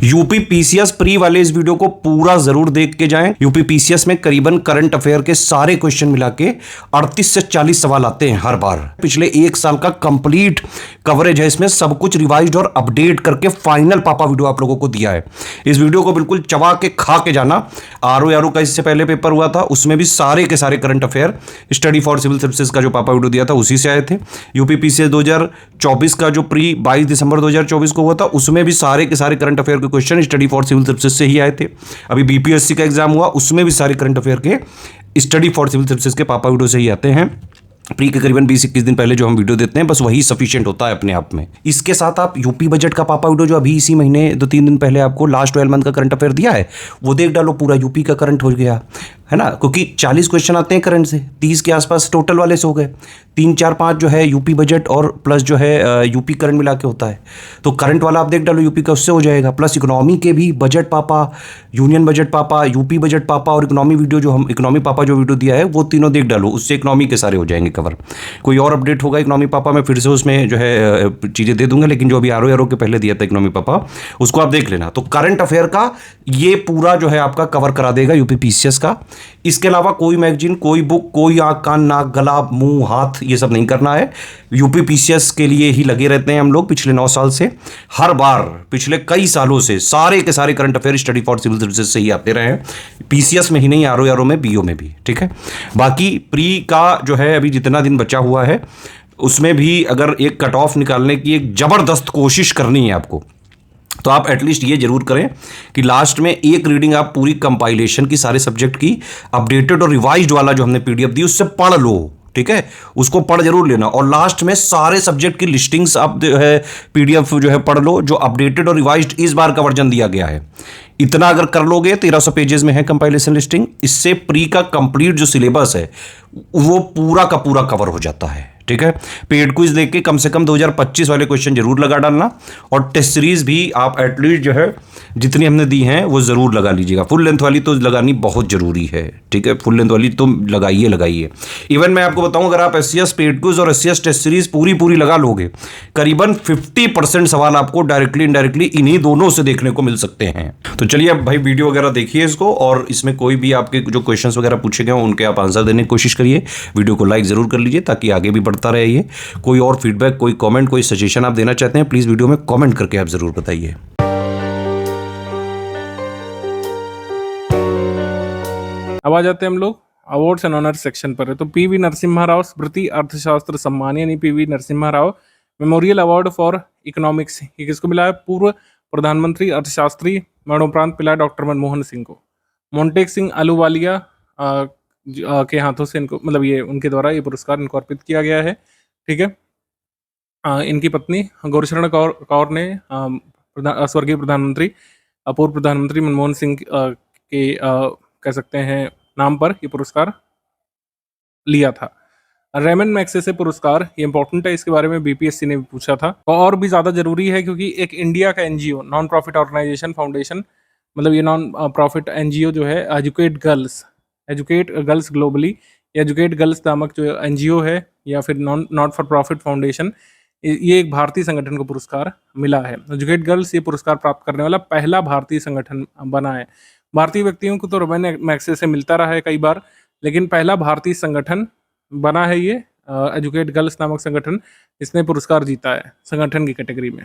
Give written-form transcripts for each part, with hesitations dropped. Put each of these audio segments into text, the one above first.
UP PCS pre वाले इस video को पूरा जरूर देख के जाएं। यूपी पीसीएस में करीबन करंट अफेयर के सारे क्वेश्चन मिला के 38 से 40 सवाल आते हैं हर बार। पिछले एक साल का कंप्लीट कवरेज है इसमें, सब कुछ रिवाइज्ड और अपडेट करके फाइनल पापा वीडियो आप लोगों को दिया है। इस वीडियो को बिल्कुल चबा के खा के जाना। आरओ का इससे पहले पेपर हुआ था, उसमें भी सारे के सारे current affair study for civil services का जो पापा वीडियो दिया था उसी से आए थे। यूपी पीसीएस 2024 का जो प्री 22 दिसंबर 2024 को हुआ था, उसमें भी सारे के सारे करंट अफेयर के question study for civil services से ही आए थे। अभी बीपीएससी का एग्जाम हुआ, उसमें भी सारे करंट अफेयर के स्टडी फॉर सिविल सर्विसेज के पापा वीडियो से ही आते हैं। प्री के करीबन 20-21 दिन पहले जो हम वीडियो देते हैं, बस वही सफिशिएंट होता है अपने आप में। इसके साथ आप यूपी बजट का पापा वीडियो जो अभी इसी महीने 2-3 दिन पहले आपको लास्ट 12 मंथ का करंट अफेयर दिया है, वो देख डालो। पूरा यूपी का करंट हो गया है ना, क्योंकि 40 क्वेश्चन आते हैं करंट से, 30 के आसपास टोटल वाले से हो गए। 3, 4, 5 जो है यूपी बजट और प्लस जो है यूपी करंट मिला के होता है। तो करंट वाला आप देख डालो यूपी का, उससे हो जाएगा। प्लस इकोनॉमी के भी बजट पापा, यूनियन बजट पापा, यूपी बजट पापा और इकोनॉमी वीडियो जो हम इकोनॉमी पापा जो वीडियो दिया है, वो तीनों देख डालो, उससे इकोनॉमी के सारे हो जाएंगे कवर। कोई और अपडेट होगा इकोनॉमी पापा में फिर से उसमें जो है चीज़ें दे दूंगा, लेकिन जो अभी आरओ के पहले दिया था इकोनॉमी पापा, उसको आप देख लेना। तो करंट अफेयर का ये पूरा जो है आपका कवर करा देगा यूपी पीसीएस का। इसके अलावा कोई मैगजीन, कोई बुक, कोई आँख कान नाक गला मुंह हाथ ये सब नहीं करना है। यूपी पीसीएस के लिए ही लगे रहते हैं हम लोग पिछले 9 साल से। हर बार पिछले कई सालों से सारे के सारे current affair study for civil services से ही आते रहे हैं, पीसीएस में ही नहीं, आरओ में, बीओ में भी। ठीक है, बाकी प्री का जो है अभी जितना दिन बचा हुआ है, उसमें भी अगर एक कट ऑफ निकालने की एक जबरदस्त कोशिश करनी है आपको, तो आप एटलीस्ट ये जरूर करें कि लास्ट में एक रीडिंग आप पूरी कंपाइलेशन की सारे सब्जेक्ट की अपडेटेड और रिवाइज्ड वाला जो हमने पीडीएफ दी उससे पढ़ लो। ठीक है, उसको पढ़ जरूर लेना। और लास्ट में सारे सब्जेक्ट की लिस्टिंग्स आप जो है पीडीएफ जो है पढ़ लो, जो अपडेटेड और रिवाइज्ड इस बार का वर्जन दिया गया है। इतना अगर कर लोगे, 1300 पेजेस में है कंपाइलेशन लिस्टिंग, इससे प्री का कंप्लीट जो सिलेबस है वो पूरा का पूरा कवर हो जाता है। ठीक है, पेड क्विज देख के कम से कम 2025 वाले क्वेश्चन जरूर लगा डालना, और टेस्ट सीरीज भी आप एटलीस्ट जो है जितनी हमने दी हैं वो जरूर लगा लीजिएगा। फुल लेंथ वाली तो लगानी बहुत जरूरी है। ठीक है, फुल लेंथ वाली तो लगाइए। इवन मैं आपको बताऊं, अगर आप एससीएस पेड क्विज और एससीएस टेस्ट सीरीज पूरी लगा लोगे, करीबन 50% सवाल आपको डायरेक्टली इनडायरेक्टली इन्हीं दोनों से देखने को मिल सकते हैं। तो चलिए अब भाई वीडियो वगैरह देखिए इसको, और इसमें कोई भी आपके जो क्वेश्चंस वगैरह पूछे गए उनके आप आंसर देने की कोशिश करिए। वीडियो को लाइक जरूर कर लीजिए ताकि आगे भी बढ़ता रहे ये। कोई और फीडबैक, कोई कमेंट, कोई सजेशन आप देना चाहते हैं, प्लीज वीडियो में कमेंट करके आप जरूर बताइए। अब आ जाते हैं हम लोग अवार्ड्स एंड ऑनर सेक्शन पर। तो पीवी नरसिम्हा राव स्मृति अर्थशास्त्र सम्मान यानी PV Narasimha Rao memorial award for economics, ये किसको मिला है? पूर्व प्रधानमंत्री अर्थशास्त्री मरणोपरांत मिला डॉक्टर मनमोहन सिंह को। मोंटेक सिंह अहलूवालिया के हाथों से इनको, मतलब ये उनके द्वारा ये पुरस्कार इनको अर्पित किया गया है। ठीक है, इनकी पत्नी गुरशरण कौर ने स्वर्गीय प्रधानमंत्री पूर्व प्रधानमंत्री मनमोहन सिंह के कह सकते हैं नाम पर ये पुरस्कार लिया था। रेमन मैग्सेसे पुरस्कार, ये इंपॉर्टेंट है, इसके बारे में बीपीएससी ने भी पूछा था, और भी ज़्यादा जरूरी है क्योंकि एक इंडिया का NGO, non profit organization foundation, मतलब ये नॉन प्रॉफिट एनजीओ जो है educate girls globally, educate girls नामक जो एनजीओ है या फिर नॉट फॉर प्रॉफिट फाउंडेशन, ये एक भारतीय संगठन को पुरस्कार मिला है। एजुकेट गर्ल्स ये पुरस्कार प्राप्त करने वाला पहला भारतीय संगठन बना है। भारतीय व्यक्तियों को तो रेमन मैग्सेसे मिलता रहा है कई बार, लेकिन पहला भारतीय संगठन बना है ये एजुकेट गर्ल्स नामक संगठन, इसने पुरस्कार जीता है संगठन की कैटेगरी में।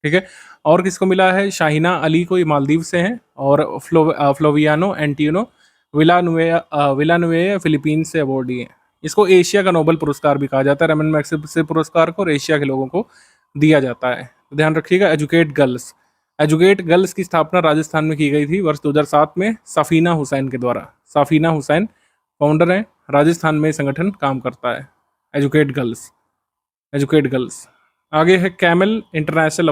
ठीक है, और किसको मिला है? शाहिना अली को, ये मालदीव से हैं, और फ्लोवियानो एंटिनो विलानुएवा फिलीपींस से अवार्डी हैं। इसको एशिया का नोबेल पुरस्कार भी कहा जाता है। रेमन मैग्सेसे पुरस्कार को एशिया के लोगों को दिया जाता है। ध्यान रखिएगा, एजुकेट गर्ल्स की स्थापना राजस्थान में की गई थी वर्ष 2007 में सफीना हुसैन के द्वारा। सफीना हुसैन फाउंडर हैं, राजस्थान में संगठन काम करता है एजुकेट गर्ल्स। आगे है कैमल इंटरनेशनल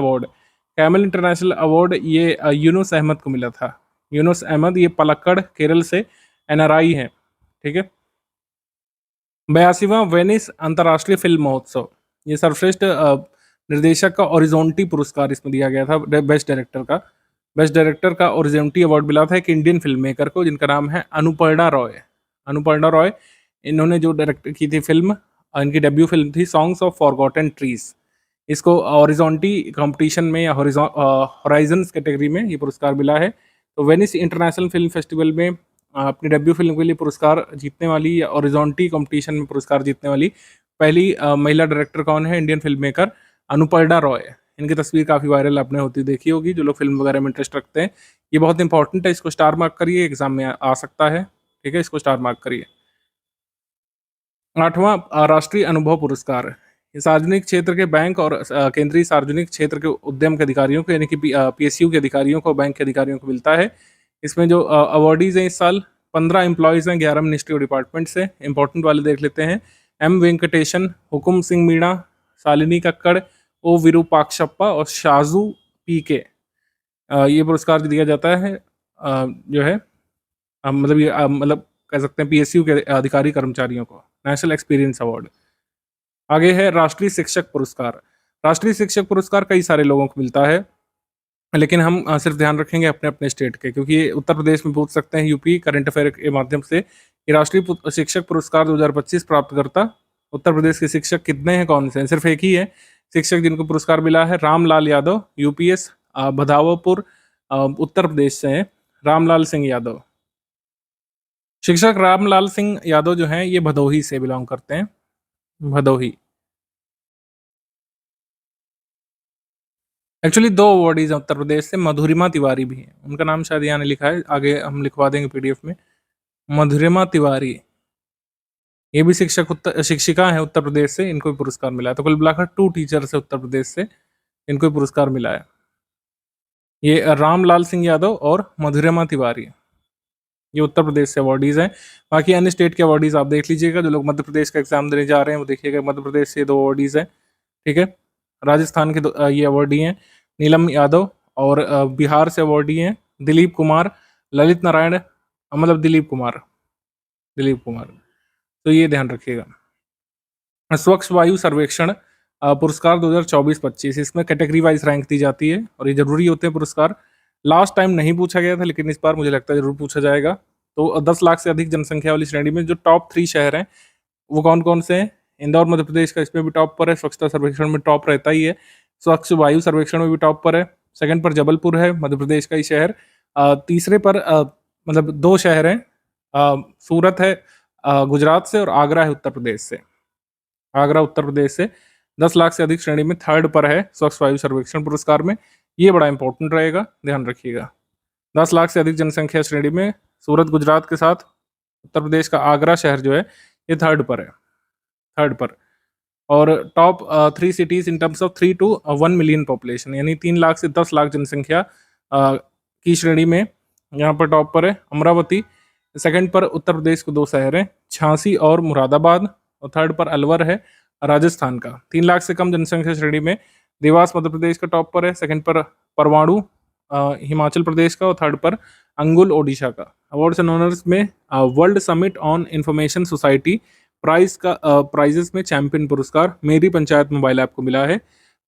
अवार्ड, ये यूनुस अहमद को मिला था। यूनुस अहमद ये पलक्कड़ केरल से एनआरआई हैं। ठीक है, 82वां वेनिस अंतर्राष्ट्रीय फिल्म महोत्सव, ये सर्वश्रेष्ठ निर्देशक का ओरिजोंटी पुरस्कार इसमें दिया गया था। बेस्ट डायरेक्टर का ओरिजोंटी अवार्ड मिला था एक इंडियन फिल्म मेकर को, जिनका नाम है अनुपर्णा रॉय। इन्होंने जो डायरेक्ट की थी फिल्म, इनकी डेब्यू फिल्म थी सॉन्ग्स ऑफ फॉरगॉटन ट्रीज। इसको हॉरिजॉन्टी कंपटीशन में या हॉराइजन्स कैटेगरी में ये पुरस्कार मिला है। तो वेनिस इंटरनेशनल फिल्म फेस्टिवल में अपनी डेब्यू फिल्म के लिए पुरस्कार जीतने वाली या हॉरिजॉन्टी कंपटीशन में पुरस्कार जीतने वाली पहली महिला डायरेक्टर कौन है? Indian film maker Anuparna Roy. इनकी तस्वीर काफ़ी वायरल आपने होती देखी होगी, जो लोग फिल्म वगैरह में इंटरेस्ट रखते हैं। ये बहुत इंपॉर्टेंट है, इसको स्टार मार्क करिए, एग्जाम में आ सकता है। ठीक है, इसको स्टार मार्क करिए। 8वां राष्ट्रीय अनुभव पुरस्कार। ये सार्वजनिक क्षेत्र के बैंक और केंद्रीय सार्वजनिक क्षेत्र के उद्यम के अधिकारियों को, यानी कि पीएसयू के अधिकारियों को, बैंक के अधिकारियों को मिलता है। इसमें जो अवॉर्डीज हैं इस साल 15 एम्प्लॉयज़ हैं 11 मिनिस्ट्री और डिपार्टमेंट से। इंपॉर्टेंट वाले देख लेते हैं। एम वेंकटेशन, हुकुम सिंह मीणा, शालिनी कक्कड़, ओ विरूपाक्षप्पा और शाजू पीके। ये पुरस्कार दिया जाता है जो है मतलब ये मतलब कह सकते हैं पीएसयू के अधिकारी कर्मचारियों को। National experience award. आगे है राष्ट्रीय शिक्षक पुरस्कार। राष्ट्रीय शिक्षक पुरस्कार कई सारे लोगों को मिलता है, लेकिन हम सिर्फ ध्यान रखेंगे अपने अपने स्टेट के, क्योंकि ये उत्तर प्रदेश में पूछ सकते हैं यूपी करंट अफेयर के माध्यम से। ये राष्ट्रीय शिक्षक पुरस्कार 2025 प्राप्त करता उत्तर प्रदेश के शिक्षक कितने हैं, कौन से हैं? सिर्फ एक ही है शिक्षक जिनको पुरस्कार मिला है, रामलाल यादव, यूपीएस बदावपुर उत्तर प्रदेश से हैं, रामलाल सिंह यादव। शिक्षक रामलाल सिंह यादव जो हैं ये भदोही से बिलोंग करते हैं, भदोही। एक्चुअली 2 अवॉर्डीज हैं उत्तर प्रदेश से, मधुरिमा तिवारी भी हैं, उनका नाम शायद यहाँ नहीं लिखा है, आगे हम लिखवा देंगे पीडीएफ में। मधुरिमा तिवारी ये भी शिक्षिका है उत्तर प्रदेश से, इनको भी पुरस्कार मिला है। तो कुल मिलाकर 2 टीचर्स है उत्तर प्रदेश से, इनको भी पुरस्कार मिला है। ये रामलाल सिंह यादव और मधुरिमा तिवारी, ये उत्तर प्रदेश से अवॉर्डीज हैं। बाकी अन्य स्टेट के अवॉर्डीज आप देख लीजिएगा। जो लोग मध्य प्रदेश का एग्जाम देने जा रहे हैं वो देखिएगा, मध्य प्रदेश से 2 अवॉर्डीज हैं। ठीक है, राजस्थान के ये अवॉर्डी हैं नीलम यादव, और बिहार से अवॉर्डी हैं दिलीप कुमार, ललित नारायण, मतलब दिलीप कुमार। तो ये ध्यान रखिएगा। स्वच्छ वायु सर्वेक्षण पुरस्कार 2024-25, इसमें कैटेगरी वाइज रैंक दी जाती है और ये जरूरी होते हैं पुरस्कार। लास्ट टाइम नहीं पूछा गया था, लेकिन इस बार मुझे लगता है जरूर पूछा जाएगा। तो 10 लाख से अधिक जनसंख्या वाली श्रेणी में जो टॉप 3 शहर हैं वो कौन कौन से हैं? इंदौर मध्य प्रदेश का इसमें भी टॉप पर है, स्वच्छता सर्वेक्षण में टॉप रहता ही है। स्वच्छ वायु सर्वेक्षण में भी टॉप पर है। सेकंड पर जबलपुर है, मध्य प्रदेश का ही शहर। तीसरे पर मतलब 2 शहर हैं, सूरत है गुजरात से, और आगरा है उत्तर प्रदेश से। आगरा उत्तर प्रदेश से 10 लाख से अधिक श्रेणी में थर्ड पर है स्वच्छ वायु सर्वेक्षण पुरस्कार में। ये बड़ा इंपॉर्टेंट रहेगा, ध्यान रखिएगा। 10 लाख से अधिक जनसंख्या श्रेणी में सूरत गुजरात के साथ उत्तर प्रदेश का आगरा शहर जो है ये थर्ड पर है, थर्ड पर। और top 3 cities in terms of 3 to 1 million population, यानी 3 लाख से 10 लाख जनसंख्या की श्रेणी में यहाँ पर टॉप पर है अमरावती। सेकंड पर उत्तर प्रदेश के 2 शहर हैं, झांसी और मुरादाबाद, और थर्ड पर अलवर है राजस्थान का। 3 लाख से कम जनसंख्या श्रेणी में देवास मध्य प्रदेश का टॉप पर है, सेकंड पर परवाणु हिमाचल प्रदेश का, और थर्ड पर अंगुल ओडिशा का। अवार्ड्स एंड ऑनर्स में world summit on information society prizes में चैंपियन पुरस्कार मेरी पंचायत मोबाइल ऐप को मिला है।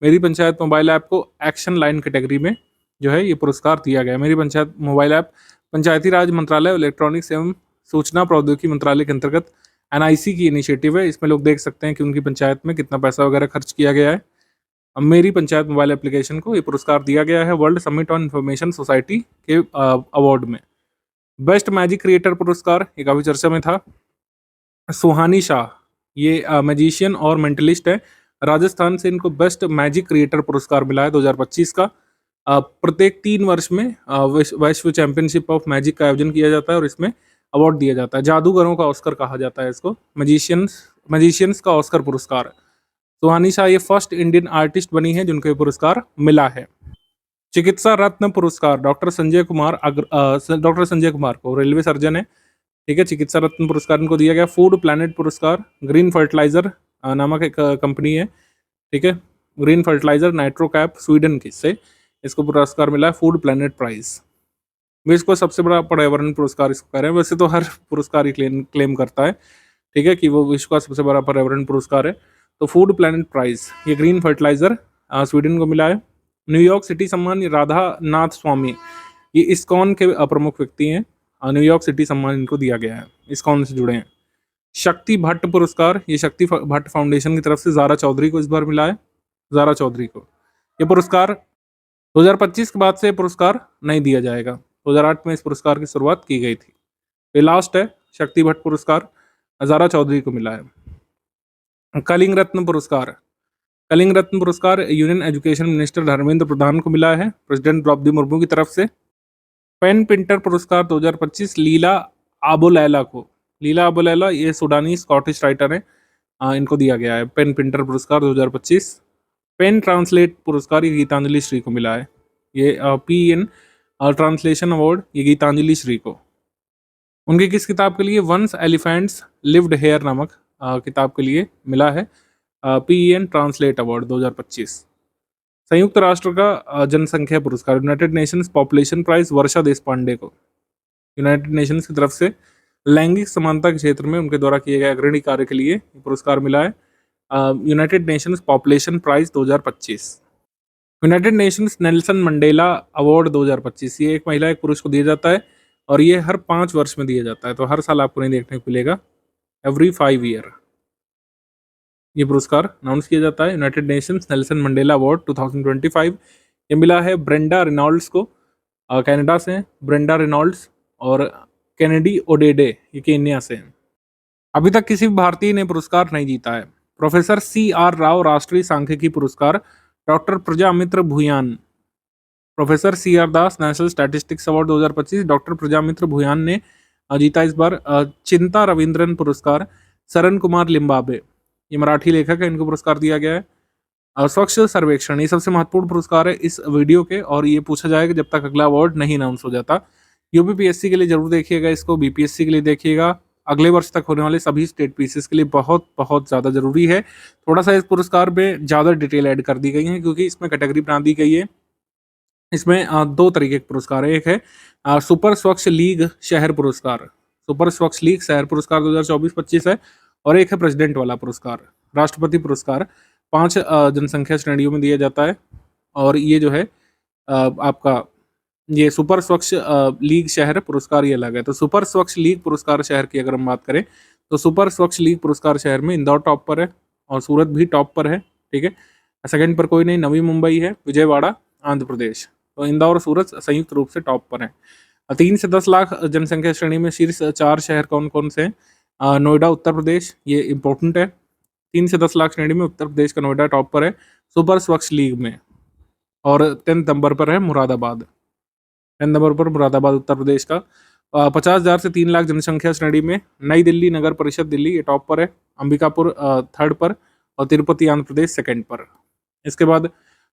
मेरी पंचायत मोबाइल ऐप को एक्शन लाइन कैटेगरी में जो है ये पुरस्कार दिया गया। मेरी पंचायत मोबाइल ऐप पंचायती राज मंत्रालय, इलेक्ट्रॉनिक्स एवं सूचना प्रौद्योगिकी मंत्रालय के अंतर्गत एनआईसी की इनिशिएटिव है। इसमें लोग देख सकते हैं कि उनकी पंचायत में कितना पैसा वगैरह खर्च किया गया है। अब मेरी पंचायत मोबाइल एप्लीकेशन को ये पुरस्कार दिया गया है world summit on information society के अवार्ड में। बेस्ट मैजिक क्रिएटर पुरस्कार ये काफ़ी चर्चा में था। सुहानी शाह ये मैजिशियन और मेंटलिस्ट है, राजस्थान से इनको बेस्ट मैजिक क्रिएटर पुरस्कार मिला है 2025 का। प्रत्येक 3 वर्ष में विश्व चैंपियनशिप ऑफ मैजिक का आयोजन किया जाता है और इसमें अवार्ड दिया जाता है। जादूगरों का ऑस्कर कहा जाता है इसको, मैजिशियंस का ऑस्कर पुरस्कार। सुहानी शाह ये फर्स्ट इंडियन आर्टिस्ट बनी है जिनको ये पुरस्कार मिला है। चिकित्सा रत्न पुरस्कार डॉक्टर संजय कुमार को, रेलवे सर्जन है। ठीक है, चिकित्सा रत्न पुरस्कार इनको दिया गया। फूड प्लैनेट पुरस्कार ग्रीन फर्टिलाइजर नामक एक कंपनी है। ठीक है, ग्रीन फर्टिलाइजर नाइट्रोकैप स्वीडन की से इसको पुरस्कार मिला है फूड प्लैनेट प्राइज। विश्व को सबसे बड़ा पर्यावरण पुरस्कार इसको कह रहे हैं। वैसे तो हर पुरस्कार ही क्लेम करता है, ठीक है, कि वो विश्व का सबसे बड़ा पर्यावरण पुरस्कार है। तो फूड प्लैनेट प्राइज ये ग्रीन फर्टिलाइजर स्वीडन को मिला है। न्यूयॉर्क सिटी सम्मान राधा नाथ स्वामी ये इस्कॉन के प्रमुख व्यक्ति हैं। न्यूयॉर्क सिटी सम्मान इनको दिया गया है, इस्कॉन से जुड़े हैं। शक्ति भट्ट पुरस्कार ये शक्ति भट्ट फाउंडेशन की तरफ से ज़ारा चौधरी को इस बार मिला है। ज़ारा चौधरी को। ये पुरस्कार 2025 के बाद से ये पुरस्कार नहीं दिया जाएगा। 2008 में इस पुरस्कार की शुरुआत की गई थी। ये लास्ट है, शक्ति भट्ट पुरस्कार ज़ारा चौधरी को मिला है। कलिंग रत्न पुरस्कार, कलिंग रत्न पुरस्कार union education minister Dharmendra Pradhan को मिला है, प्रेसिडेंट द्रौपदी मुर्मू की तरफ से। पेन पिंटर पुरस्कार 2025 लीला आबोलैला को, लीला आबोलैला ये सूडानी स्कॉटिश राइटर हैं, इनको दिया गया है पेन पिंटर पुरस्कार 2025। पेन ट्रांसलेट पुरस्कार ये गीतांजलि श्री को मिला है। ये PN ट्रांसलेशन अवार्ड ये गीतांजलि श्री को, उनकी किस किताब के लिए, वंस एलिफेंट्स लिव्ड हेयर नामक किताब के लिए मिला है PN ट्रांसलेट अवार्ड 2025। संयुक्त राष्ट्र का जनसंख्या पुरस्कार, यूनाइटेड नेशंस पॉपुलेशन प्राइज वर्षा देशपांडे को, यूनाइटेड नेशंस की तरफ से लैंगिक समानता के क्षेत्र में उनके द्वारा किए गए अग्रणी कार्य के लिए पुरस्कार मिला है United Nations population prize 2025। United Nations Nelson Mandela award 2025, ये एक महिला एक पुरुष को दिया जाता है और ये हर 5 वर्ष में दिया जाता है, तो हर साल आपको नहीं देखने को मिलेगा, एवरी 5 ईयर ये पुरस्कार अनाउंस किया जाता है। United Nations Nelson Mandela award 2025 ये मिला है ब्रेंडा रेनॉल्ड्स को, कनाडा से हैं ब्रेंडा रेनॉल्ड्स, और कैनेडी ओडेडे ये केन्या से हैं। अभी तक किसी भी भारतीय ने पुरस्कार नहीं जीता है। प्रोफेसर CR राव राष्ट्रीय सांख्यिकी पुरस्कार, डॉक्टर प्रजामित्र भूयान, प्रोफेसर CR दास national statistics award 2025, doctor प्रजामित्र Bhuyan ने जीता इस बार। चिंता रविंद्रन पुरस्कार, सरन कुमार लिम्बाबे ये मराठी लेखक है, इनको पुरस्कार दिया गया है। स्वच्छ सर्वेक्षण ये सबसे महत्वपूर्ण पुरस्कार है इस वीडियो के, और ये पूछा जाएगा जब तक अगला अवार्ड नहीं अनाउंस हो जाता। UPPSC के लिए जरूर देखिएगा इसको, BPSC के लिए देखिएगा, अगले वर्ष तक होने वाले सभी स्टेट पीसीएस के लिए बहुत बहुत ज़्यादा जरूरी है। थोड़ा सा इस पुरस्कार में ज़्यादा डिटेल ऐड कर दी गई है क्योंकि इसमें कैटेगरी बना दी गई है। इसमें 2 तरीके के पुरस्कार है, एक है सुपर स्वच्छ लीग शहर पुरस्कार, सुपर स्वच्छ लीग शहर पुरस्कार 2024-25 है, और एक है प्रेसिडेंट वाला पुरस्कार, राष्ट्रपति पुरस्कार 5 जनसंख्या श्रेणियों में दिया जाता है। और ये जो है आपका ये सुपर स्वच्छ लीग शहर पुरस्कार ये अलग है। तो सुपर स्वच्छ लीग पुरस्कार शहर की अगर हम बात करें तो सुपर स्वच्छ लीग पुरस्कार शहर में इंदौर टॉप पर है और सूरत भी टॉप पर है, ठीक है। सेकंड पर कोई नहीं, नवी मुंबई है, विजयवाड़ा आंध्र प्रदेश, तो इंदौर और सूरत संयुक्त रूप से टॉप पर है। 3 से 10 लाख जनसंख्या श्रेणी में शीर्ष 4 शहर कौन कौन से हैं? नोएडा उत्तर प्रदेश, ये इंपॉर्टेंट है। 3 से 10 लाख श्रेणी में उत्तर प्रदेश का नोएडा टॉप पर है सुपर स्वच्छ लीग में। और 10 नंबर पर है मुरादाबाद, 10 नंबर पर मुरादाबाद उत्तर प्रदेश का। 50,000 से 3 लाख जनसंख्या श्रेणी में नई दिल्ली नगर परिषद दिल्ली ये टॉप पर है, अंबिकापुर थर्ड पर, और तिरुपति आंध्र प्रदेश सेकंड पर। इसके बाद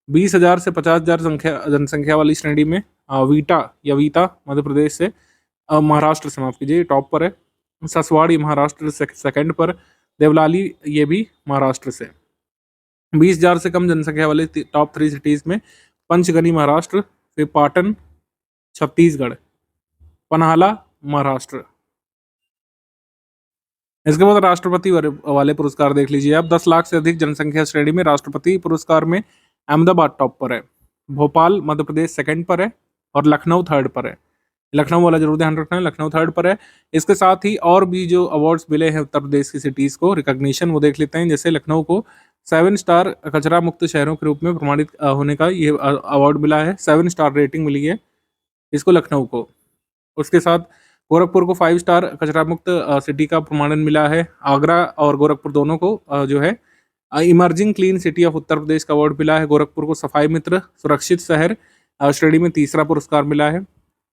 20,000 से 50,000 जनसंख्या वाली श्रेणी में वीटा या वीता मध्य प्रदेश से, महाराष्ट्र से माफ कीजिए, टॉप पर है। ससवाड़ी महाराष्ट्र सेकंड पर, देवलाली ये भी महाराष्ट्र से। 20,000 से कम जनसंख्या वाले टॉप 3 सिटीज में पंचगनी महाराष्ट्र, फिर पाटन छत्तीसगढ़, पन्हाला महाराष्ट्र। इसके बाद राष्ट्रपति वाले पुरस्कार देख लीजिए आप। 10 लाख से अधिक जनसंख्या श्रेणी में राष्ट्रपति पुरस्कार में अहमदाबाद टॉप पर है, भोपाल मध्य प्रदेश सेकंड पर है, और लखनऊ थर्ड पर है। लखनऊ वाला जरूर ध्यान रखना है, लखनऊ थर्ड पर है। इसके साथ ही और भी जो अवार्ड्स मिले हैं उत्तर प्रदेश की सिटीज़ को रिकॉग्निशन वो देख लेते हैं। जैसे लखनऊ को 7 स्टार कचरा मुक्त शहरों के रूप में प्रमाणित होने का ये अवार्ड मिला है, 7 स्टार रेटिंग मिली है इसको लखनऊ को। उसके साथ गोरखपुर को 5 स्टार कचरा मुक्त सिटी का प्रमाणन मिला है। आगरा और गोरखपुर दोनों को जो है emerging clean city of Uttar Pradesh का अवार्ड मिला है। गोरखपुर को सफाई मित्र सुरक्षित शहर श्रेणी में 3रा पुरस्कार मिला है।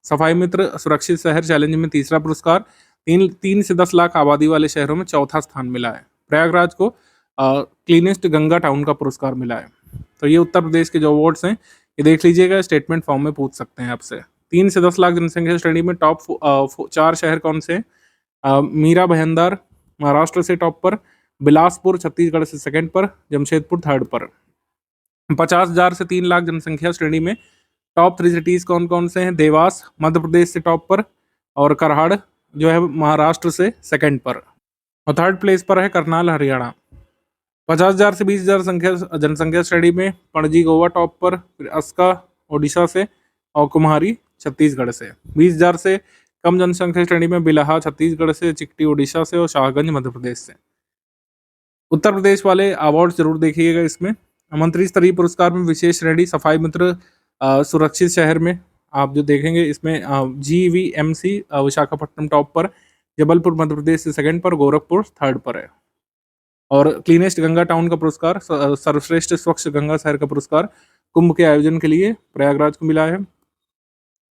सफाई मित्र सुरक्षित शहर चैलेंज में 3रा पुरस्कार। 3 से 10 लाख आबादी वाले शहरों में 4था स्थान मिला है। प्रयागराज को क्लीनेस्ट गंगा टाउन का पुरस्कार मिला है। तो ये उत्तर प्रदेश के जो अवार्ड्स हैं ये देख लीजिएगा, स्टेटमेंट फॉर्म में पूछ सकते हैं आपसे। 3 से 10 लाख जनसंख्या श्रेणी में टॉप 4 शहर कौन से हैं? मीरा भाईंदर महाराष्ट्र से टॉप पर, बिलासपुर छत्तीसगढ़ से सेकंड पर, जमशेदपुर थर्ड पर। 50,000 से 3 लाख जनसंख्या श्रेणी में टॉप 3 सिटीज कौन कौन से हैं? देवास मध्य प्रदेश से टॉप पर, और करहाड़ जो है महाराष्ट्र से सेकंड पर, और थर्ड प्लेस पर है करनाल हरियाणा। 50,000 से 20,000 जनसंख्या श्रेणी में पणजी गोवा टॉप पर, फिर अस्का ओडिशा से, और कुम्हारी छत्तीसगढ़ से। 20,000 से कम जनसंख्या श्रेणी में बिलाहा छत्तीसगढ़ से, चिकटी ओडिशा से, और शाहगंज मध्य प्रदेश से। उत्तर प्रदेश वाले अवार्ड जरूर देखिएगा इसमें। मंत्री स्तरीय पुरस्कार में विशेष श्रेणी सफाई मित्र सुरक्षित शहर में आप जो देखेंगे इसमें GVMC विशाखापट्टनम टॉप पर, जबलपुर मध्य प्रदेश से सेकंड पर, गोरखपुर थर्ड पर है। और क्लीनेस्ट गंगा टाउन का पुरस्कार, सर्वश्रेष्ठ स्वच्छ गंगा शहर का पुरस्कार कुंभ के आयोजन के लिए प्रयागराज को मिला है।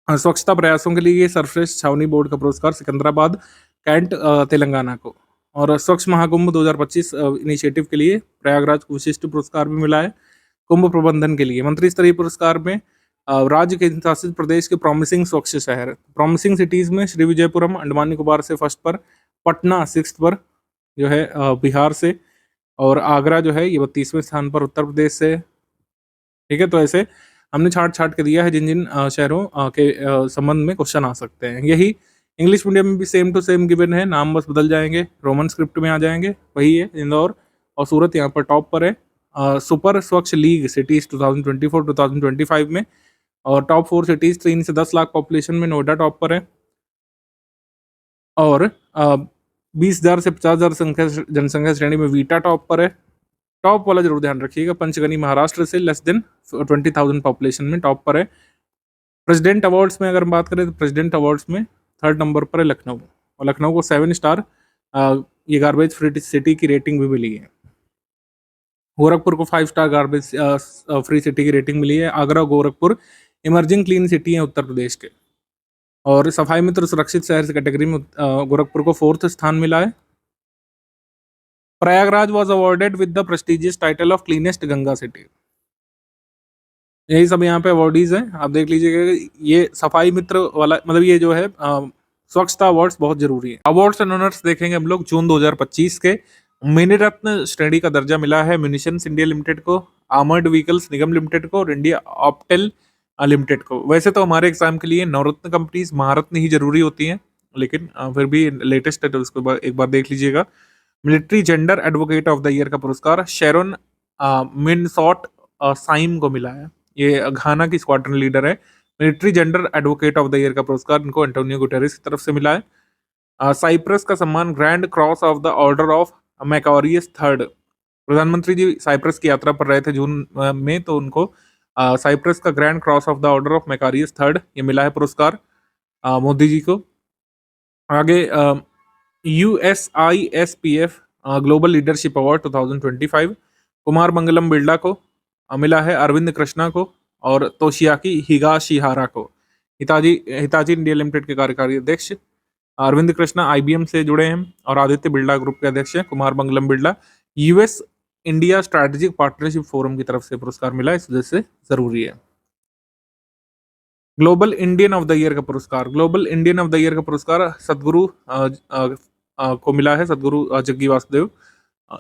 स्वच्छता प्रयासों के लिए सर्वश्रेष्ठ छावनी बोर्ड का पुरस्कार सिकंदराबाद कैंट तेलंगाना को। और स्वच्छ महाकुंभ 2025 इनिशिएटिव के लिए प्रयागराज को विशिष्ट पुरस्कार भी मिला है। कुंभ प्रबंधन के लिए मंत्री स्तरीय पुरस्कार में राज्य के शासित प्रदेश के प्रॉमिसिंग स्वच्छ शहर, प्रॉमिसिंग सिटीज में श्री विजयपुरम अंडमान निकोबार से फर्स्ट पर, पटना सिक्स्थ पर जो है बिहार से, और आगरा जो है ये 32वें स्थान पर उत्तर प्रदेश से। ठीक है, तो ऐसे हमने छाट के दिया है जिन जिन शहरों के संबंध में क्वेश्चन आ सकते हैं। यही इंग्लिश मीडियम में भी सेम टू सेम गिवन है, नाम बस बदल जाएंगे, रोमन स्क्रिप्ट में आ जाएंगे, वही है इंदौर और सूरत यहाँ पर टॉप पर है। सुपर स्वच्छ लीग सिटीज 2024-2025 में, और टॉप 4 सिटीज 3 से 10 लाख पॉपुलेशन में नोएडा टॉप पर है, और 20,000 से 50,000 जनसंख्या श्रेणी में वीटा टॉप पर है। टॉप वाला जरूर ध्यान रखिएगा, पंचगनी महाराष्ट्र से लेस देन 20,000 पॉपुलेशन में टॉप पर है। प्रेसिडेंट अवार्ड्स में अगर हम बात करें तो प्रेसिडेंट अवार्ड्स में थर्ड नंबर पर है लखनऊ, और लखनऊ को 7 स्टार ये गार्बेज फ्री सिटी की रेटिंग भी मिली है। गोरखपुर को 5 स्टार गार्बेज फ्री सिटी की रेटिंग मिली है। Agra Gorakhpur emerging clean city है उत्तर प्रदेश के। और सफाई मित्र सुरक्षित शहर से कैटेगरी में गोरखपुर को 4th स्थान मिला है। Prayagraj was awarded with the prestigious title of cleanest Ganga city. यही सब यहाँ पे अवार्डीज हैं, आप देख लीजिएगा। ये सफाई मित्र वाला मतलब ये जो है स्वच्छता अवार्ड्स बहुत जरूरी है। अवार्ड्स एंड ऑनर्स देखेंगे हम लोग जून 2025 के। मिनी रत्न श्रेणी का दर्जा मिला है म्यूनिशंस इंडिया लिमिटेड को, आर्मर्ड व्हीकल्स निगम लिमिटेड को और इंडिया ऑप्टेल लिमिटेड को। वैसे तो हमारे एग्जाम के लिए नवरत्न कंपनीज महारत्न ही जरूरी होती हैं, लेकिन फिर भी लेटेस्ट है तो उसको एक बार देख लीजिएगा। Military gender advocate of the year का पुरस्कार शेरोन मिनसॉट साइम को मिला है। ये घाना की स्क्वाड्रन लीडर है। Military gender advocate of the year का पुरस्कार इनको एंटोनियो गुटेरेस की तरफ से मिला है। साइप्रस का सम्मान grand cross of the order of Makarios third. प्रधानमंत्री जी साइप्रस की यात्रा पर रहे थे जून में, तो उनको साइप्रस का grand cross of the order of Makarios third ये मिला है पुरस्कार मोदी जी को। आगे USISPF global leadership award 2025 Kumar Mangalam Birla को मिला है, अरविंद कृष्णा को और तोशियाकी हिगाशिहारा को। हिताची इंडिया लिमिटेड के कार्यकारी अध्यक्ष अरविंद कृष्णा IBM से जुड़े हैं और आदित्य बिरला ग्रुप के अध्यक्ष हैं Kumar Mangalam Birla. US India strategic partnership forum की तरफ से पुरस्कार मिला, इस वजह से जरूरी है। Global Indian of the year का पुरस्कार, global Indian of the year का पुरस्कार सदगुरु को मिला है। सदगुरु जग्गी वासुदेव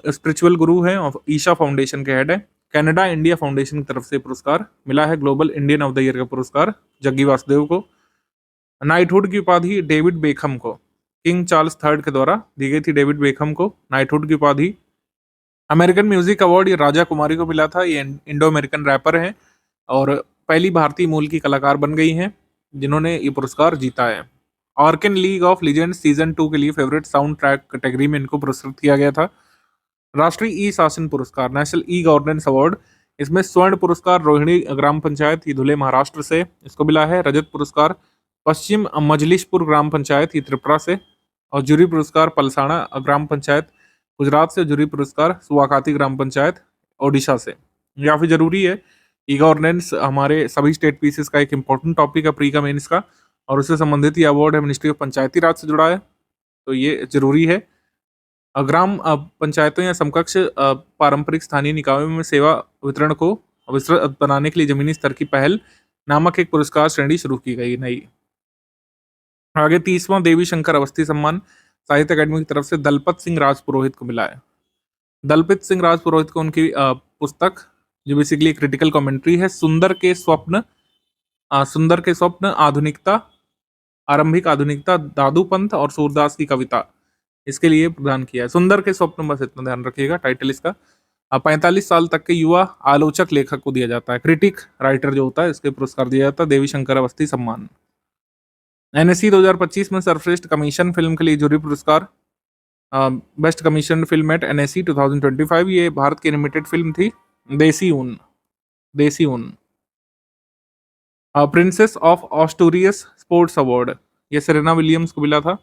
स्पिरिचुअल गुरु हैं और ईशा फाउंडेशन के हेड है। कनाडा इंडिया फाउंडेशन की तरफ से पुरस्कार मिला है global Indian of the year का पुरस्कार जग्गी वासुदेव को। नाइटहुड की उपाधि डेविड बेखम को किंग चार्ल्स थर्ड के द्वारा दी गई थी। डेविड बेखम को नाइटहुड की उपाधि। अमेरिकन म्यूजिक अवार्ड ये राजा कुमारी को मिला था। ये इंडो अमेरिकन रैपर हैं और पहली भारतीय मूल की कलाकार बन गई हैं जिन्होंने ये पुरस्कार जीता है। ऑर्किन लीग ऑफ लीजेंड्स सीजन 2 के लिए फेवरेट साउंड ट्रैक कैटेगरी में इनको पुरस्कृत किया गया था। राष्ट्रीय ई शासन पुरस्कार नेशनल ई गवर्नेंस अवार्ड, इसमें स्वर्ण पुरस्कार रोहिणी ग्राम पंचायत ये धुले महाराष्ट्र से इसको मिला है। रजत पुरस्कार पश्चिम मजलिशपुर ग्राम पंचायत ये त्रिपुरा से, और जूरी पुरस्कार पलसाना ग्राम पंचायत गुजरात से, जूरी पुरस्कार सुवाकाती ग्राम पंचायत ओडिशा से। या फिर जरूरी है, ई गवर्नेंस हमारे सभी स्टेट पीसेस का एक इंपॉर्टेंट टॉपिक है प्री का मेंस का, और उससे संबंधित ये अवार्ड है मिनिस्ट्री ऑफ पंचायती राज से जुड़ा है, तो ये जरूरी है। ग्राम पंचायतों या समकक्ष पारंपरिक स्थानीय निकायों में सेवा वितरण को विस्तृत बनाने के लिए जमीनी स्तर की पहल नामक एक पुरस्कार श्रेणी शुरू की गई नई। आगे 30वां देवी शंकर अवस्थी सम्मान साहित्य अकादमी की तरफ से दलपत सिंह राजपुरोहित को मिला है। दलपत सिंह राजपुरोहित को उनकी पुस्तक जो बेसिकली क्रिटिकल कमेंट्री है सुंदर के स्वप्न आधुनिकता, आरंभिक आधुनिकता, दादू पंथ और सूरदास की कविता, इसके लिए प्रदान किया है। सुंदर के स्वप्न, बस इतना ध्यान रखिएगा टाइटल इसका। 45 साल तक के युवा आलोचक लेखक को दिया जाता है, क्रिटिक राइटर जो होता है इसके पुरस्कार दिया जाता है देवी शंकर अवस्थी सम्मान। NSE 2025 में सर्वश्रेष्ठ कमीशन फिल्म के लिए जूरी पुरस्कार best commission film at NSE 2025, ये भारत की एनिमेटेड फिल्म थी देसी ऊन, देसी ऊन। प्रिंसेस ऑफ ऑस्टूरियस स्पोर्ट्स अवार्ड, ये सेरेना विलियम्स को मिला था,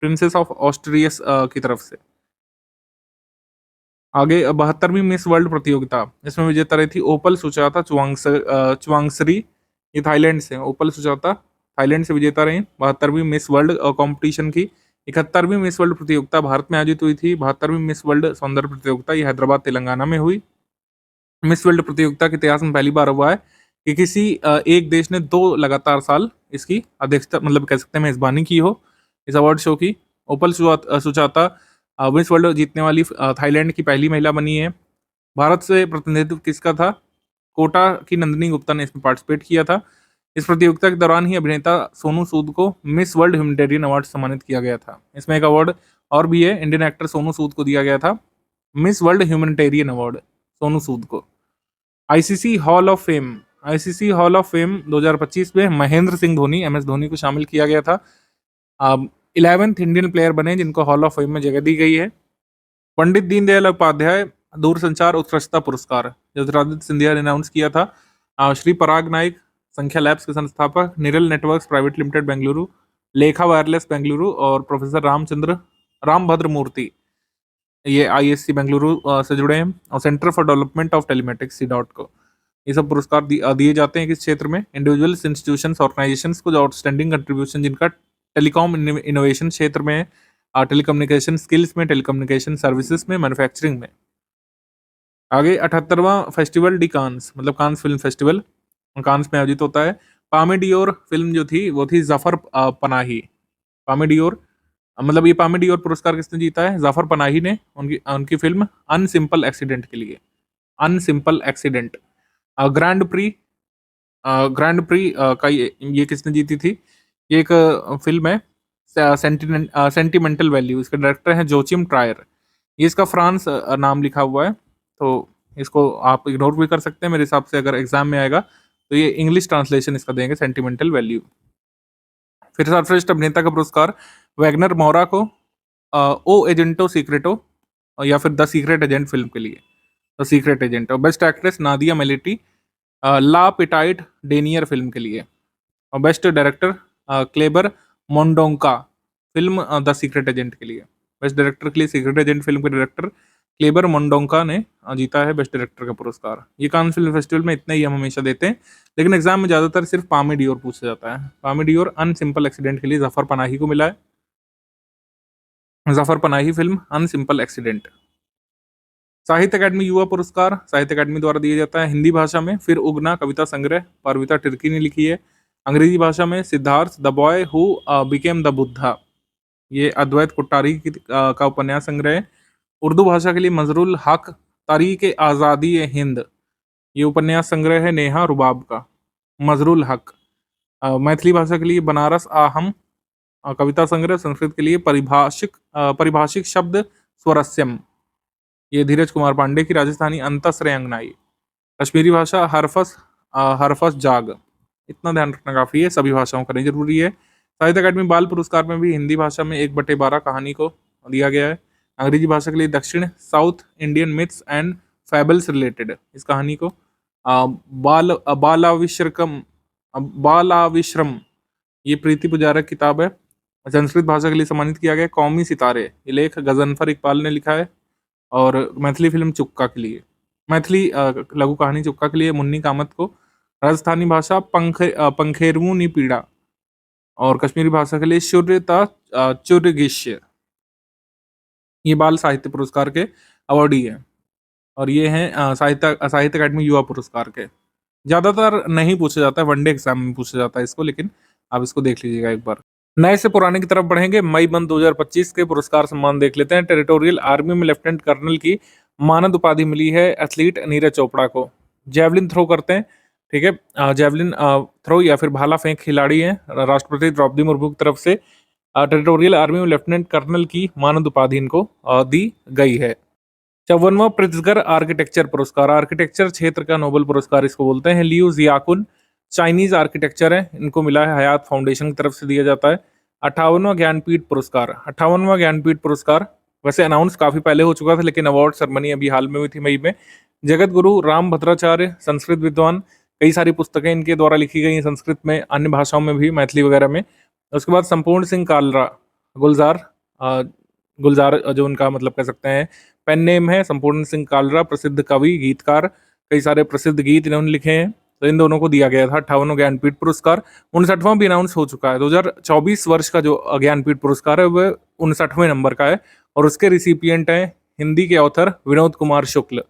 प्रिंसेस ऑफ ऑस्ट्रियस की तरफ से। आगे 72वीं मिस वर्ल्ड प्रतियोगिता, इसमें विजेता रही थी ओपल सुचाता चुवांगसरी, ये थाईलैंड से। ओपल सुचाता थाईलैंड से विजेता रही 72वीं मिस वर्ल्ड कंपटीशन की। 71वीं मिस वर्ल्ड प्रतियोगिता भारत में आयोजित हुई थी। 72वीं मिस वर्ल्ड सौंदर्य प्रतियोगिता ये हैदराबाद तेलंगाना में हुई। मिस वर्ल्ड प्रतियोगिता के इतिहास में पहली बार हुआ है कि किसी एक देश ने 2 लगातार साल इसकी अध्यक्षता, मतलब कह सकते हैं मेजबानी की हो इस अवार्ड शो की। ओपल सुचाता मिस वर्ल्ड जीतने वाली थाईलैंड की पहली महिला बनी है। भारत से प्रतिनिधित्व किसका था? कोटा की नंदिनी गुप्ता ने इसमें पार्टिसिपेट किया था। इस प्रतियोगिता के दौरान ही अभिनेता सोनू सूद को मिस वर्ल्ड ह्यूमैनिटेरियन अवार्ड से सम्मानित किया गया था। इसमें एक अवार्ड और भी है, इंडियन एक्टर सोनू सूद को दिया गया था Miss World humanitarian award, Sonu Sood को। ICC hall of fame, ICC hall of fame 2025 में महेंद्र सिंह धोनी, एम एस धोनी को शामिल किया गया था। 11th इंडियन प्लेयर बने जिनको हॉल ऑफ फेम में जगह दी गई है। पंडित दीनदयाल उपाध्याय दूरसंचार उत्कृष्टता पुरस्कार ज्योतिरादित्य सिंधिया ने अनाउंस किया था। श्री पराग नाइक संख्या लैब्स के संस्थापक, Niral networks private limited Bengaluru, लेखा वायरलेस बेंगलुरु और प्रोफेसर रामभद्र मूर्ति ये आईएससी बेंगलुरु से जुड़े हैं, और Centre for Development of Telematics C DOT को। ये सब पुरस्कार दिए जाते हैं किस क्षेत्र में? इंडिविजुअल्स, इंस्टीट्यूशंस, ऑर्गेनाइजेशंस को जो आउटस्टैंडिंग कंट्रीब्यूशन जिनका टेलीकॉम इनोवेशन क्षेत्र में, टेलीकम्युनिकेशन स्किल्स में, टेलीकम्युनिकेशन सर्विसेज में, मैन्युफैक्चरिंग में। आगे 78वां फेस्टिवल डी कांस, मतलब कांस फिल्म फेस्टिवल कांस में आयोजित होता है। पामे डियोर फिल्म जो थी वो थी जफर पनाही। पामे डियोर मतलब ये पामे डियोर पुरस्कार किसने जीता है? जफर पनाही ने, उनकी फिल्म अनसिंपल एक्सीडेंट के लिए। अनसिंपल एक्सीडेंट। ग्रैंड प्री का ये किसने जीती थी? ये एक फिल्म है सेंटिमेंटल वैल्यू, इसके डायरेक्टर हैं जोचिम ट्रायर। ये इसका फ्रांस नाम लिखा हुआ है, तो इसको आप इग्नोर भी कर सकते हैं मेरे हिसाब से। अगर एग्जाम में आएगा तो ये इंग्लिश ट्रांसलेशन इसका देंगे, सेंटिमेंटल वैल्यू। फिर सर्वश्रेष्ठ अभिनेता का पुरस्कार वैगनर मोरा को ओ एजेंटो सीक्रेटो या फिर द सीक्रेट एजेंट फिल्म के लिए, द सीक्रेट एजेंट। और best actress Nadia Melliti La Petite Dernière film के लिए। और best director Kleber Mendonça film the secret agent के लिए। बेस्ट डायरेक्टर के लिए सीक्रेट एजेंट फिल्म के डायरेक्टर क्लेबर मोंडोंका ने जीता है बेस्ट डायरेक्टर का पुरस्कार। ये कान फिल्म फेस्टिवल में इतना ही हम हमेशा देते हैं, लेकिन एग्जाम में ज्यादातर सिर्फ पामे डियोर पूछा जाता है। पामे डियोर अनसिंपल एक्सीडेंट के लिए जफर पनाही को मिला है। Jafar Panahi film un simple accident. Sahitya Akademi युवा पुरस्कार साहित्य अकादमी द्वारा दिया जाता है हिंदी भाषा में। फिर उगना कविता संग्रह पारविता टिर्की ने लिखी है। अंग्रेजी भाषा में Siddharth the boy who became the Buddha, ये अद्वैत कुट्टारी का उपन्यास संग्रह है। उर्दू भाषा के लिए मजरुल हक तारीख आज़ादी हिंद, ये उपन्यास संग्रह है नेहा रुबाब का, मजरुल हक। मैथिली भाषा के लिए बनारस आहम कविता संग्रह। संस्कृत के लिए परिभाषिक शब्द स्वरस्यम, ये धीरज कुमार पांडे की। राजस्थानी अंतस्रय अंगनाई। कश्मीरी भाषा हरफस जाग। इतना ध्यान रखना काफी है, सभी भाषाओं करनी जरूरी है। साहित्य अकादमी बाल पुरस्कार में भी हिंदी भाषा में 1/12 कहानी को दिया गया है। अंग्रेजी भाषा के लिए दक्षिण South Indian myths and fables related, इस कहानी को। बालाविश्रम ये प्रीति पुजारक किताब है। संस्कृत भाषा के लिए सम्मानित किया गया कौमी सितारे, ये लेख गजनफर इकबाल ने लिखा है। और मैथिली फिल्म चुक्का के लिए, मैथिली लघु कहानी चुक्का के लिए मुन्नी कामत को। राजस्थानी भाषा पंखेरमू नी पीड़ा। और कश्मीरी भाषा के लिए शूर्यता चुर्गिश्य, ये बाल साहित्य पुरस्कार के अवार्डी है। और ये हैं साहित्य अकादमी युवा पुरस्कार के। ज्यादातर नहीं पूछा जाता है, वनडे एग्जाम में पूछा जाता है इसको, लेकिन आप इसको देख लीजिएगा एक बार। नए से पुराने की तरफ बढ़ेंगे। मई मंथ 2025 के पुरस्कार सम्मान देख लेते हैं। टेरिटोरियल आर्मी में लेफ्टिनेंट कर्नल की मानद उपाधि मिली है एथलीट नीरज चोपड़ा को। जेवलिन थ्रो करते हैं, ठीक है, जेवलिन थ्रो या फिर भाला फेंक खिलाड़ी हैं। राष्ट्रपति द्रौपदी मुर्मू की तरफ से टेरिटोरियल आर्मी में लेफ्टिनेंट कर्नल की मानद उपाधि इनको दी गई है। 54वां प्रित्जगर आर्किटेक्चर पुरस्कार, आर्किटेक्चर क्षेत्र का नोबेल पुरस्कार इसको बोलते हैं। लियू जियाकुन चाइनीज आर्किटेक्चर है, इनको मिला है हयात फाउंडेशन की तरफ से दिया जाता है। 58वां ज्ञानपीठ पुरस्कार, 58वां ज्ञानपीठ पुरस्कार वैसे अनाउंस काफी पहले हो चुका था, लेकिन अवार्ड सेरेमनी अभी हाल में हुई थी मई में। जगत गुरु राम भद्राचार्य, संस्कृत विद्वान, कई सारी पुस्तकें इनके द्वारा लिखी गई हैं संस्कृत में, अन्य भाषाओं में भी, मैथिली वगैरह में। उसके बाद संपूर्ण सिंह कालरा, गुलजार, अ, गुलजार जो उनका मतलब कह सकते हैं पेन नेम है, संपूर्ण सिंह कालरा, प्रसिद्ध कवि, गीतकार, कई सारे प्रसिद्ध गीत इन्होंने लिखे हैं। तो इन दोनों को दिया गया था 58वां ज्ञानपीठ पुरस्कार। 59वां भी अनाउंस हो चुका है। 2024 वर्ष का जो ज्ञानपीठ पुरस्कार है वह 59वें नंबर का है, और उसके रिसिपिएंट हैं हिंदी के ऑथर विनोद कुमार शुक्ल।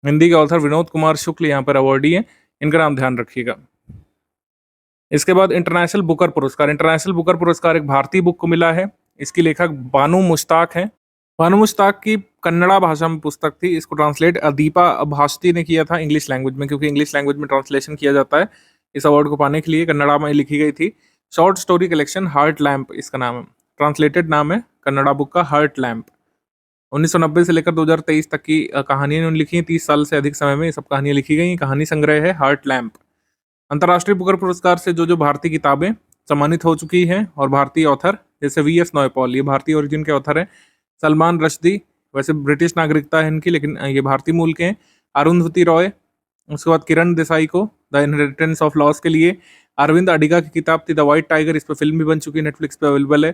हिंदी के ऑथर विनोद कुमार शुक्ल यहाँ पर अवार्डी हैं, इनका नाम ध्यान रखिएगा। इसके बाद इंटरनेशनल बुकर पुरस्कार। इंटरनेशनल बुकर पुरस्कार एक भारतीय बुक को मिला है। इसकी लेखक बानू मुश्ताक हैं। बानू मुश्ताक की कन्नड़ा भाषा में पुस्तक थी। इसको ट्रांसलेट दीपा भास्ती ने किया था इंग्लिश लैंग्वेज में, क्योंकि इंग्लिश लैंग्वेज में ट्रांसलेशन किया जाता है इस अवार्ड को पाने के लिए। कन्नड़ा में लिखी गई थी। Short story collection heart lamp इसका नाम है, ट्रांसलेटेड नाम है कन्नड़ा बुक का हार्ट लैम्प। 1990 से लेकर 2023 तक की कहानियां इन्होंने लिखी हैं। 30 साल से अधिक समय में ये सब कहानियां लिखी गई। कहानी संग्रह है हार्ट लैम्प। अंतर्राष्ट्रीय बुकर पुरस्कार से जो भारतीय किताबें सम्मानित हो चुकी हैं और भारतीय ऑथर, जैसे वी.एस. नॉयपॉल, ये भारतीय ओरिजिन के ऑथर हैं। सलमान रश्दी, वैसे ब्रिटिश नागरिकता है इनकी, लेकिन ये भारतीय मूल के हैं। अरुंधति रॉय, उसके बाद किरण देसाई को द इनहेरिटेंस ऑफ लॉस के लिए। अरविंद अडिगा की किताब थी द व्हाइट टाइगर, इस पर फिल्म भी बन चुकी है, नेटफ्लिक्स पे अवेलेबल है।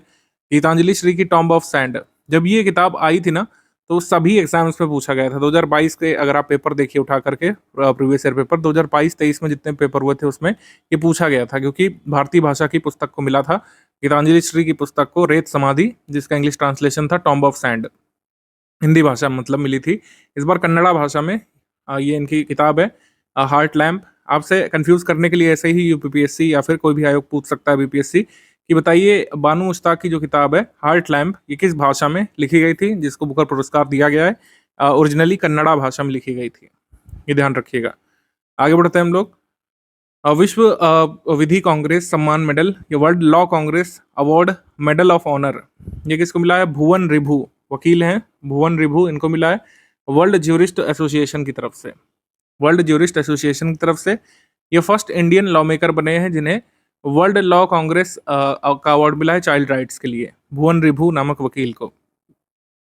गीतांजलि श्री की टॉम्ब ऑफ सैंड, जब ये किताब आई थी ना तो सभी एग्जाम्स में पूछा गया था। 2022 के अगर आप पेपर देखिए उठा करके, प्रीवियस ईयर पेपर 2022-23 में जितने पेपर हुए थे उसमें ये पूछा गया था, क्योंकि भारतीय भाषा की पुस्तक को मिला था। गीतांजलि श्री की पुस्तक को रेत समाधि, जिसका इंग्लिश ट्रांसलेशन था टॉम्ब ऑफ सैंड, हिंदी भाषा में मतलब मिली थी। इस बार कन्नड़ा भाषा में ये इनकी किताब है हार्ट लैम्प। आपसे कंफ्यूज करने के लिए ऐसे ही यूपीपीएससी या फिर कोई भी आयोग पूछ सकता है बीपीएससी कि बताइए बानू मुश्ताक की जो किताब है हार्ट लैम्प, ये किस भाषा में लिखी गई थी, जिसको बुकर पुरस्कार दिया गया है। ओरिजिनली कन्नड़ा भाषा में लिखी गई थी, ये ध्यान रखिएगा। आगे बढ़ते हैं हम लोग। विश्व विधि कांग्रेस सम्मान मेडल, ये world law congress award medal of honour, ये किसको मिला है? भुवन रिभु, वकील हैं भुवन रिभु, इनको मिला है वर्ल्ड ज्यूरिस्ट एसोसिएशन की तरफ से। वर्ल्ड ज्यूरिस्ट एसोसिएशन की तरफ से ये फर्स्ट इंडियन लॉ मेकर बने हैं जिन्हें वर्ल्ड लॉ कांग्रेस का अवार्ड मिला है चाइल्ड राइट्स के लिए, भुवन रिभु नामक वकील को।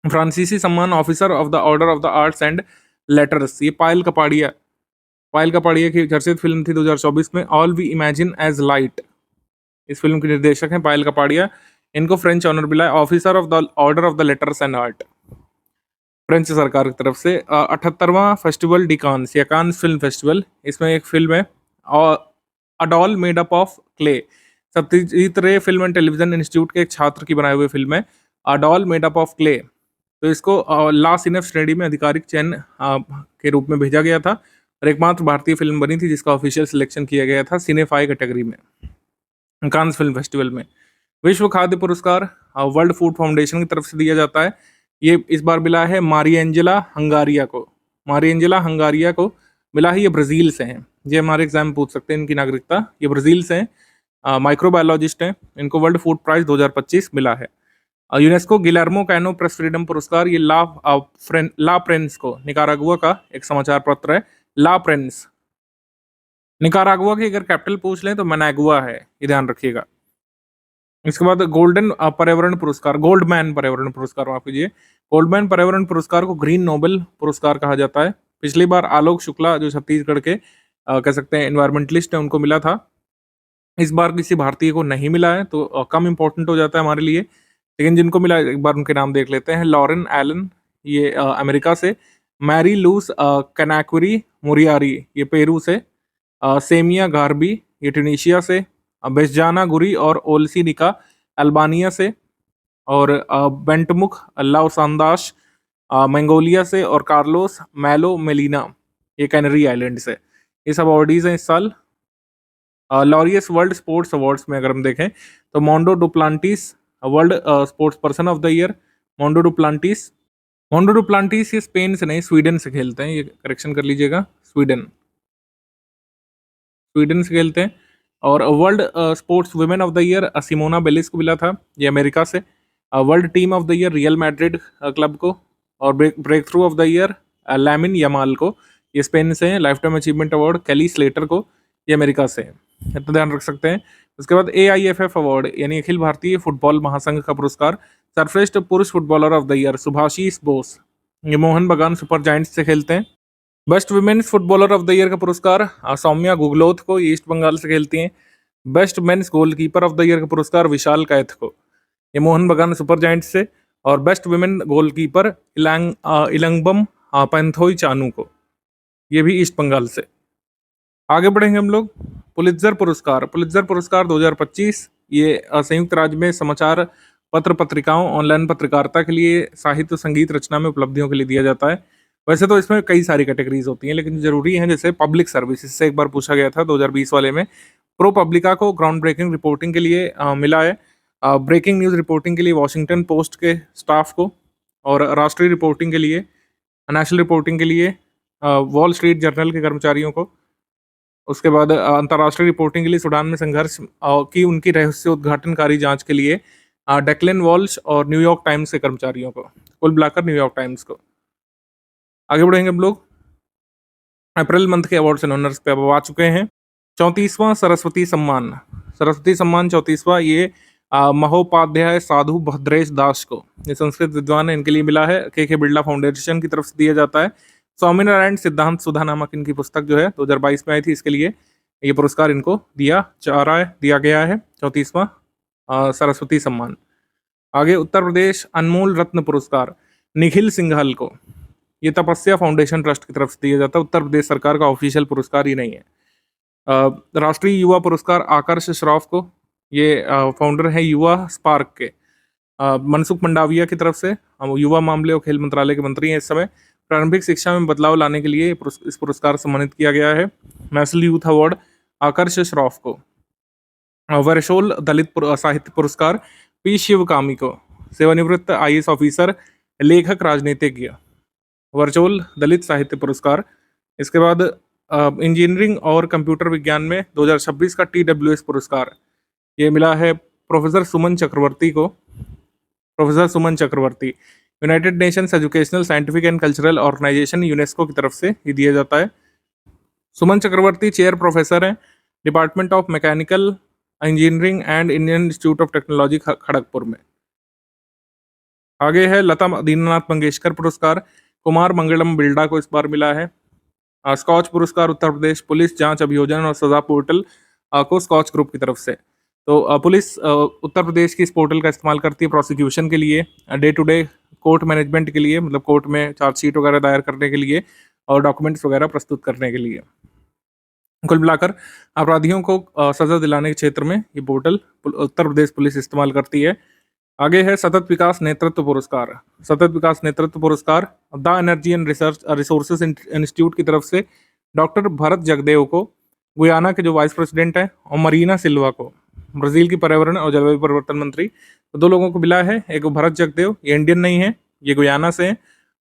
फ्रांसीसी सम्मान officer of the order of the arts and letters, ये पायल कपाड़िया, पायल कपाड़िया की चर्चित फिल्म थी 2024 में all we imagine as light, इस फिल्म के निर्देशक हैं पायल कपाड़िया। इनको फ्रेंच ऑनर मिला है officer of the order of the letters and art, French सरकार की तरफ से। 78वां फेस्टिवल डी कांस या कांस फिल्म फेस्टिवल, इसमें एक फिल्म है और a doll made up of clay, Satyajit रे फिल्म एंड टेलीविजन इंस्टीट्यूट के एक छात्र की बनाई हुई फिल्म है a doll made up of clay. तो इसको ला सिनेफ श्रेणी में आधिकारिक चयन के रूप में भेजा गया था और एकमात्र भारतीय फिल्म बनी थी जिसका ऑफिशियल सिलेक्शन किया गया था सिनेफाई कैटेगरी में कांस फिल्म फेस्टिवल में। विश्व खाद्य पुरस्कार वर्ल्ड फूड फाउंडेशन की तरफ से दिया जाता है। ये इस बार मिला है मारिएंजेला हंगारिया को। मारिएंजेला हंगारिया को मिला है, ये ब्राज़ील से हैं। ये हमारे एग्जाम पूछ सकते हैं इनकी नागरिकता, ये ब्राज़ील से हैं, माइक्रोबायोलॉजिस्ट हैं। इनको वर्ल्ड फूड प्राइज 2025 मिला है। UNESCO Guillermo canoe press freedom पुरस्कार, ये ला प्रेंस को, निकारागुआ का एक समाचार पत्र है ला प्रेंस। निकारागुआ की अगर कैपिटल पूछ लें तो मनागुआ है, ये ध्यान रखिएगा। इसके बाद गोल्डन पर्यावरण पुरस्कार, गोल्डमैन पर्यावरण पुरस्कार, माफ कीजिए, गोल्डमैन पर्यावरण पुरस्कार को ग्रीन नोबेल पुरस्कार कहा जाता है। पिछली बार आलोक शुक्ला जो छत्तीसगढ़ के कह सकते हैं एनवायरमेंटलिस्ट है, उनको मिला था। इस बार किसी भारतीय को नहीं मिला है, तो कम इंपॉर्टेंट हो जाता है हमारे लिए। लेकिन जिनको मिला एक बार उनके नाम देख लेते हैं। लॉरेन एलन, ये अमेरिका से। मैरी लूस कनाक्वरी मोरियारी, ये पेरू से। सेमिया गार्बी, ये ट्यूनीशिया से। बेस्जाना गुरी और ओल्सिनिका अल्बानिया से। और बेंटमुख लाउसांदाश मंगोलिया से। और कार्लोस मैलो मेलिना, ये कैनरी आइलैंड से। ये सब अवार्डीज हैं इस साल। लॉरियस वर्ल्ड स्पोर्ट्स अवार्ड्स में अगर हम देखें तो Mondo Duplantis world sports person of the year, Mondo Duplantis. Mondo Duplantis ये स्पेन से नहीं स्वीडन से खेलते हैं, ये करेक्शन कर लीजिएगा, स्वीडन से खेलते हैं। और world sports women of the year Simone Biles को मिला था, ये अमेरिका से। World team of the year Real Madrid club को। और breakthrough of the year Lamine Yamal को, ये स्पेन से हैं। Lifetime achievement award Kelly Slater को, ये अमेरिका से है। इतना ध्यान रख सकते हैं। उसके बाद AIFF अवार्ड यानी अखिल भारतीय फुटबॉल महासंघ का पुरस्कार, सर्वश्रेष्ठ पुरुष footballer of the year Subhashish Bose, ये मोहन बगान सुपर जायंट्स से खेलते हैं। Best women's footballer of the year का पुरस्कार सौम्या गुगलोथ को, ये ईस्ट बंगाल से खेलती हैं। Best mains goalkeeper of the year का पुरस्कार विशाल कैथ को, ये मोहन बगान सुपर जायंट्स से। और बेस्ट वुमेन गोलकीपर इलंगबम पैंथोई चानू को, ये भी ईस्ट बंगाल से। आगे बढ़ेंगे हम लोग। पुलित्जर पुरस्कार 2025, ये संयुक्त राज्य में समाचार पत्र पत्रिकाओं, ऑनलाइन पत्रकारिता के लिए, साहित्य संगीत रचना में उपलब्धियों के लिए दिया जाता है। वैसे तो इसमें कई सारी कैटेगरीज होती हैं, लेकिन जरूरी है जैसे पब्लिक सर्विस, इससे एक बार पूछा गया था 2020 वाले में। प्रो पब्लिका को ग्राउंड ब्रेकिंग रिपोर्टिंग के लिए मिला है। ब्रेकिंग न्यूज़ रिपोर्टिंग के लिए वॉशिंगटन पोस्ट के स्टाफ को, और राष्ट्रीय रिपोर्टिंग के लिए, नेशनल रिपोर्टिंग के लिए वॉल स्ट्रीट जर्नल के कर्मचारियों को। उसके बाद अंतर्राष्ट्रीय रिपोर्टिंग के लिए सूडान में संघर्ष की उनकी रहस्य उद्घाटनकारी जांच के लिए डेक्लन वॉल्श और न्यूयॉर्क टाइम्स के कर्मचारियों को, कुल मिलाकर न्यूयॉर्क टाइम्स को। आगे बढ़ेंगे हम लोग। अप्रैल मंथ के अवार्ड्स एंड ऑनर्स पे अब आ चुके हैं। 34वां सरस्वती सम्मान 34वां, ये महोपाध्याय साधु भद्रेश दास को, ये संस्कृत विद्वान है, इनके लिए मिला है। के बिरला फाउंडेशन की तरफ से दिया जाता है। स्वामीनारायण सिद्धांत सुधा नामक इनकी पुस्तक जो है 2022 में आई थी, इसके लिए ये पुरस्कार इनको दिया गया है। 34वां सरस्वती सम्मान। आगे उत्तर प्रदेश अनमोल रत्न पुरस्कार निखिल सिंघल को, ये तपस्या फाउंडेशन ट्रस्ट की तरफ से दिया जाता है। उत्तर प्रदेश सरकार का ऑफिशियल पुरस्कार ही नहीं है। राष्ट्रीय युवा पुरस्कार आकर्ष श्रॉफ को, ये फाउंडर है युवा स्पार्क के। मनसुख मंडाविया की तरफ से, युवा मामले और खेल मंत्रालय के मंत्री हैं इस समय। प्रारंभिक शिक्षा में बदलाव लाने के लिए इस पुरस्कार सम्मानित किया गया है। नेशनल यूथ अवार्ड आकर्ष श्रॉफ को। वर्षोल दलित साहित्य पुरस्कार पी शिवकामी को, सेवानिवृत्त IAS ऑफिसर, लेखक, राजनीतिज्ञ, वर्चोल दलित साहित्य पुरस्कार। इसके बाद इंजीनियरिंग और कंप्यूटर विज्ञान में 2026 का TWS पुरस्कार, ये मिला है प्रोफेसर सुमन चक्रवर्ती को। United Nations educational scientific and cultural organization UNESCO की तरफ से ये दिया जाता है। सुमन चक्रवर्ती चेयर प्रोफेसर हैं department of mechanical engineering and Indian institute of technology Kharagpur में। आगे है लता दीननाथ मंगेशकर पुरस्कार, कुमार मंगलम बिल्डा को इस बार मिला है। स्कॉच पुरस्कार उत्तर प्रदेश पुलिस जांच अभियोजन और सजा पोर्टल को स्कॉच ग्रुप की तरफ से। तो पुलिस उत्तर प्रदेश की इस पोर्टल का इस्तेमाल करती है प्रोसिक्यूशन के लिए, day to day court management के लिए, मतलब कोर्ट में चार्जशीट वगैरह दायर करने के लिए और डॉक्यूमेंट्स वगैरह प्रस्तुत करने के लिए। कुल मिलाकर अपराधियों को सजा दिलाने के क्षेत्र में ये पोर्टल उत्तर प्रदेश पुलिस इस्तेमाल करती है। आगे है सतत विकास नेतृत्व पुरस्कार the energy and resources institute की तरफ से डॉक्टर भरत जगदेव को, गुयाना के जो वाइस प्रेसिडेंट हैं, और मरीना सिल्वा को, ब्राजील की पर्यावरण और जलवायु परिवर्तन मंत्री। तो 2 लोगों को मिला है, एक भरत जगदेव, ये इंडियन नहीं है, ये गुयाना से हैं,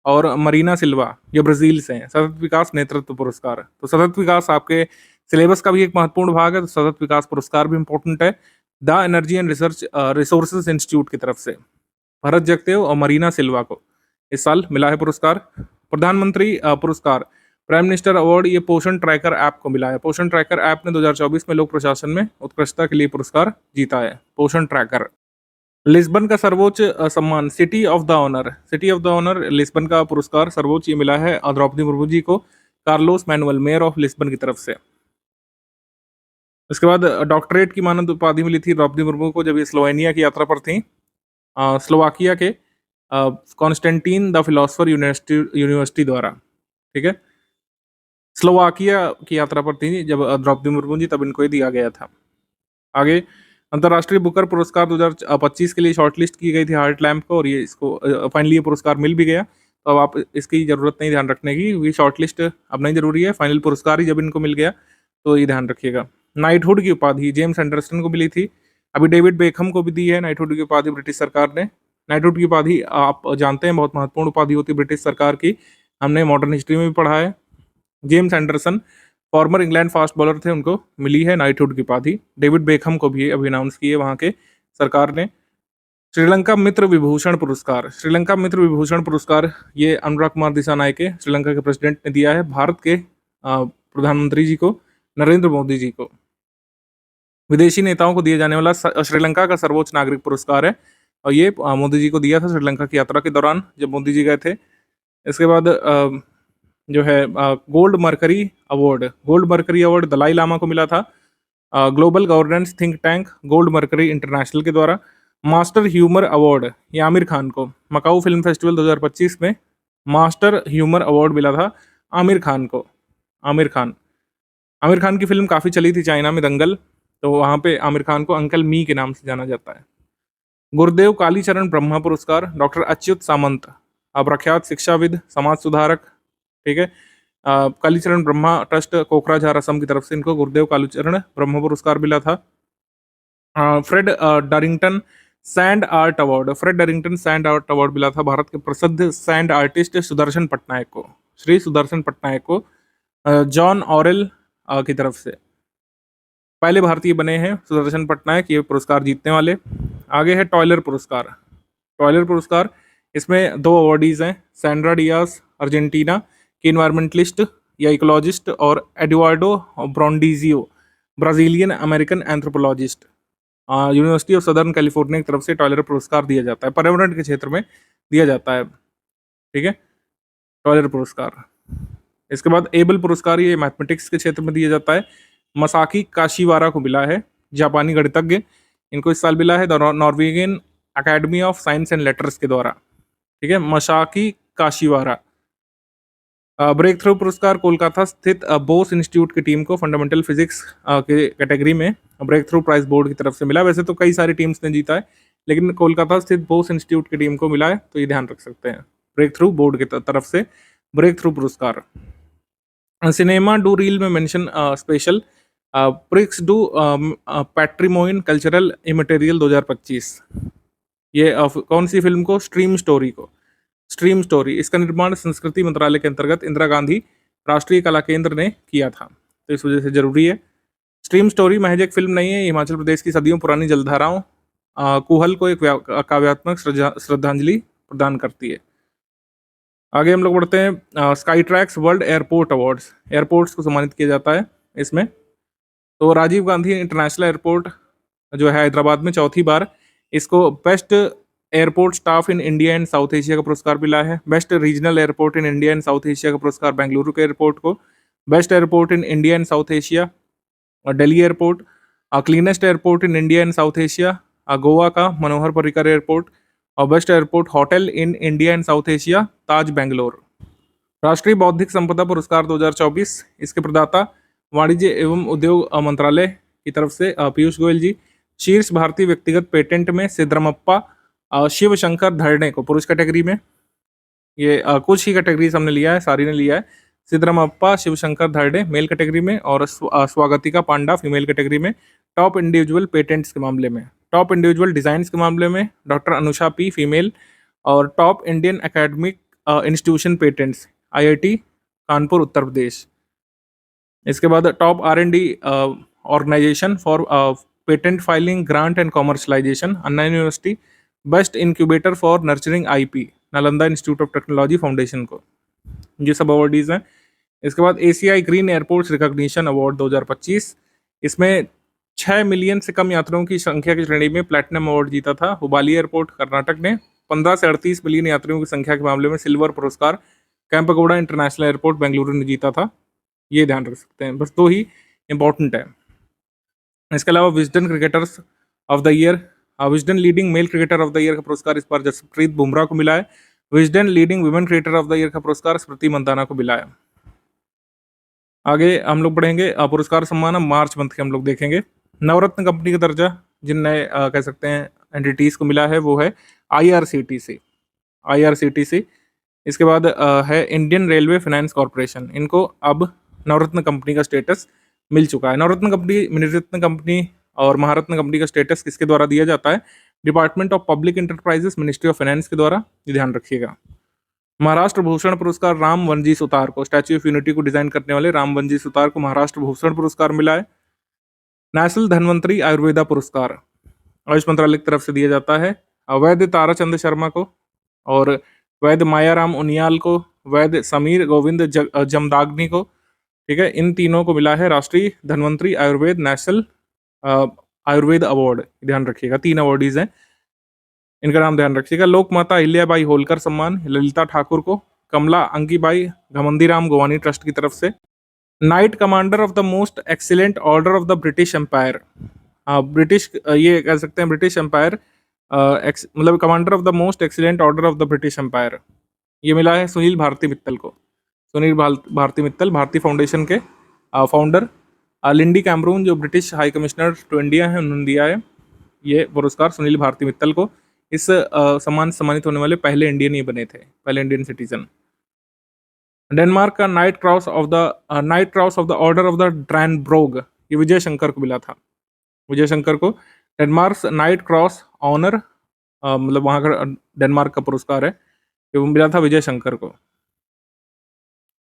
और मरीना सिल्वा, ये ब्राजील से हैं। सतत विकास नेतृत्व पुरस्कार, तो सतत विकास आपके सिलेबस का भी एक महत्वपूर्ण भाग है, तो सतत विकास पुरस्कार भी इंपॉर्टेंट है। The energy and resources institute की तरफ से भरत जगदेव और मरीना सिल्वा को इस साल मिला है पुरस्कार। प्रधानमंत्री पुरस्कार प्राइम मिनिस्टर अवार्ड, ये पोषण ट्रैकर ऐप को मिला है। पोषण ट्रैकर ऐप ने 2024 में लोक प्रशासन में उत्कृष्टता के लिए पुरस्कार जीता है, पोषण ट्रैकर। लिस्बन का सर्वोच्च सम्मान city of the honour Lisbon का पुरस्कार सर्वोच्च ये मिला है द्रौपदी मुर्मू जी को, Carlos manual, mayor of Lisbon की तरफ से। उसके बाद डॉक्टरेट की मानद उपाधि मिली थी द्रौपदी मुर्मू को जब ये स्लोवेनिया की यात्रा पर थी। स्लोवाकिया के कॉन्स्टेंटीन द फिलोसफर यूनिवर्सिटी द्वारा, ठीक है, स्लोवाकिया की यात्रा पर थी जब द्रौपदी मुर्मू जी, तब इनको ये दिया गया था। आगे अंतर्राष्ट्रीय बुकर पुरस्कार 2025 के लिए शॉर्टलिस्ट की गई थी हार्ट लैम्प को, और ये इसको फाइनली ये पुरस्कार मिल भी गया। तो अब आप इसकी ज़रूरत नहीं ध्यान रखने की, ये शॉर्टलिस्ट अब नहीं जरूरी है, फाइनल पुरस्कार ही जब इनको मिल गया तो ये ध्यान रखिएगा। नाइटहुड की उपाधि जेम्स एंडरसन को मिली थी, अभी डेविड बेकहम को भी दी है नाइटहुड की उपाधि ब्रिटिश सरकार ने। नाइटहुड की उपाधि आप जानते हैं बहुत महत्वपूर्ण उपाधि होती है ब्रिटिश सरकार की, हमने मॉडर्न हिस्ट्री में भी पढ़ा है। James Anderson farmer England fast bowler थे, उनको मिली है नाइटहुड की उपाधि। डेविड बेकहम को भी अभी अनाउंस किए वहाँ के सरकार ने। श्रीलंका मित्र विभूषण पुरस्कार ये अनुराग कुमार दिसानायके श्रीलंका के प्रेसिडेंट ने दिया है भारत के प्रधानमंत्री जी को, नरेंद्र मोदी जी को। विदेशी नेताओं को दिए जाने वाला श्रीलंका का सर्वोच्च नागरिक पुरस्कार है, और ये मोदी जी को दिया था श्रीलंका की यात्रा के दौरान जब मोदी जी गए थे। इसके बाद जो है gold mercury award Dalai Lama को मिला था। Global governance think tank gold mercury international के द्वारा। मास्टर ह्यूमर अवार्ड ये आमिर खान को मकाऊ फिल्म फेस्टिवल 2025 में मास्टर ह्यूमर अवार्ड मिला था आमिर खान को। आमिर खान की फिल्म काफ़ी चली थी चाइना में, दंगल, तो वहाँ पे आमिर खान को अंकल मी के नाम से जाना जाता है। गुरुदेव कालीचरण ब्रह्मा पुरस्कार डॉक्टर अच्युत सामंत, प्रख्यात शिक्षाविद, समाज सुधारक, ठीक है। कालीचरण ब्रह्मा ट्रस्ट कोकराझार असम की तरफ से इनको गुरुदेव कालीचरण ब्रह्मा पुरस्कार मिला था। फ्रेड डरिंगटन सैंड आर्ट अवार्ड मिला था भारत के प्रसिद्ध सैंड आर्टिस्ट सुदर्शन पटनायक को, श्री सुदर्शन पटनायक को, जॉन ऑरेल की तरफ से। पहले भारतीय बने हैं सुदर्शन पटनायक ये पुरस्कार जीतने वाले। आगे है टॉयलर पुरस्कार, इसमें 2 अवॉर्डीज हैं, सैंड्रा डियास अर्जेंटीना की इन्वायरमेंटलिस्ट या इकोलॉजिस्ट, और Eduardo Brondizio Brazilian American anthropologist. University of Southern California की तरफ से टॉयलर पुरस्कार दिया जाता है, पर्यावरण के क्षेत्र में दिया जाता है, ठीक है, टॉयलर पुरस्कार। इसके बाद एबल पुरस्कार ये मैथमेटिक्स के क्षेत्र में दिया जाता है, मसाकी काशीवारा को मिला है, जापानी गणितज्ञ, इनको इस साल मिला है Norwegian academy of science and letters के द्वारा, ठीक है, मसाकी काशीवारा। ब्रेक थ्रू पुरस्कार कोलकाता स्थित बोस इंस्टीट्यूट की टीम को फंडामेंटल फिजिक्स के कैटेगरी में ब्रेक थ्रू प्राइज बोर्ड की तरफ से मिला। वैसे तो कई सारी टीम्स ने जीता है, लेकिन कोलकाता स्थित बोस इंस्टीट्यूट की टीम को मिला है, तो ये ध्यान रख सकते हैं, ब्रेक थ्रू बोर्ड की तरफ से ब्रेक थ्रू पुरस्कार। सिनेमा डू रील में mention spéciale Prix du Patrimoine Culturel Immatériel 2025, ये कौन सी फिल्म को? स्ट्रीम स्टोरी, इसका निर्माण संस्कृति मंत्रालय के अंतर्गत इंदिरा गांधी राष्ट्रीय कला केंद्र ने किया था, तो इस वजह से जरूरी है। स्ट्रीम स्टोरी महज एक फिल्म नहीं है, हिमाचल प्रदेश की सदियों पुरानी जलधाराओं कुहल को एक काव्यात्मक श्रद्धांजलि प्रदान करती है। आगे हम लोग बढ़ते हैं sky tracks world airport awards, airports को सम्मानित किया जाता है इसमें। तो राजीव गांधी इंटरनेशनल एयरपोर्ट जो है हैदराबाद में चौथी बार इसको best airport staff in India and South Asia का पुरस्कार मिला है। Best regional airport in India and South Asia का पुरस्कार बेंगलुरु के एयरपोर्ट को। Best airport in India and South Asia Delhi airport. Cleanest airport in India and South Asia Goa का Manohar Parrikar airport. और best airport hotel in India and South Asia Taj Bangalore. राष्ट्रीय बौद्धिक संपदा पुरस्कार 2024 इसके प्रदाता वाणिज्य एवं उद्योग मंत्रालय की तरफ से पीयूष गोयल जी। शीर्ष भारतीय व्यक्तिगत पेटेंट में सिद्धरमप्पा शिव शंकर धरणे को पुरुष कैटेगरी में, ये कुछ ही कैटेगरीज हमने लिया है, सारी ने लिया है। सिद्धरमप्पा शिव शंकर धरणे मेल कैटेगरी में, और स्वागतिका पांडा फीमेल कैटेगरी में। टॉप इंडिविजुअल पेटेंट्स के मामले में, टॉप इंडिविजुअल डिजाइन्स के मामले में डॉक्टर अनुषा पी फीमेल। और top Indian academic institution patents IIT Kanpur Uttar Pradesh. इसके बाद top R&D organisation for patent filing grant and commercialisation Anna University. Best incubator for nurturing IP Nalanda Institute of Technology Foundation को। ये सब awardees हैं। इसके बाद ACI green airports recognition award 2025, इसमें 6 million से कम यात्रियों की संख्या की श्रेणी में प्लैटिनम अवार्ड जीता था हुबाली एयरपोर्ट कर्नाटक ने। 15 से 38 मिलियन यात्रियों की संख्या के मामले में सिल्वर पुरस्कार कैंपगोड़ा इंटरनेशनल एयरपोर्ट बेंगलुरु ने जीता था, ये ध्यान रख सकते हैं, बस 2 ही इंपॉर्टेंट है। इसके अलावा Wisden cricketers of the year, Wisden leading male cricketer of the year का पुरस्कार इस बार जसप्रीत बुमराह को मिला है। Wisden leading women cricketer of the year का पुरस्कार स्मृति मंदाना को मिला है। आगे हम लोग बढ़ेंगे पुरस्कार सम्मान मार्च मंथ के हम लोग देखेंगे। नवरत्न कंपनी का दर्जा जिन नए कह सकते हैं एंटिटीज को मिला है वो है IRCTC। इसके बाद है इंडियन रेलवे फाइनेंस कॉर्पोरेशन, इनको अब नवरत्न कंपनी का स्टेटस मिल चुका है। नवरत्न कंपनी, मिनिरत्न कंपनी और महारत्न कंपनी का स्टेटस किसके द्वारा दिया जाता है? Department of public enterprises, ministry of finance के द्वारा, ये ध्यान रखिएगा। महाराष्ट्र भूषण पुरस्कार राम वनजी सुतार को, स्टैच्यू ऑफ यूनिटी को डिजाइन करने वाले राम वनजी सुतार को महाराष्ट्र भूषण पुरस्कार मिला है। नेशनल धन्वंतरी आयुर्वेदा पुरस्कार आयुष मंत्रालय की तरफ से दिया जाता है वैद्य ताराचंद शर्मा को, और वैद्य मायाराम उनियाल को, वैद्य समीर गोविंद जमदाग्नि को, ठीक है, इन तीनों को मिला है राष्ट्रीय धन्वंतरी आयुर्वेद नेशनल आयुर्वेद अवार्ड, ध्यान रखिएगा 3 अवॉर्डीज़ हैं, इनका नाम ध्यान रखिएगा। लोकमाता अहिल्याबाई होलकर सम्मान ललिता ठाकुर को, कमला अंकीबाई घमंडीराम गोवानी ट्रस्ट की तरफ से। Knight commander of the most excellent order of the British Empire, British ये कह सकते हैं ब्रिटिश एम्पायर, मतलब commander of the most excellent order of the British Empire, ये मिला है सुनील भारती मित्तल को। सुनील भारती मित्तल भारती फाउंडेशन के फाउंडर। लिंडी कैमरून जो British high commissioner to India है, उन्होंने दिया है ये पुरस्कार सुनील भारती मित्तल को। इस सम्मान से सम्मानित होने वाले पहले इंडियन ये बने थे, पहले इंडियन सिटीजन। डेनमार्क का knight cross of the order of the Dannebrog, ये विजय शंकर को मिला था। विजय शंकर को डेनमार्क नाइट क्रॉस ऑनर, मतलब वहाँ का डेनमार्क का पुरस्कार है, ये वो मिला था विजय शंकर को।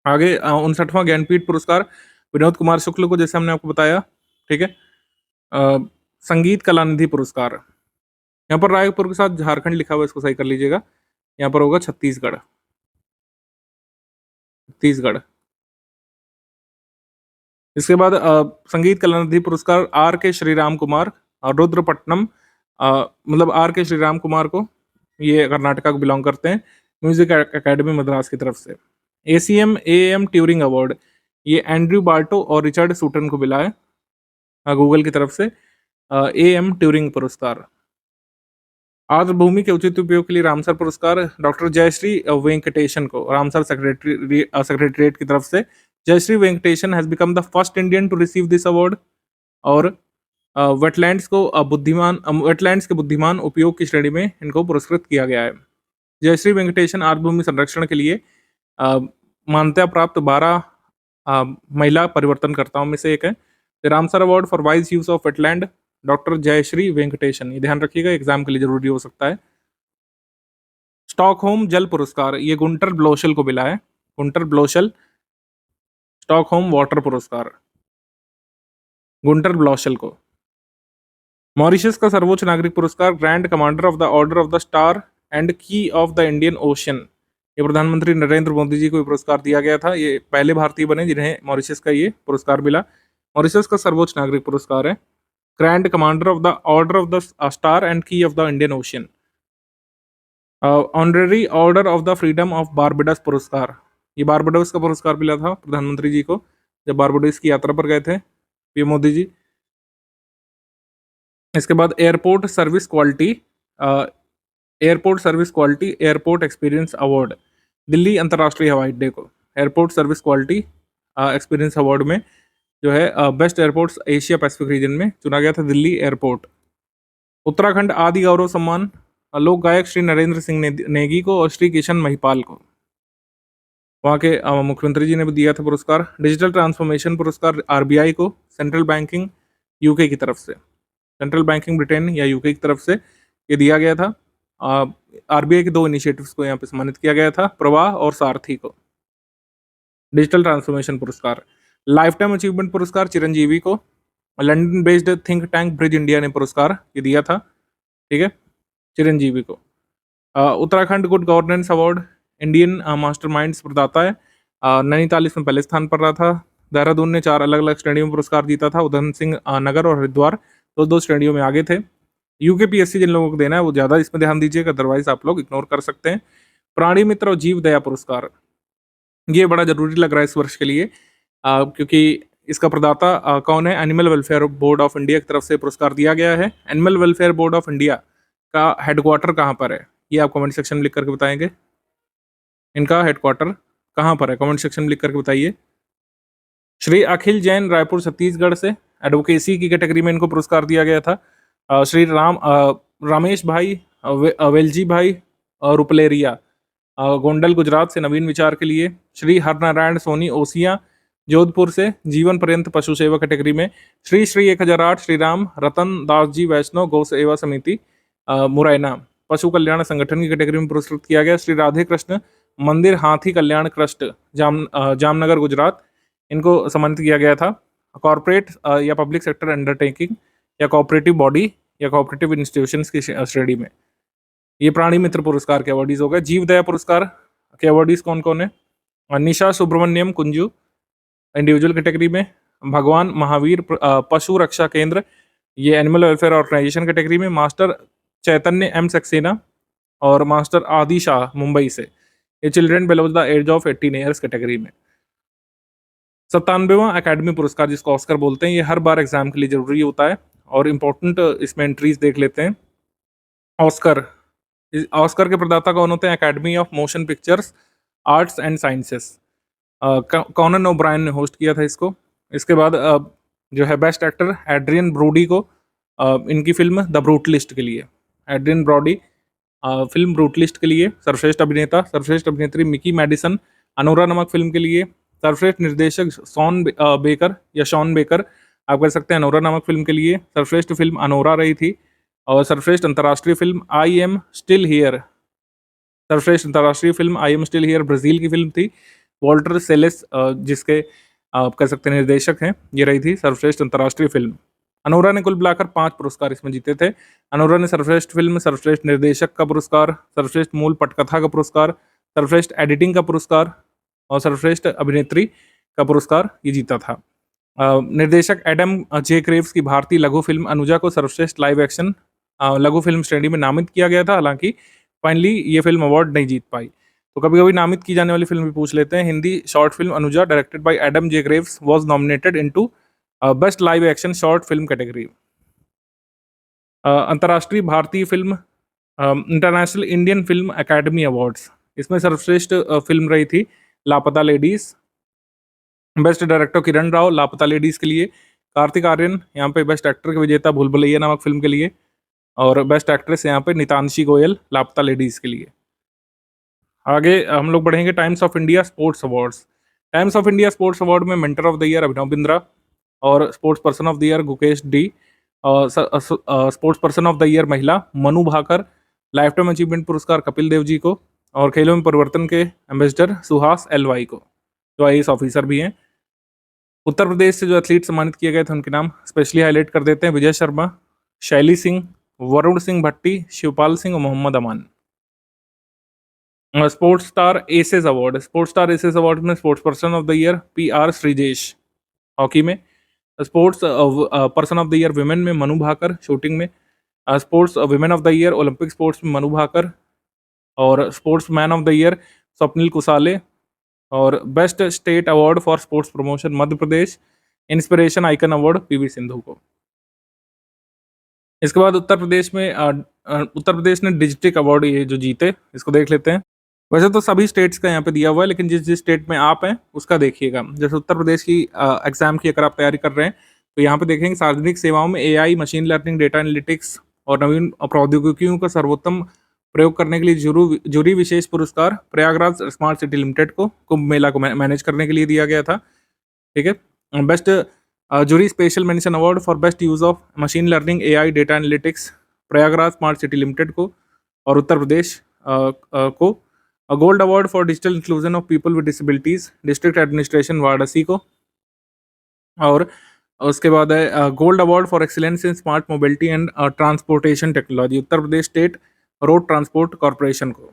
आगे 59वां ज्ञानपीठ पुरस्कार विनोद कुमार शुक्ल को, जैसे हमने आपको बताया, ठीक है। संगीत कलानिधि पुरस्कार, यहाँ पर रायपुर के साथ झारखंड लिखा हुआ है, इसको सही कर लीजिएगा, यहाँ पर होगा छत्तीसगढ़। इसके बाद संगीत कलानिधि पुरस्कार आर के श्रीराम कुमार और रुद्रपट्टनम, मतलब आर के श्रीराम कुमार को, ये कर्नाटका को बिलोंग करते हैं, म्यूजिक एकेडमी मद्रास की तरफ से। ACM AM ट्यूरिंग अवार्ड, ये एंड्रयू बार्टो और रिचर्ड सूटन को मिला है गूगल की तरफ से। AM ट्यूरिंग पुरस्कार। आर्द्र भूमि के उचित उपयोग के लिए रामसर पुरस्कार डॉक्टर जयश्री वेंकटेशन को, रामसर सेक्रेटरीट की तरफ से। Jayashree Venkatesan has become the first Indian to receive this award. और वेटलैंड्स के बुद्धिमान उपयोग की श्रेणी में इनको पुरस्कृत किया गया है। जयश्री वेंकटेशन आर्द्र भूमि संरक्षण के लिए मान्यता प्राप्त 12 महिला परिवर्तनकर्ताओं में से एक है। Ramsar award for wise use of wetland, doctor Jayashree Venkatesan, ये ध्यान रखिएगा, एग्जाम के लिए जरूरी हो सकता है। स्टॉकहोम जल पुरस्कार, ये गुंटर ब्लोशल को मिला है। गुंटर ब्लोशल स्टॉकहोम वाटर पुरस्कार, गुंटर ब्लोशल को। मॉरिशस का सर्वोच्च नागरिक पुरस्कार grand commander of the order of the star and key of the Indian ocean, ये प्रधानमंत्री नरेंद्र मोदी जी को पुरस्कार दिया गया था। ये पहले भारतीय बने जिन्हें मॉरिशस का ये पुरस्कार मिला। मॉरिशस का सर्वोच्च नागरिक पुरस्कार है grand commander of the order of the star and key of the Indian Ocean. Honorary order of the freedom of Barbados पुरस्कार, ये बारबेडस का पुरस्कार मिला था प्रधानमंत्री जी को जब बारबेडस की यात्रा पर गए थे पीएम मोदी जी। इसके बाद airport service quality airport experience award, Delhi अंतर्राष्ट्रीय हवाई अड्डे को airport service quality experience award में जो है best airports Asia Pacific region में चुना गया था दिल्ली एयरपोर्ट। उत्तराखंड आदि गौरव सम्मान लोक गायक श्री नरेंद्र सिंह नेगी को और श्री किशन महिपाल को, वहाँ के मुख्यमंत्री जी ने भी दिया था पुरस्कार। डिजिटल ट्रांसफॉर्मेशन पुरस्कार RBI को, सेंट्रल बैंकिंग UK की तरफ से, सेंट्रल बैंकिंग ब्रिटेन या UK की तरफ से ये दिया गया था। RBI के 2 इनिशिएटिव्स को यहाँ पे सम्मानित किया गया था, प्रवाह और सारथी को। डिजिटल ट्रांसफॉर्मेशन पुरस्कार। लाइफ टाइम अचीवमेंट पुरस्कार चिरंजीवी को, London based think tank bridge India ने पुरस्कार ये दिया था, ठीक है, चिरंजीवी को। Uttarakhand good governance award Indian masterminds प्रदाता है। नैनीताल इसमें पहले स्थान पर रहा था। देहरादून ने 4 अलग अलग श्रेणियों में पुरस्कार जीता था। उधम सिंह नगर और हरिद्वार 2 श्रेणियों में आगे थे। UKPSC जिन लोगों को देना है वो ज़्यादा इसमें ध्यान दीजिएगा, अदरवाइज आप लोग इग्नोर कर सकते हैं। प्राणी मित्र और जीव दया पुरस्कार, ये बड़ा जरूरी लग रहा है इस वर्ष के लिए, क्योंकि इसका प्रदाता कौन है? Animal welfare board of India की तरफ से पुरस्कार दिया गया है। Animal welfare board of India का हेडक्वार्टर कहाँ पर है, ये आप कमेंट सेक्शन में लिख करके बताएंगे। इनका हेडक्वार्टर कहाँ पर है, कमेंट सेक्शन में लिख करके बताइए। श्री अखिल जैन रायपुर छत्तीसगढ़ से एडवोकेसी की कैटेगरी में इनको पुरस्कार दिया गया था। श्री रामेश भाई वेलजी भाई रुपलेरिया गोंडल गुजरात से नवीन विचार के लिए। श्री हरनारायण सोनी ओसिया जोधपुर से जीवन पर्यंत पशु सेवा कैटेगरी में। श्री 1008 श्री राम रतन दास जी वैष्णव गौ सेवा समिति मुरैना पशु कल्याण संगठन की कैटेगरी में पुरस्कृत किया गया। श्री राधे कृष्ण मंदिर हाथी कल्याण ट्रस्ट जामनगर गुजरात, इनको सम्मानित किया गया था। कॉर्पोरेट या पब्लिक सेक्टर अंडरटेकिंग या कोऑपरेटिव बॉडी या कोऑपरेटिव इंस्टीट्यूशंस की श्रेणी में। ये प्राणी मित्र पुरस्कार के अवार्डीज हो गए। जीव दया पुरस्कार के अवार्डीज कौन कौन है? निशा सुब्रमण्यम कुंजू इंडिविजुअल कैटेगरी में। भगवान महावीर पशु रक्षा केंद्र ये एनिमल वेलफेयर ऑर्गेनाइजेशन कैटेगरी में, मास्टर चैतन्य एम सक्सेना और मास्टर आदि शाह मुंबई से, ये children below the age of 18 years category में। 97वां अकेडमी पुरस्कार जिसको ऑस्कर बोलते हैं, ये हर बार एग्जाम के लिए जरूरी होता है और इम्पोर्टेंट इसमें एंट्रीज देख लेते हैं। ऑस्कर, ऑस्कर के प्रदाता कौन होते हैं? Academy of motion pictures arts and sciences. Conan O'Brien ने होस्ट किया था इसको। इसके बाद जो है बेस्ट एक्टर एड्रियन ब्रोडी को इनकी फिल्म द ब्रूटलिस्ट के लिए, एड्रियन ब्रॉडी फिल्म ब्रूटलिस्ट के लिए। सर्वश्रेष्ठ अभिनेता, सर्वश्रेष्ठ अभिनेत्री मिकी मैडिसन अनोरा नामक फिल्म के लिए। सर्वश्रेष्ठ निर्देशक बेकर या शॉन बेकर, आप कह सकते हैं अनोरा नामक फिल्म के लिए। सर्वश्रेष्ठ फिल्म अनोरा रही थी। और सर्वश्रेष्ठ अंतर्राष्ट्रीय film I am still here, सर्वश्रेष्ठ अंतर्राष्ट्रीय film I am still here Brazil की फिल्म थी। वॉल्टर सेलेस जिसके आप कह सकते हैं निर्देशक हैं, ये रही थी सर्वश्रेष्ठ अंतर्राष्ट्रीय फिल्म। अनोरा ने कुल मिलाकर 5 पुरस्कार इसमें जीते थे। अनोरा ने सर्वश्रेष्ठ फिल्म, सर्वश्रेष्ठ निर्देशक का पुरस्कार, सर्वश्रेष्ठ मूल पटकथा का पुरस्कार, सर्वश्रेष्ठ एडिटिंग का पुरस्कार और सर्वश्रेष्ठ अभिनेत्री का पुरस्कार ये जीता था। निर्देशक एडम जे क्रेव्स की भारतीय लघु फिल्म अनुजा को सर्वश्रेष्ठ लाइव एक्शन लघु फिल्म श्रेणी में नामित किया गया था, हालांकि फाइनली ये फिल्म अवार्ड नहीं जीत पाई। तो कभी कभी नामित की जाने वाली फिल्म भी पूछ लेते हैं। Hindi short film Anuja directed by Adam J Graves was nominated into best live action short film category. अंतर्राष्ट्रीय भारतीय film international Indian film academy awards, इसमें सर्वश्रेष्ठ फिल्म रही थी लापता ladies. Best director Kiran Rao लापता लेडीज के लिए। कार्तिक आर्यन यहाँ पे बेस्ट एक्टर के विजेता भूल भुलैया नामक फिल्म के लिए। और बेस्ट एक्ट्रेस यहाँ पे नितांशी गोयल लापता लेडीज के लिए। आगे हम लोग बढ़ेंगे Times of India sports awards. Times of India sports award में mentor of the year Abhinav Bindra और sports person of the year Gukesh D, sports person of the year महिला Manu Bhaker, lifetime achievement पुरस्कार कपिल देव जी को और खेलों में परिवर्तन के एम्बेसडर सुहास एलवाई को, जो IAS ऑफिसर भी हैं। उत्तर प्रदेश से जो एथलीट सम्मानित किए गए थे उनके नाम स्पेशली हाईलाइट कर देते हैं। विजय शर्मा, शैली सिंह, वरुण सिंह भट्टी, शिवपाल सिंह और Mohammad Aman. Sports star aces award, sports star aces award में sports person of the year PR Sreejesh hockey में। Sports person of the year women में मनु भाकर शूटिंग में। Sports women of the year Olympic sports में मनु भाकर और sports man of the year Swapnil Kusale. और best state award for sports promotion Madhya Pradesh, inspiration icon award PV Sindhu को। इसके बाद उत्तर प्रदेश ने डिजिटिक अवार्ड ये जो जीते, इसको देख लेते हैं। वैसे तो सभी स्टेट्स का यहाँ पे दिया हुआ है, लेकिन जिस जिस स्टेट में आप हैं उसका देखिएगा। जैसे उत्तर प्रदेश की एग्जाम की अगर आप तैयारी कर रहे हैं तो यहाँ पे देखेंगे सार्वजनिक सेवाओं में AI, machine learning, data analytics और नवीन प्रौद्योगिकियों का सर्वोत्तम प्रयोग करने के लिए जूरी विशेष पुरस्कार प्रयागराज स्मार्ट सिटी लिमिटेड को कुंभ मेला को मैनेज करने के लिए दिया गया था। ठीक है। Best jury special mention award for best use of machine learning, AI, data analytics Prayagraj smart city limited को और उत्तर प्रदेश को। Gold award for digital inclusion of people with disabilities district administration Varanasi को। और उसके बाद है gold award for excellence in smart mobility and transportation technology Uttar Pradesh state road transport corporation को।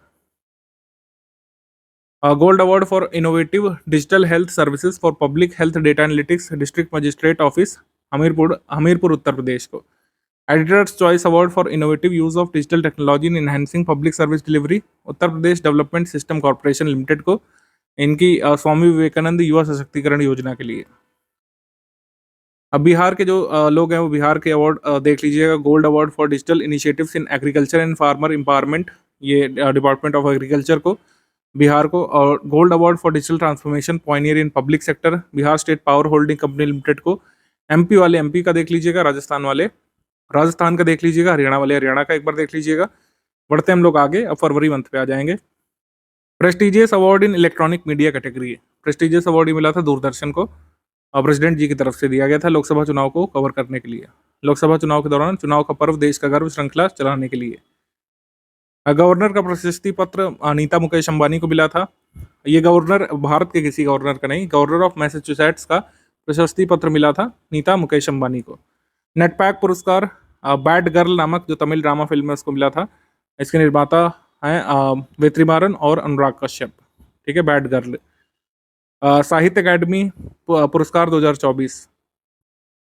Gold award for innovative digital health services for public health data analytics district magistrate office Hamirpur Uttar Pradesh को। Editors choice award for innovative use of digital technology in enhancing public service delivery Uttar Pradesh development system corporation limited को, इनकी स्वामी विवेकानंद युवा सशक्तिकरण योजना के लिए। अब बिहार के जो लोग हैं वो बिहार के अवार्ड देख लीजिएगा। Gold award for digital initiatives in agriculture and farmer empowerment, ये डिपार्टमेंट ऑफ एग्रीकल्चर को बिहार को। और gold award for digital transformation Pioneer in public sector Bihar state power holding company limited को। MP वाले MP का देख लीजिएगा, राजस्थान वाले राजस्थान का देख लीजिएगा, हरियाणा वाले हरियाणा का एक बार देख लीजिएगा। बढ़ते हम लोग आगे, अब फरवरी मंथ पे आ जाएंगे। Prestigious award in electronic media category, prestigious award ही मिला था दूरदर्शन को और प्रेसिडेंट जी की तरफ से दिया गया था लोकसभा चुनाव को कवर करने के लिए। लोकसभा चुनाव के दौरान चुनाव का पर्व देश का गर्व श्रृंखला चलाने के लिए। गवर्नर का प्रशस्ति पत्र नीता मुकेश अंबानी को मिला था। ये गवर्नर भारत के किसी गवर्नर का नहीं, गवर्नर ऑफ मैसेच्यूसेट्स का प्रशस्ति पत्र मिला था नीता मुकेश अंबानी को। नेटपैक पुरस्कार बैड गर्ल नामक जो तमिल ड्रामा फिल्म है उसको मिला था। इसके निर्माता हैं वेत्रिमारन और अनुराग कश्यप। ठीक है, बैड गर्ल। साहित्य अकादमी पुरस्कार 2024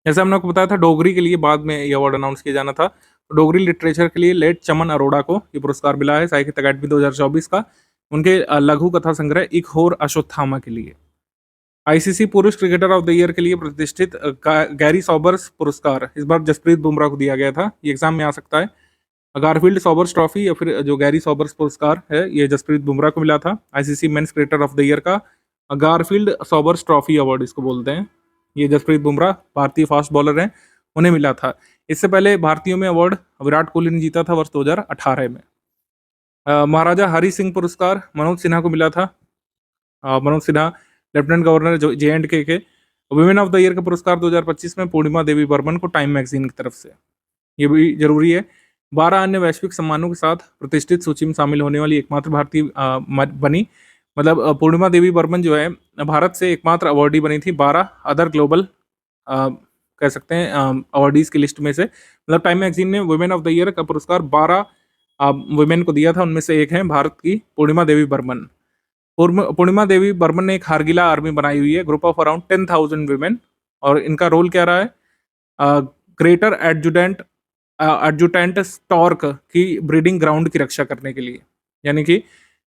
जैसे हमने आपको बताया था डोगरी के लिए बाद में ये अवार्ड अनाउंस किया जाना था। तो डोगरी लिटरेचर के लिए लेट चमन अरोड़ा को ये पुरस्कार मिला है साहित्य अकादमी 2024 का, उनके लघु कथा संग्रह एक होर अश्वत्थामा के लिए। आईसीसी पुरुष क्रिकेटर ऑफ द ईयर के लिए प्रतिष्ठित गैरी सॉबर्स पुरस्कार इस बार जसप्रीत बुमराह को दिया गया था। ये एग्जाम में आ सकता है। गारफील्ड सॉबर्स ट्रॉफी या फिर जो गैरी सॉबर्स पुरस्कार है ये जसप्रीत बुमराह को मिला था। ICC men's cricketer of the year का गारफील्ड सॉबर्स ट्रॉफी अवार्ड इसको बोलते हैं। ये जसप्रीत बुमराह भारतीय फास्ट बॉलर हैं, उन्हें मिला था। इससे पहले भारतीयों में अवार्ड विराट कोहली ने जीता था वर्ष 2018 में। महाराजा हरि सिंह पुरस्कार मनोज सिन्हा को मिला था। मनोज सिन्हा लेफ्टिनेंट गवर्नर जो JNK के। वुमेन ऑफ द ईयर का पुरस्कार 2025 में पूर्णिमा देवी बर्मन को टाइम मैगजीन की तरफ से, ये भी जरूरी है। 12 अन्य वैश्विक सम्मानों के साथ प्रतिष्ठित सूची में शामिल होने वाली एकमात्र भारतीय बनी। मतलब पूर्णिमा देवी बर्मन जो है भारत से एकमात्र अवार्डी बनी थी 12 अदर ग्लोबल कह सकते हैं अवार्डीज की लिस्ट में से। मतलब टाइम मैगजीन ने वुमेन ऑफ द ईयर का पुरस्कार 12 वुमेन को दिया था, उनमें से एक है भारत की पूर्णिमा देवी बर्मन। पूर्णिमा देवी बर्मन ने एक हारगिला आर्मी बनाई हुई है, ग्रुप ऑफ अराउंड 10,000 वुमेन, और इनका रोल क्या रहा है ग्रेटर एडजुटेंट स्टॉर्क की ब्रीडिंग ग्राउंड की रक्षा करने के लिए। यानी कि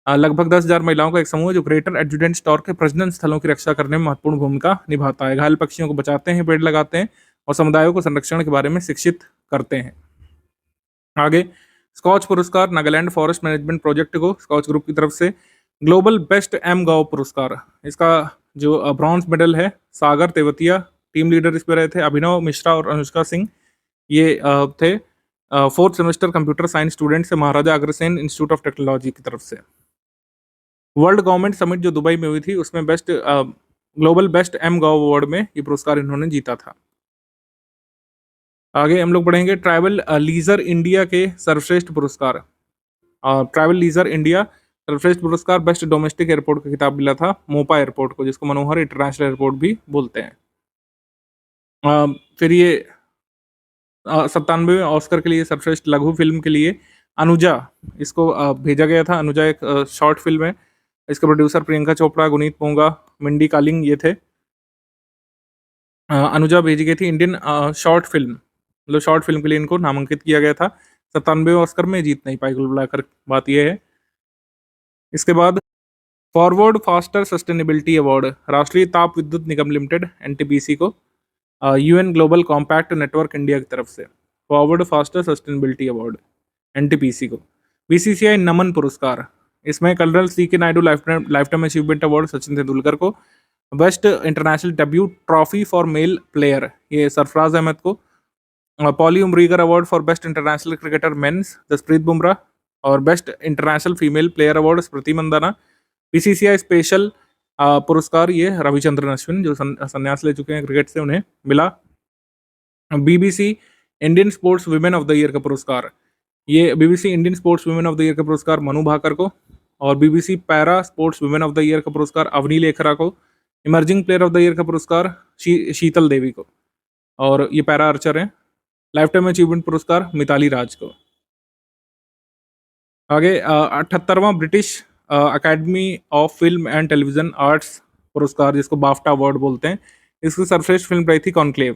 लगभग 10,000 महिलाओं का एक समूह है जो ग्रेटर एडजुटेंट स्टॉर्क के प्रजनन स्थलों की रक्षा करने में महत्वपूर्ण भूमिका निभाता है। घायल पक्षियों को बचाते हैं, पेड़ लगाते हैं और समुदायों को संरक्षण के बारे में शिक्षित करते हैं। आगे स्कॉच पुरस्कार नागालैंड फॉरेस्ट मैनेजमेंट प्रोजेक्ट को स्कॉच ग्रुप की तरफ से। ग्लोबल बेस्ट गाओ पुरस्कार, इसका जो ब्रॉन्ज मेडल है सागर तेवतिया, टीम लीडर इसमें रहे थे अभिनव मिश्रा और अनुष्का सिंह। ये थे 4th semester computer science student से Maharaja Agrasen institute of technology की तरफ से। वर्ल्ड गवर्नमेंट समिट जो दुबई में हुई थी उसमें ग्लोबल बेस्ट गाओ अवार्ड में ये पुरस्कार इन्होंने जीता था। आगे हम लोग बढ़ेंगे ट्रैवल लीजर इंडिया के सर्वश्रेष्ठ पुरस्कार। ट्रैवल लीजर इंडिया सर्वश्रेष्ठ पुरस्कार बेस्ट डोमेस्टिक एयरपोर्ट का खिताब मिला था मोपा एयरपोर्ट को, जिसको मनोहर इंटरनेशनल एयरपोर्ट भी बोलते हैं। फिर ये 97वें ऑस्कर के लिए सर्वश्रेष्ठ लघु फिल्म के लिए अनुजा इसको भेजा गया था। अनुजा एक शॉर्ट फिल्म है, इसके प्रोड्यूसर प्रियंका चोपड़ा, गुनीत पोंगा, मिंडी कालिंग ये थे। अनुजा भेजी गई थी इंडियन शॉर्ट फिल्म, मतलब शॉर्ट फिल्म के लिए इनको नामांकित किया गया था। 97वें ऑस्कर में जीत नहीं पाई कुल मिलाकर, बात यह है। इसके बाद forward faster sustainability award Rashtriya Tap Vidyut Nigam limited NTPC को UN global compact network India की तरफ से forward faster sustainability award NTPC को। BCCI नमन पुरस्कार, इसमें colonel CK Naidu lifetime achievement award Sachin Tendulkar को। Best international debut trophy for male player ये सरफराज अहमद को। Polly Umrigar award for best international cricketer men's Jasprit Bumrah, और best international female player award Smriti Mandhana. BCCI special पुरस्कार ये रविचंद्रन अश्विन जो संन्यास ले चुके हैं क्रिकेट से, उन्हें मिला। BBC Indian sports women of the year का पुरस्कार, ये BBC Indian sports women of the year का पुरस्कार मनु भाकर को, और BBC para sports women of the year का पुरस्कार अवनी लेखरा को। Emerging player of the year का पुरस्कार शीतल देवी को, और ये पैरा आर्चर हैं। लाइफ टाइम अचीवमेंट पुरस्कार मिताली राज को। आगे 78वां British academy of film and television arts पुरस्कार जिसको बाफ्टा अवार्ड बोलते हैं, इसकी सर्वश्रेष्ठ फिल्म रही थी कॉन्क्लेव,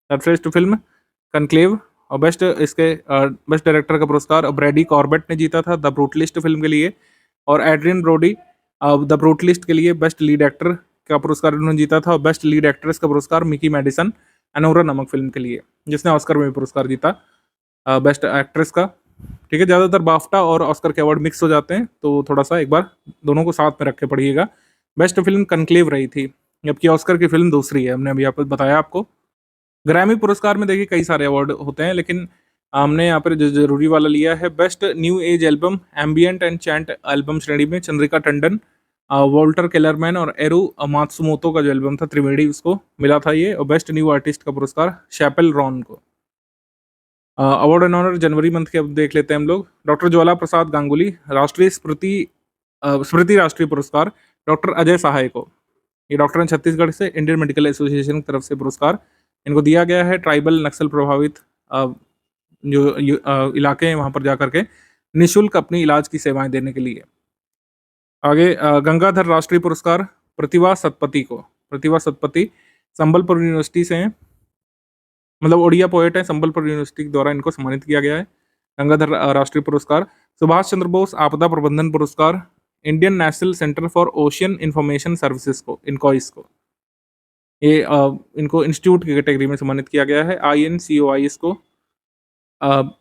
सर्वश्रेष्ठ फिल्म कॉन्क्लेव। और बेस्ट डायरेक्टर का पुरस्कार ब्रैडी कॉर्बेट ने जीता था द ब्रूटलिस्ट फिल्म के लिए, और एड्रियन ब्रोडी द ब्रूटलिस्ट के लिए बेस्ट लीड एक्टर का पुरस्कार उन्होंने जीता था। और बेस्ट लीड एक्ट्रेस का पुरस्कार मिकी मेडिसन अनोरा नमक फिल्म के लिए, जिसने ऑस्कर में पुरस्कार जीता बेस्ट एक्ट्रेस का। ठीक है, ज़्यादातर बाफ्टा और ऑस्कर के अवार्ड मिक्स हो जाते हैं, तो थोड़ा सा एक बार दोनों को साथ में रख के पढ़िएगा। बेस्ट फिल्म कनक्लेव रही थी, जबकि ऑस्कर की फिल्म दूसरी है, हमने अभी यहाँ पर बताया आपको। ग्रैमी पुरस्कार में देखिए कई सारे अवार्ड होते हैं, लेकिन हमने यहाँ पर जो जरूरी वाला लिया है best new age album ambient and chant album श्रेणी में चंद्रिका टंडन, वॉल्टर केलरमैन और एरू मात्सुमोतो का जो एल्बम था त्रिवेणी उसको मिला था ये। और बेस्ट न्यू आर्टिस्ट का पुरस्कार शैपेल रॉन को। अवार्ड एंड ऑनर जनवरी मंथ के अब देख लेते हैं हम लोग। डॉक्टर ज्वाला प्रसाद गांगुली राष्ट्रीय स्मृति राष्ट्रीय पुरस्कार डॉक्टर अजय सहाय को। ये डॉक्टर हैं छत्तीसगढ़ से, इंडियन मेडिकल एसोसिएशन की तरफ से पुरस्कार इनको दिया गया है। ट्राइबल नक्सल प्रभावित जो इलाके हैं वहाँ पर जा करके निःशुल्क अपनी इलाज की सेवाएं देने के लिए। आगे गंगाधर राष्ट्रीय पुरस्कार प्रतिभा सतपति को। प्रतिभा सतपति संबलपुर यूनिवर्सिटी से हैं, मतलब ओडिया पोएट है, संबलपुर यूनिवर्सिटी द्वारा इनको सम्मानित किया गया है। गंगाधर राष्ट्रीय पुरस्कार, सुभाष चंद्र बोस आपदा प्रबंधन पुरस्कार, Indian national centre for ocean information services को, इनकॉइस को, ये इनको इंस्टीट्यूट की कैटेगरी में सम्मानित किया गया है। INCOIS को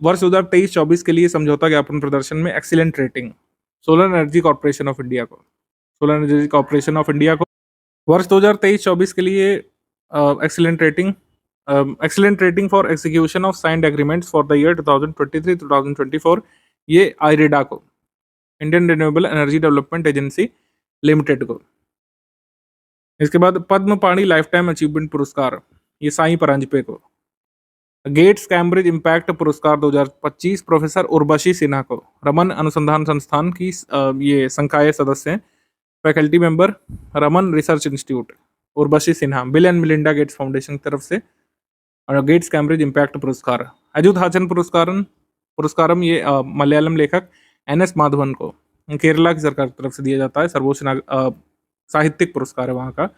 वर्ष 2023-24 के लिए समझौता ज्ञापन प्रदर्शन में excellent rating solar energy corporation of India को, solar energy corporation of India को वर्ष 2023-24 के लिए excellent rating for execution of signed agreements for the year 2023-2024 ये आईरेडा को, Indian renewable energy development agency limited को। इसके बाद पद्म पाणी लाइफ टाइम अचीवमेंट पुरस्कार ये साई परांजपे को। गेट्स कैम्ब्रिज इम्पैक्ट पुरस्कार 2025 प्रोफेसर उर्वशी सिन्हा को, रमन अनुसंधान संस्थान की ये संकाय सदस्य हैं, faculty member, Raman research institute, Urvashi Sinha, bill and Melinda Gates foundation की तरफ से। और गेट्स कैम्ब्रिज इम्पैक्ट पुरस्कार अजुथाचन पुरस्कारम ये मलयालम लेखक NS माधवन को, केरला की सरकार की तरफ से दिया जाता है, सर्वोच्च साहित्यिक पुरस्कार है वहाँ का।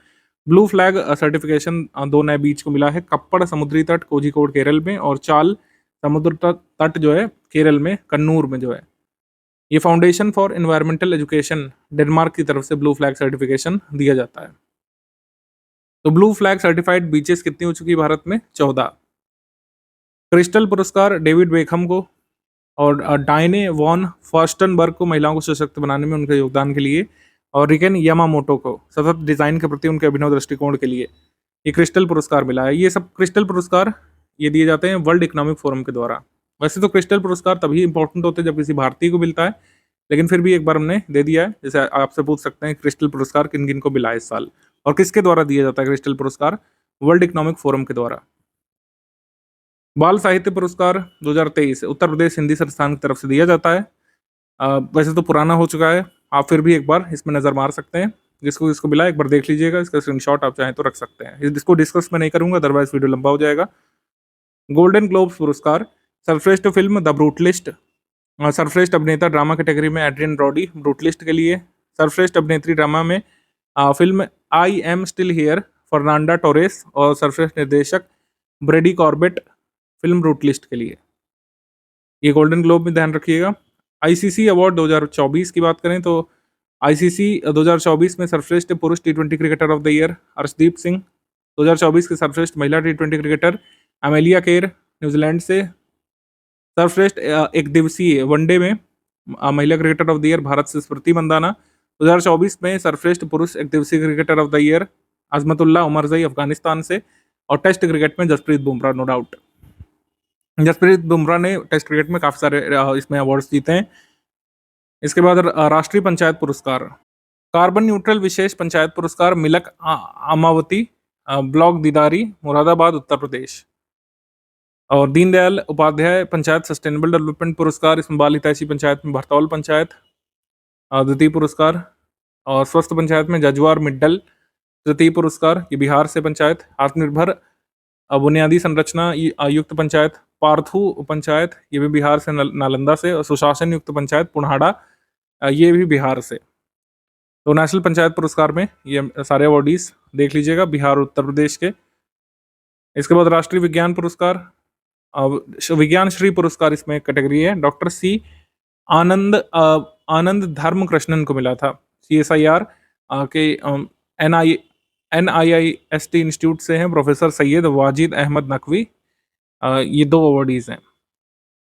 ब्लू फ्लैग सर्टिफिकेशन 2 नए बीच को मिला है, कप्पड़ समुद्री तट कोझिकोड केरल में, और चाल समुद्र तट जो है केरल में कन्नूर में जो है। ये foundation for environmental education Denmark की तरफ से ब्लू फ्लैग सर्टिफिकेशन दिया जाता है। तो ब्लू फ्लैग सर्टिफाइड बीचेस कितनी हो चुकी है भारत में? 14। क्रिस्टल पुरस्कार डेविड बेकहम को और डायने वॉन फर्स्टनबर्ग को महिलाओं को सशक्त बनाने में उनके योगदान के लिए, और रिकेन यामामोटो को सतत डिजाइन के प्रति उनके अभिनव दृष्टिकोण के लिए ये क्रिस्टल पुरस्कार मिला है। ये सब क्रिस्टल पुरस्कार ये दिए जाते हैं वर्ल्ड इकोनॉमिक फोरम के द्वारा। वैसे तो क्रिस्टल पुरस्कार तभी इंपॉर्टेंट होते हैं जब किसी भारतीय को मिलता है, लेकिन फिर भी एक बार हमने दे दिया है। जैसे आपसे पूछ सकते हैं क्रिस्टल पुरस्कार किन किन को मिला है इस साल, और किसके द्वारा दिया जाता है क्रिस्टल पुरस्कार? वर्ल्ड इकोनॉमिक फोरम के द्वारा। बाल साहित्य पुरस्कार 2023 उत्तर प्रदेश हिंदी संस्थान की तरफ से दिया जाता है। वैसे तो पुराना हो चुका है, आप फिर भी एक बार इसमें नज़र मार सकते हैं। जिसको मिला एक बार देख लीजिएगा, इसका स्क्रीनशॉट आप चाहें तो रख सकते हैं। इसको डिस्कस मैं नहीं करूंगा, अदरवाइज वीडियो लंबा हो जाएगा। गोल्डन ग्लोब्स पुरस्कार सर्वश्रेष्ठ फिल्म द ब्रूटलिस्ट, सर्वश्रेष्ठ अभिनेता ड्रामा कैटेगरी में एड्रियन ब्रॉडी ब्रूटलिस्ट के लिए, सर्वश्रेष्ठ अभिनेत्री ड्रामा में film I am still here Fernanda Torres, और सर्वश्रेष्ठ निर्देशक ब्रेडी कॉर्बेट फिल्म ब्रूटलिस्ट के लिए। ये गोल्डन ग्लोब में ध्यान रखिएगा। ICC अवार्ड 2024 की बात करें तो ICC 2024 में सर्वश्रेष्ठ पुरुष T20 cricketer of the year Arshdeep Singh, 2024 के सर्वश्रेष्ठ महिला T20 cricketer Amelia Kerr New Zealand से, सर्वश्रेष्ठ एक दिवसीय वनडे में महिला cricketer of the year Bharat से स्मृति मंदाना, 2024 में सर्वश्रेष्ठ पुरुष एक दिवसीय cricketer of the year Azmatullah Omarzai Afghanistan से, और टेस्ट क्रिकेट में जसप्रीत बुमराह। नो डाउट जसप्रीत बुमराह ने टेस्ट क्रिकेट में काफी सारे इसमें अवार्ड्स जीते हैं। इसके बाद राष्ट्रीय पंचायत पुरस्कार, कार्बन न्यूट्रल विशेष पंचायत पुरस्कार मिलक अमावती ब्लॉक दीदारी मुरादाबाद उत्तर प्रदेश, और दीनदयाल उपाध्याय पंचायत सस्टेनेबल डेवलपमेंट पुरस्कार इसमें बाल हितैषी पंचायत में भरतौल पंचायत द्वितीय पुरस्कार, और स्वस्थ पंचायत में जजवार मिड्डल तृतीय पुरस्कार ये बिहार से पंचायत, आत्मनिर्भर बुनियादी संरचना युक्त पंचायत पार्थू पंचायत ये भी बिहार से नालंदा से, और सुशासन युक्त पंचायत पुन्हाड़ा ये भी बिहार से। तो नेशनल पंचायत पुरस्कार में ये सारे अवार्डीज देख लीजिएगा बिहार और उत्तर प्रदेश के। इसके बाद राष्ट्रीय विज्ञान पुरस्कार, विज्ञान श्री पुरस्कार इसमें कैटेगरी है, डॉक्टर C आनंद धर्म कृष्णन को मिला था। CSIR के NIIST इंस्टीट्यूट से हैं प्रोफेसर सैयद वाजिद अहमद नकवी, ये 2 अवार्डीज हैं,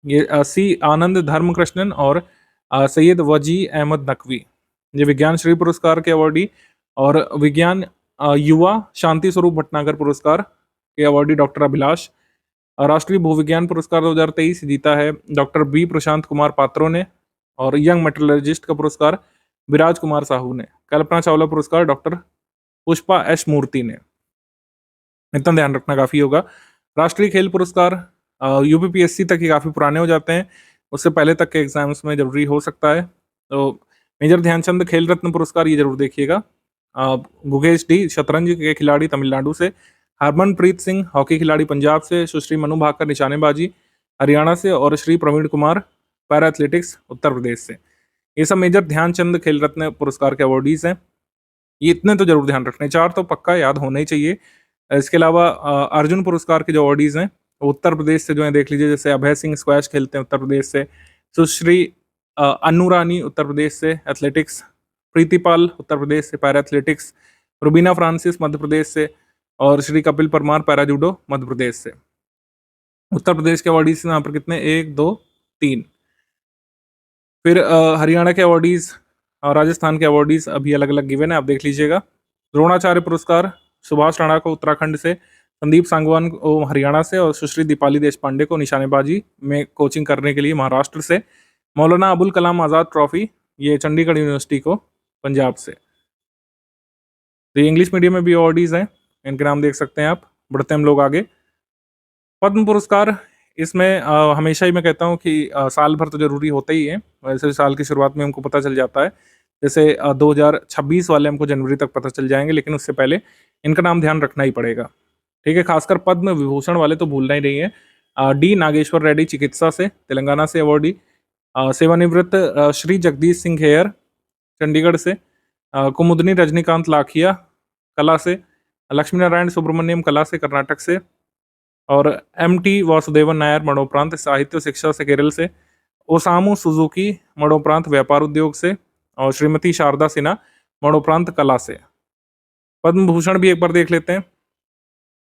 ये C आनंद धर्म कृष्णन और सैयद वजी अहमद नकवी, ये विज्ञान श्री पुरस्कार के अवार्डी। और विज्ञान युवा शांति स्वरूप भटनागर पुरस्कार के अवार्डी डॉक्टर अभिलाष। राष्ट्रीय भूविज्ञान पुरस्कार 2023 जीता है डॉक्टर B प्रशांत कुमार पात्रो ने, और यंग मेटलर्जिस्ट का पुरस्कार विराज कुमार साहू ने। कल्पना चावला पुरस्कार डॉक्टर पुष्पा S मूर्ति ने। इतना ध्यान रखना काफी होगा। राष्ट्रीय खेल पुरस्कार UPPSC तक ही काफी पुराने हो जाते हैं, उससे पहले तक के एग्जाम्स में जरूरी हो सकता है। तो मेजर ध्यानचंद खेल रत्न पुरस्कार ये जरूर देखिएगा। गुगेश D शतरंज के खिलाड़ी तमिलनाडु से, हरमनप्रीत सिंह हॉकी खिलाड़ी पंजाब से, सुश्री मनु भाकर निशानेबाजी हरियाणा से, और श्री प्रवीण कुमार पैरा एथलेटिक्स उत्तर प्रदेश से। ये सब मेजर ध्यानचंद खेल रत्न पुरस्कार के अवार्डीज हैं। ये इतने तो जरूर ध्यान रखने, 4 तो पक्का याद होने ही चाहिए। इसके अलावा अर्जुन पुरस्कार के जो अवार्डीज हैं उत्तर प्रदेश से जो है देख लीजिए, जैसे अभय सिंह स्क्वैश खेलते हैं उत्तर प्रदेश से, सुश्री अनु रानी उत्तर प्रदेश से एथलेटिक्स, प्रीतिपाल उत्तर प्रदेश से para athletics, Rubina Francis Madhya Pradesh से, और श्री कपिल परमार पैरा जूडो मध्य प्रदेश से। उत्तर प्रदेश के अवॉर्डीज यहाँ पर कितने, 1 2 3। फिर हरियाणा के अवॉर्डीज और राजस्थान के अवॉर्डीज अभी अलग अलग गिवन है, आप देख लीजिएगा। द्रोणाचार्य पुरस्कार सुभाष राणा को उत्तराखंड से, संदीप सांगवान को हरियाणा से, और सुश्री दीपाली देशपांडे को निशानेबाजी में कोचिंग करने के लिए महाराष्ट्र से। मौलाना अबुल कलाम आज़ाद ट्रॉफी ये चंडीगढ़ यूनिवर्सिटी को पंजाब से। तो ये इंग्लिश मीडियम में भी अवॉर्डीज हैं, इनके नाम देख सकते हैं आप। बढ़ते हैं हम लोग आगे। पद्म पुरस्कार, इसमें हमेशा ही मैं कहता हूँ कि साल भर तो जरूरी होता ही है, वैसे साल की शुरुआत में हमको पता चल जाता है। जैसे 2026 वाले हमको जनवरी तक पता चल जाएंगे, लेकिन उससे पहले इनका नाम ध्यान रखना ही पड़ेगा, ठीक है। खासकर पद्म विभूषण वाले तो भूलना ही नहीं है। डी नागेश्वर रेड्डी चिकित्सा से, तेलंगाना से अवॉर्डी। सेवानिवृत्त श्री जगदीश सिंह हेयर चंडीगढ़ से। कुमुदनी रजनीकांत लाखिया कला से। लक्ष्मी नारायण सुब्रमण्यम कला से कर्नाटक से। और MT वासुदेवन नायर मरणोपरांत साहित्य शिक्षा से केरल से। ओसामू सुजुकी मरणोपरांत व्यापार उद्योग से। और श्रीमती शारदा सिन्हा मरणोपरांत कला से। पद्म भूषण भी एक बार देख लेते हैं।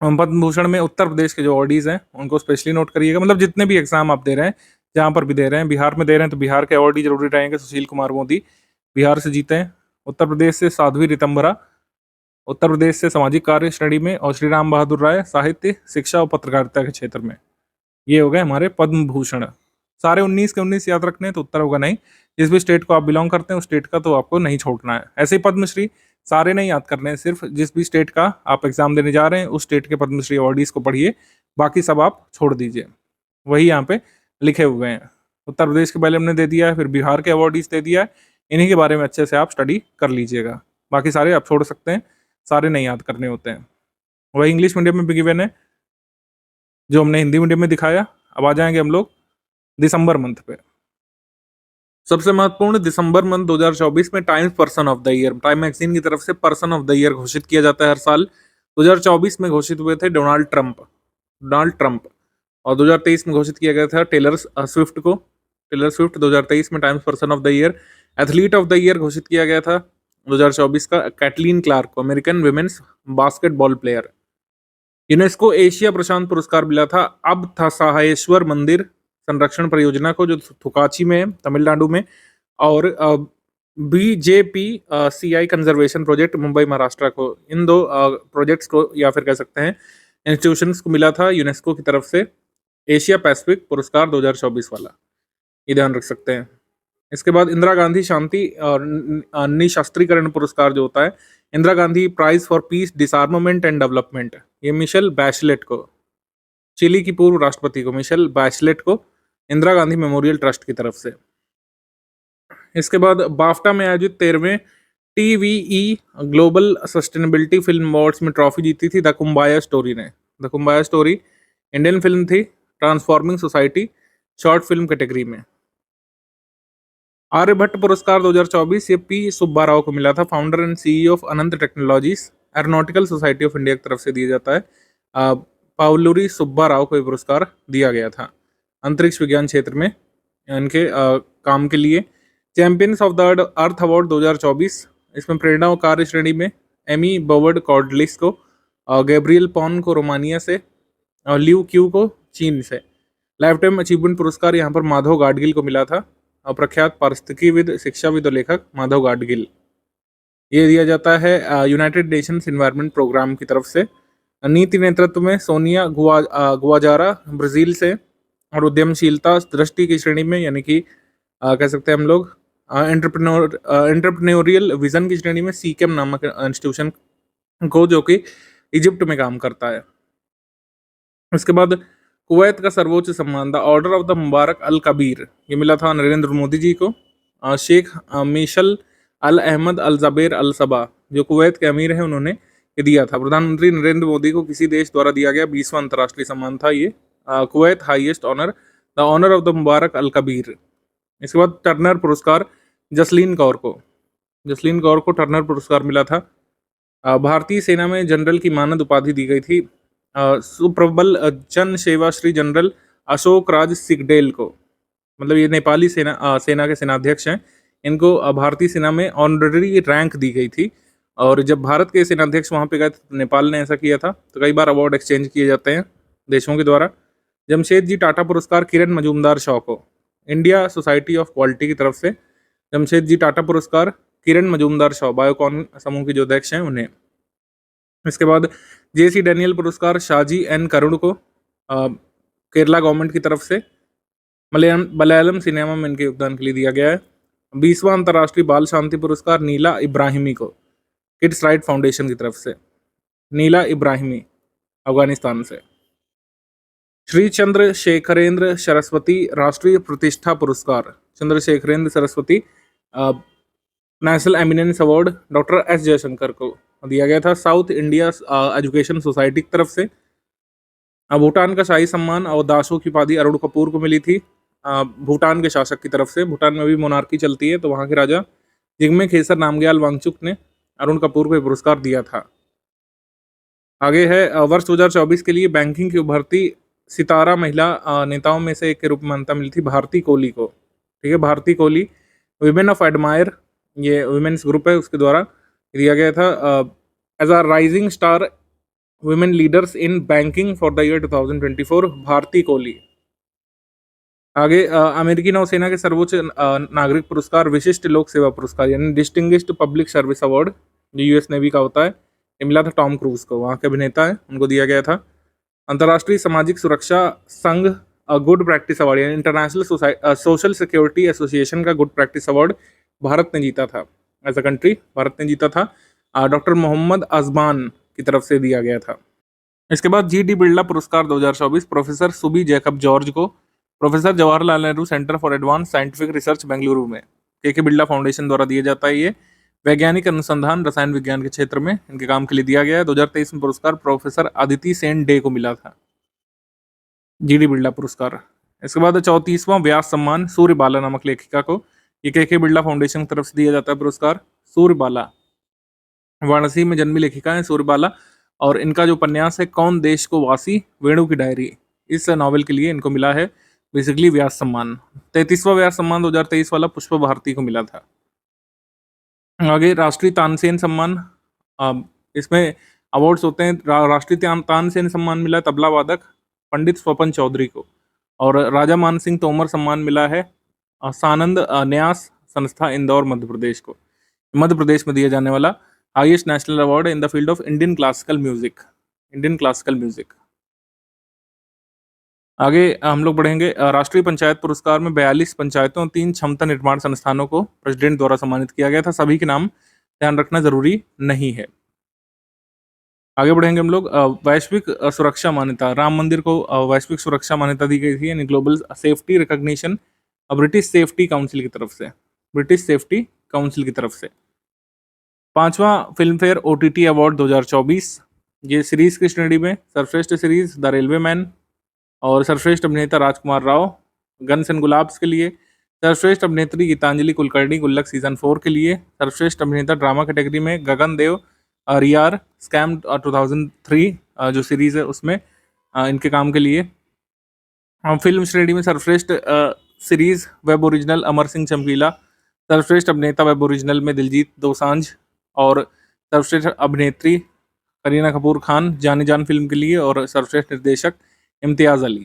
पद्म भूषण में उत्तर प्रदेश के जो अवॉर्डीज हैं उनको स्पेशली नोट करिएगा, मतलब जितने भी एग्जाम आप दे रहे हैं, जहाँ पर भी दे रहे हैं, बिहार में दे रहे हैं तो बिहार के अवॉर्डी जरूरी रहेंगे। सुशील कुमार मोदी बिहार से जीते हैं। उत्तर प्रदेश से साध्वी रितंबरा उत्तर प्रदेश से सामाजिक कार्य श्रेणी में। और श्री राम बहादुर राय साहित्य शिक्षा और पत्रकारिता के क्षेत्र में। ये हो गए हमारे पद्म भूषण। सारे 19 के 19 याद रखने तो उत्तर होगा नहीं। जिस भी स्टेट को आप बिलोंग करते हैं उस स्टेट का तो आपको नहीं छोड़ना है। ऐसे ही पद्मश्री सारे नहीं याद करने हैं, सिर्फ जिस भी स्टेट का आप एग्जाम देने जा रहे हैं उस स्टेट के पद्मश्री अवॉर्डीज को पढ़िए, बाकी सब आप छोड़ दीजिए। वही यहाँ पे लिखे हुए हैं। उत्तर प्रदेश के पहले हमने दे दिया है, फिर बिहार के अवॉर्डीज दे दिया है, इन्हीं के बारे में अच्छे से आप स्टडी कर लीजिएगा। बाकी सारे आप छोड़ सकते हैं, सारे नहीं याद करने होते हैं। वही इंग्लिश मीडियम में भी गिवन है जो हमने हिंदी मीडियम में दिखाया। अब आ जाएंगे हम लोग दिसंबर मंथ पे। सबसे महत्वपूर्ण, दिसंबर मंथ 2024 में Time's person of the year, time magazine की तरफ से पर्सन ऑफ द ईयर घोषित किया जाता है हर साल। 2024 में घोषित हुए थे डोनाल्ड ट्रंप, और 2023 में घोषित किया गया था टेलर स्विफ्ट को। टेलर स्विफ्ट 2023 में Time's person of the year. Athlete of the year घोषित किया गया था 2024 का कैटलीन क्लार्क को, American women's basketball player. UNESCO Asia प्रशांत पुरस्कार मिला था अब था सहायेश्वर मंदिर संरक्षण परियोजना को, जो थुकाची में है तमिलनाडु में। और BJPCI conservation project Mumbai Maharashtra को। इन दो प्रोजेक्ट्स को या फिर कह सकते हैं इंस्टीट्यूशंस को मिला था यूनेस्को की तरफ से एशिया पैसिफिक पुरस्कार 2024 वाला, ये ध्यान रख सकते हैं। इसके बाद इंदिरा गांधी शांति और निशस्त्रीकरण पुरस्कार जो होता है, Indira Gandhi prize for peace disarmament and development, ये मिशेल बैचलेट को, चिली की पूर्व राष्ट्रपति को, मिशेल बैचलेट को इंदिरा गांधी मेमोरियल ट्रस्ट की तरफ से। इसके बाद बाफ्टा में आयोजित 13वें TVE global sustainability film awards में ट्रॉफी जीती थी द कुम्बाया स्टोरी ने। द कुम्बाया स्टोरी इंडियन फिल्म थी, transforming society short film category में। आर्यभट्ट पुरस्कार 2024 ये P सुब्बा राव को मिला था, founder and CEO of Anant technologies, aeronautical society of India की तरफ से दिया जाता है। पाउलुरी सुब्बा राव को ये पुरस्कार दिया गया था अंतरिक्ष विज्ञान क्षेत्र में इनके काम के लिए। Champions of the earth award 2024, इसमें प्रेरणा और कार्य श्रेणी में एमी बवर्ड कॉर्डलिस को, गैब्रियल पॉन को रोमानिया से, और लियू क्यू को चीन से। लाइफ टाइम अचीवमेंट पुरस्कार यहाँ पर माधव गाडगिल को मिला था, प्रख्यात पारिस्थितिकीविद, शिक्षाविद और लेखक माधव गाडगिल। ये दिया जाता है यूनाइटेड नेशंस एनवायरनमेंट प्रोग्राम की तरफ से। नीति नेतृत्व में सोनिया गुआजारा ब्राजील से, और उद्यमशीलता दृष्टि की श्रेणी में यानी कि कह सकते हैं हम लोग एंटरप्रेन्योरियल विजन की श्रेणी में सीकेम नामक इंस्टीट्यूशन को, जो कि इजिप्ट में काम करता है। इसके बाद कुवैत का सर्वोच्च सम्मान the order of the Mubarak Al Kabir, ये मिला था नरेंद्र मोदी जी को। शेख मिशल अल अहमद अल जबेर अल सबा, जो कुवैत के अमीर हैं, उन्होंने ये दिया था। प्रधानमंत्री नरेंद्र मोदी को किसी देश द्वारा दिया गया 20वां अंतर्राष्ट्रीय सम्मान था ये, Kuwait highest honour the honour of the Mubarak Al Kabeer. इसके बाद टर्नर पुरस्कार जसलीन कौर को टर्नर पुरस्कार मिला था। भारतीय सेना में जनरल की मानद उपाधि दी गई थी सुप्रबल जन सेवा श्री जनरल अशोक राज सिगडेल को, मतलब ये नेपाली सेना के सेनाध्यक्ष हैं। इनको भारतीय सेना में ऑनररी रैंक दी गई थी, और जब भारत के सेनाध्यक्ष वहाँ पे गए थे तो नेपाल ने ऐसा किया था। तो कई बार अवार्ड एक्सचेंज किए जाते हैं देशों के द्वारा। जमशेद जी टाटा पुरस्कार किरण मजूमदार शॉ को, इंडिया सोसाइटी ऑफ क्वालिटी की तरफ से जमशेद जी टाटा पुरस्कार किरण मजूमदार शॉ, बायोकॉन समूह के जो अध्यक्ष हैं उन्हें। इसके बाद जेसी डैनियल पुरस्कार शाहजी एन करुण को केरला गवर्नमेंट की तरफ से मलयालम सिनेमा में इनके योगदान के लिए दिया गया है। 20वां अंतर्राष्ट्रीय बाल शांति पुरस्कार नीला इब्राहिमी को किड्स राइट फाउंडेशन की तरफ से, नीला इब्राहिमी अफगानिस्तान से। श्री चंद्रशेखरेंद्र सरस्वती राष्ट्रीय प्रतिष्ठा पुरस्कार, Chandrashekharendra Saraswati national eminence award doctor S Jaishankar को दिया गया था साउथ इंडिया एजुकेशन सोसाइटी की तरफ से। भूटान का शाही सम्मान और दासों की उपाधि अरुण कपूर को मिली थी भूटान के शासक की तरफ से। भूटान में भी मोनार्की चलती है, तो वहाँ के राजा जिग्मे खेसर नामग्याल वांगचुक ने अरुण कपूर को ये पुरस्कार दिया था। आगे है वर्ष 2024 के लिए बैंकिंग की उभरती सितारा महिला नेताओं में से एक के रूप में मान्यता मिली थी भारती कोहली को। ठीक है, Bharti Kohli women of admire, ये वुमेन्स ग्रुप है, उसके द्वारा दिया गया था as a rising star women leaders in banking for the year 2024 Bharti Kohli. आगे अमेरिकी नौसेना के सर्वोच्च नागरिक पुरस्कार विशिष्ट लोक सेवा पुरस्कार यानी डिस्टिंग्विश्ड पब्लिक सर्विस अवार्ड जो यूएस नेवी का होता है, ये मिला था टॉम क्रूज को, वहाँ के अभिनेता है, उनको दिया गया था। अंतर्राष्ट्रीय सामाजिक सुरक्षा संघ गुड प्रैक्टिस अवार्ड यानी इंटरनेशनल सोशल सिक्योरिटी एसोसिएशन का गुड प्रैक्टिस अवार्ड भारत ने जीता था, एज अ कंट्री भारत ने जीता था, डॉक्टर मोहम्मद अजमान की तरफ से दिया गया था। इसके बाद जी.डी. बिरला पुरस्कार 2024 प्रोफेसर सुबी जैकब जॉर्ज को, professor Jawaharlal Nehru centre for advance scientific research Bengaluru में के बिरला फाउंडेशन द्वारा दिया जाता है। ये वैज्ञानिक अनुसंधान रसायन विज्ञान के क्षेत्र में इनके काम के लिए दिया गया है। 2023 में पुरस्कार प्रोफेसर अदिति सेन डे को मिला था, जी.डी. बिरला पुरस्कार। इसके बाद 34वां व्यास सम्मान सूर्यबाला नामक लेखिका को, ये के बिरला फाउंडेशन की तरफ से दिया जाता है पुरस्कार। सूर्यबाला वाराणसी में जन्मी लेखिका है सूर्यबाला, और इनका जो उपन्यास है कौन देश को वासी वेणु की डायरी, इस नॉवेल के लिए इनको मिला है बेसिकली व्यास सम्मान। 33वां व्यास सम्मान 2023 वाला पुष्प भारती को मिला था। आगे राष्ट्रीय तानसेन सम्मान, इसमें अवार्ड्स होते हैं। राष्ट्रीय तानसेन सम्मान मिला तबला वादक पंडित स्वपन चौधरी को, और राजा मान सिंह तोमर सम्मान मिला है सानंद न्यास संस्था इंदौर मध्य प्रदेश को। मध्य प्रदेश में दिया जाने वाला highest national award in the field of Indian classical music, Indian classical music. आगे हम लोग बढ़ेंगे। राष्ट्रीय पंचायत पुरस्कार में 42 पंचायतों और 3 क्षमता निर्माण संस्थानों को प्रेसिडेंट द्वारा सम्मानित किया गया था। सभी के नाम ध्यान रखना जरूरी नहीं है। आगे बढ़ेंगे हम लोग। वैश्विक सुरक्षा मान्यता, राम मंदिर को वैश्विक सुरक्षा मान्यता दी गई थी यानी global safety recognition British safety council की तरफ से, ब्रिटिश सेफ्टी काउंसिल की तरफ से। 5वां फिल्म फेयर OTT अवार्ड 2024, ये सीरीज की श्रेणी में सर्वश्रेष्ठ सीरीज द रेलवे मैन, और सर्वश्रेष्ठ अभिनेता राजकुमार राव गन्स एंड गुलाब्स के लिए, सर्वश्रेष्ठ अभिनेत्री गीतांजलि कुलकर्णी गुल्लक सीजन 4 के लिए, सर्वश्रेष्ठ अभिनेता ड्रामा कैटेगरी में गगन देव रियार स्कैम 2003 जो सीरीज है उसमें इनके काम के लिए। फिल्म श्रेणी में सर्वश्रेष्ठ series web original Amar Singh चमकीला, सर्वश्रेष्ठ अभिनेता वेब ओरिजिनल में दिलजीत दोसांझ, और सर्वश्रेष्ठ अभिनेत्री करीना कपूर खान जानी जान फिल्म के लिए, और सर्वश्रेष्ठ निर्देशक इम्तियाज अली।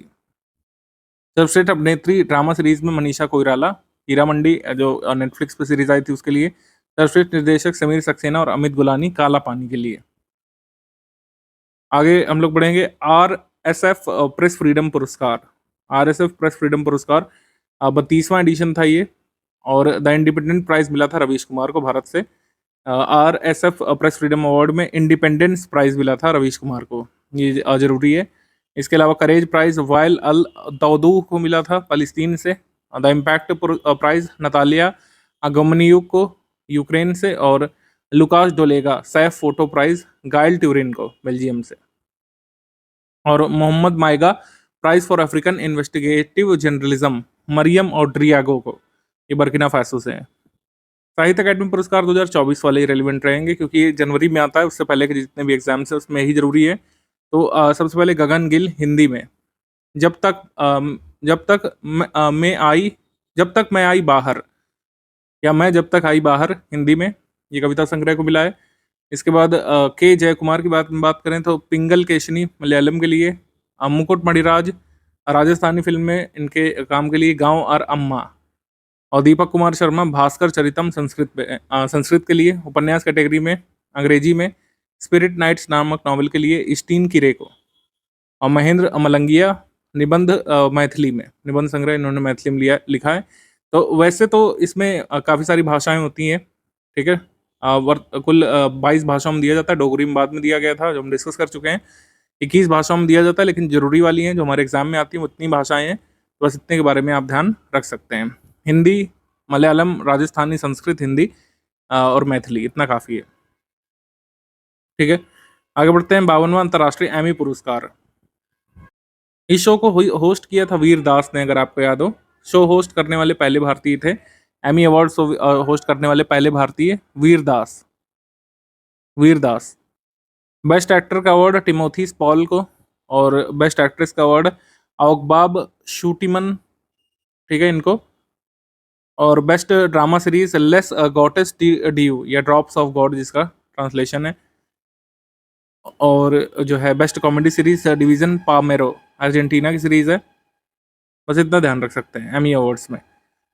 सर्वश्रेष्ठ अभिनेत्री ड्रामा सीरीज में मनीषा कोइराला हीरा मंडी जो नेटफ्लिक्स पे सीरीज आई थी उसके लिए, सर्वश्रेष्ठ निर्देशक समीर सक्सेना और अमित गुलानी काला पानी के लिए। आगे हम लोग बढ़ेंगे। RSF प्रेस फ्रीडम पुरस्कार, RSF प्रेस फ्रीडम पुरस्कार 32वां एडिशन था ये, और द इंडिपेंडेंट प्राइज मिला था रवीश कुमार को भारत से। RSF प्रेस फ्रीडम अवार्ड में इंडिपेंडेंस प्राइज मिला था रवीश कुमार को, ये जरूरी है। इसके अलावा करेज प्राइज वाइल अल दौदू को मिला था फलस्तीन से। The impact prize Natalia Agamniyuk को यूक्रेन से, और Lucas Dolega Saif photo prize Gael Turine को बेल्जियम से, और Mohamed Maiga prize for African investigative journalism Mariam और ड्रियागो को, ये बर्किना फासो से है। साहित्य अकादमी पुरस्कार 2024 वाले रेलिवेंट रहेंगे क्योंकि ये जनवरी में आता है, उससे पहले के जितने भी एग्जाम्स है उसमें यही जरूरी है। तो सबसे पहले गगन गिल हिंदी में, जब तक जब तक जब तक मैं आई बाहर, या मैं जब तक आई बाहर हिंदी में, ये कविता संग्रह को मिला है। इसके बाद के जयकुमार की बात करें तो पिंगल केशनी मलयालम के लिए, मुकुट मणिराज राजस्थानी फिल्म में इनके काम के लिए गांव और अम्मा, और दीपक कुमार शर्मा भास्कर चरितम संस्कृत के लिए, उपन्यास कैटेगरी में अंग्रेजी में स्पिरिट नाइट्स नामक नॉवल के लिए इस्टीन किरे को, और महेंद्र मलंगिया निबंध मैथिली में, निबंध संग्रह इन्होंने मैथिली में लिखा है। तो वैसे तो इसमें काफ़ी सारी भाषाएं होती हैं, ठीक है। कुल 22 भाषाओं में दिया जाता है, डोगरी में बाद में दिया गया था जो हम डिस्कस कर चुके हैं। 21 भाषाओं में दिया जाता है, लेकिन जरूरी वाली हैं जो हमारे एग्जाम में आती हैं, उतनी भाषाएं हैं, तो बस इतने के बारे में आप ध्यान रख सकते हैं। हिंदी, मलयालम, राजस्थानी, संस्कृत, हिंदी और मैथिली, इतना काफ़ी है, ठीक है। आगे बढ़ते हैं। 52वां अंतर्राष्ट्रीय एमी पुरस्कार, इस शो को होस्ट किया था वीर दास ने, अगर आपको याद हो। शो होस्ट करने वाले पहले भारतीय थे, एमी अवार्ड शो होस्ट करने वाले पहले भारतीय वीर दास। बेस्ट एक्टर का अवार्ड टिमोथी स्पॉल को, और बेस्ट एक्ट्रेस का अवार्ड औकबाब शूटिमन, ठीक है, इनको। और best drama series Les Gouttes Dieu या ड्रॉप्स ऑफ गॉड, जिसका ट्रांसलेशन है। और जो है बेस्ट कॉमेडी सीरीज डिवीजन पामेरो, अर्जेंटीना की सीरीज है। बस इतना ध्यान रख सकते हैं एमी अवार्ड्स में।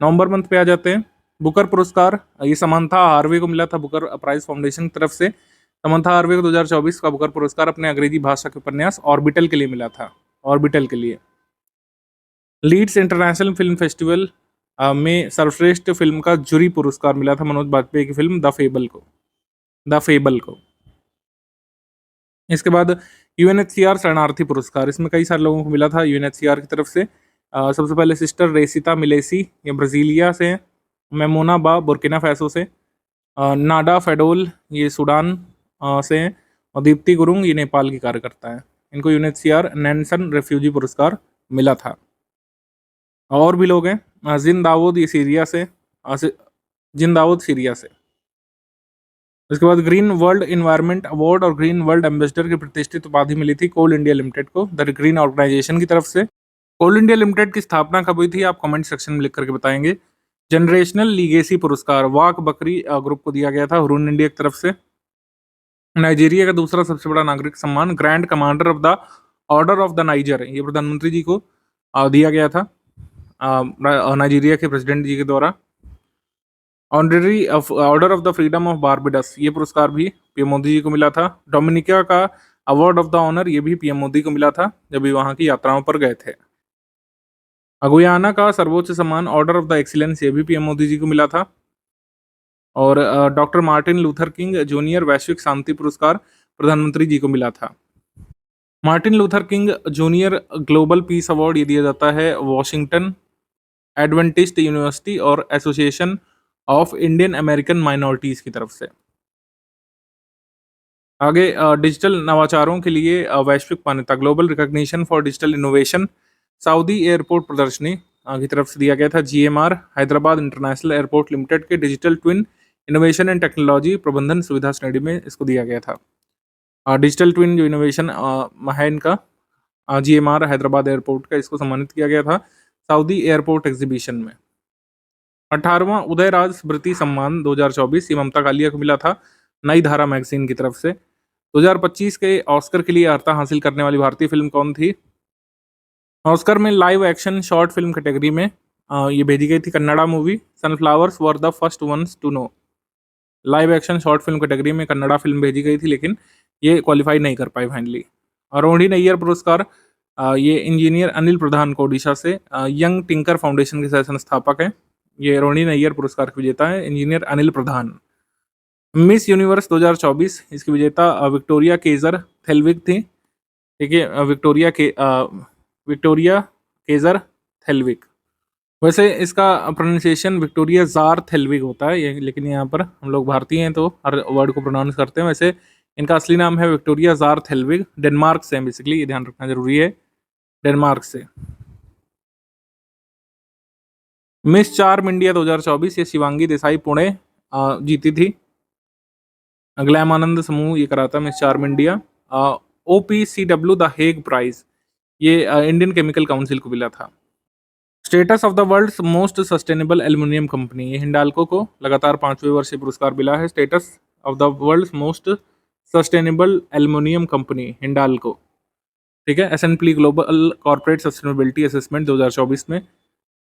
नवंबर मंथ पे आ जाते हैं। बुकर पुरस्कार, ये समंथा हार्वे को मिला था बुकर प्राइज फाउंडेशन की तरफ से। समंथा हार्वे को 2024 का बुकर पुरस्कार अपने अंग्रेजी भाषा के उपन्यास ऑर्बिटल के लिए मिला था, ऑर्बिटल के लिए। लीड्स इंटरनेशनल फिल्म फेस्टिवल में सर्वश्रेष्ठ फिल्म का जूरी पुरस्कार मिला था मनोज बाजपेयी की फिल्म द फेबल को। इसके बाद यूएनएचसीआर शरणार्थी पुरस्कार, इसमें कई सारे लोगों को मिला था यूएनएचसीआर की तरफ से। सबसे पहले सिस्टर रेसिता मिलेसी, ये ब्राज़ीलिया से हैं। मेमोना बा बुर्किना फैसो से। नाडा फेडोल, ये सूडान से हैं। और दीप्ति गुरुंग, ये नेपाल की कार्यकर्ता है। इनको यूएनएचसीआर नैनसन रेफ्यूजी पुरस्कार मिला था। और भी लोग हैं। जिन दाऊद, ये सीरिया से, जिन दाऊद सीरिया से। उसके बाद ग्रीन वर्ल्ड इन्वायरमेंट अवार्ड और ग्रीन वर्ल्ड एम्बेसडर की प्रतिष्ठित उपाधि मिली थी कोल इंडिया लिमिटेड को, द ग्रीन ऑर्गेनाइजेशन की तरफ से। कोल इंडिया लिमिटेड की स्थापना कब हुई थी, आप कमेंट सेक्शन में लिख करके बताएंगे। जनरेशनल लीगेसी पुरस्कार वाक बकरी ग्रुप को दिया गया था हुरून इंडिया की तरफ से। नाइजीरिया का दूसरा सबसे बड़ा नागरिक सम्मान grand commander of the order of the niger, ये प्रधानमंत्री जी को दिया गया था नाइजीरिया के प्रेसिडेंट जी के द्वारा। Honorary order of the freedom of बारबेडस, ये पुरस्कार भी पीएम मोदी जी को मिला था। डोमिनिका का अवार्ड ऑफ द ऑनर, ये भी पीएम मोदी को मिला था जब भी वहाँ की यात्राओं पर गए थे। गुयाना का सर्वोच्च सम्मान ऑर्डर ऑफ द एक्सीलेंस, ये भी पीएम मोदी जी को मिला था। और doctor Martin Luther king junior वैश्विक शांति पुरस्कार प्रधानमंत्री जी को मिला था। Martin Luther king junior global peace award ये दिया जाता है वॉशिंगटन एडवेंटिस्ट यूनिवर्सिटी और association of Indian American minorities की तरफ से। आगे डिजिटल नवाचारों के लिए वैश्विक मान्यता global recognition for digital innovation Saudi airport प्रदर्शनी की तरफ से दिया गया था। GMR Hyderabad international airport limited के digital twin innovation and technology प्रबंधन सुविधा श्रेणी में इसको दिया गया था। डिजिटल ट्विन जो इनोवेशन है इनका जीएमआर हैदराबाद एयरपोर्ट का, इसको सम्मानित किया गया था सऊदी एयरपोर्ट एग्जीबिशन में। 18वां उदयराज स्मृति सम्मान 2024 ये ममता कालिया को मिला था नई धारा मैगजीन की तरफ से। 2025 के ऑस्कर के लिए अर्हता हासिल करने वाली भारतीय फिल्म कौन थी? ऑस्कर में live action short film category में ये भेजी गई थी Kannada movie sunflowers were the first ones to know. Live action short film category में कन्नड़ा फिल्म भेजी गई थी, लेकिन ये क्वालिफाई नहीं कर पाई फाइनली। रोहिणी नैयर पुरस्कार ये इंजीनियर अनिल प्रधान को ओडिशा से यंग टिंकर फाउंडेशन के संस्थापक हैं। ये रोहिणी नैयर पुरस्कार के विजेता है इंजीनियर अनिल प्रधान। मिस यूनिवर्स 2024 इसकी विजेता विक्टोरिया केजर थेल्विक थी, ठीक है। विक्टोरिया केजर थेल्विक, वैसे इसका प्रोनाउंसिएशन विक्टोरिया जार थेल्विक होता है ये, लेकिन यहाँ पर हम लोग भारतीय हैं तो हर वर्ड को प्रोनाउंस करते हैं। वैसे इनका असली नाम है विक्टोरिया जार थेल्विक, डेनमार्क से बेसिकली, ये ध्यान रखना जरूरी है, डेनमार्क से। मिस चार्म इंडिया 2024 ये शिवांगी देसाई पुणे जीती थी। ग्लैम आनंद समूह ये कराता miss charm India. OPCW the Hague prize, ये इंडियन केमिकल काउंसिल को मिला था। Status of the world's most sustainable aluminium company, ये हिंडाल्को को लगातार 5वें वर्ष ये पुरस्कार मिला है। Status of the world's most sustainable aluminium company Hindalco, ठीक है। S&P global corporate sustainability assessment 2024 में।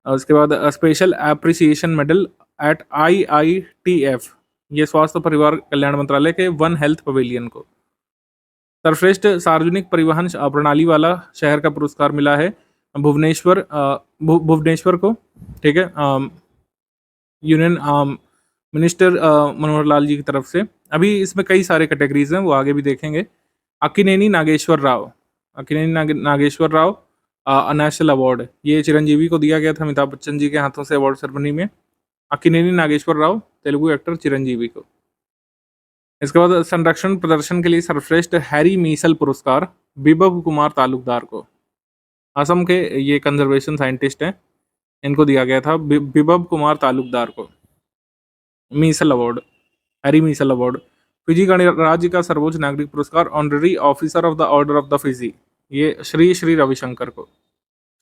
और उसके बाद special appreciation medal at IITF, ये स्वास्थ्य परिवार कल्याण मंत्रालय के वन हेल्थ पवेलियन को। सर्वश्रेष्ठ सार्वजनिक परिवहन प्रणाली वाला शहर का पुरस्कार मिला है भुवनेश्वर को, ठीक है, यूनियन मिनिस्टर मनोहर लाल जी की तरफ से। अभी इसमें कई सारे कैटेगरीज हैं, वो आगे भी देखेंगे। अक्किनेनी नागेश्वर राव, नागेश्वर राव नेशनल अवार्ड, ये चिरंजीवी को दिया गया था, अमिताभ बच्चन जी के हाथों से अवार्ड सेरेमनी में। अक्किनेनी नागेश्वर राव तेलुगु एक्टर चिरंजीवी को। इसके बाद संरक्षण प्रदर्शन के लिए सर्वश्रेष्ठ हैरी मीसल पुरस्कार बिबब कुमार तालुकदार को, असम के ये कंजर्वेशन साइंटिस्ट हैं, इनको दिया गया था बिबब कुमार तालुकदार को मीसल अवार्ड, हैरी मीसल अवार्ड। फिजी गणराज्य का सर्वोच्च नागरिक पुरस्कार honorary officer of the order of the Fiji, ये श्री रविशंकर को,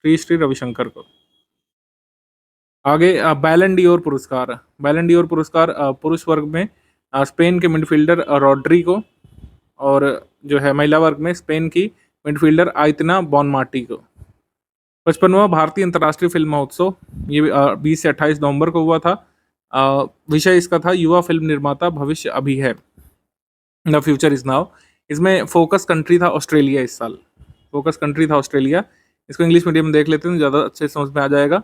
श्री रविशंकर को। आगे बैलन डियोर पुरस्कार, बैलन डियोर पुरस्कार पुरुष वर्ग में स्पेन के मिडफील्डर रॉड्री को, और जो है महिला वर्ग में स्पेन की मिडफील्डर आइतना बॉनमार्टी को। 55वां भारतीय अंतर्राष्ट्रीय फिल्म महोत्सव, ये 20 से 28 नवंबर को हुआ था। विषय इसका था युवा फिल्म निर्माता भविष्य अभी है, द फ्यूचर इज नाउ। इसमें फोकस कंट्री था ऑस्ट्रेलिया, इस साल फोकस कंट्री था ऑस्ट्रेलिया। इसको इंग्लिश मीडियम में देख लेते हैं, ज़्यादा अच्छे समझ में आ जाएगा।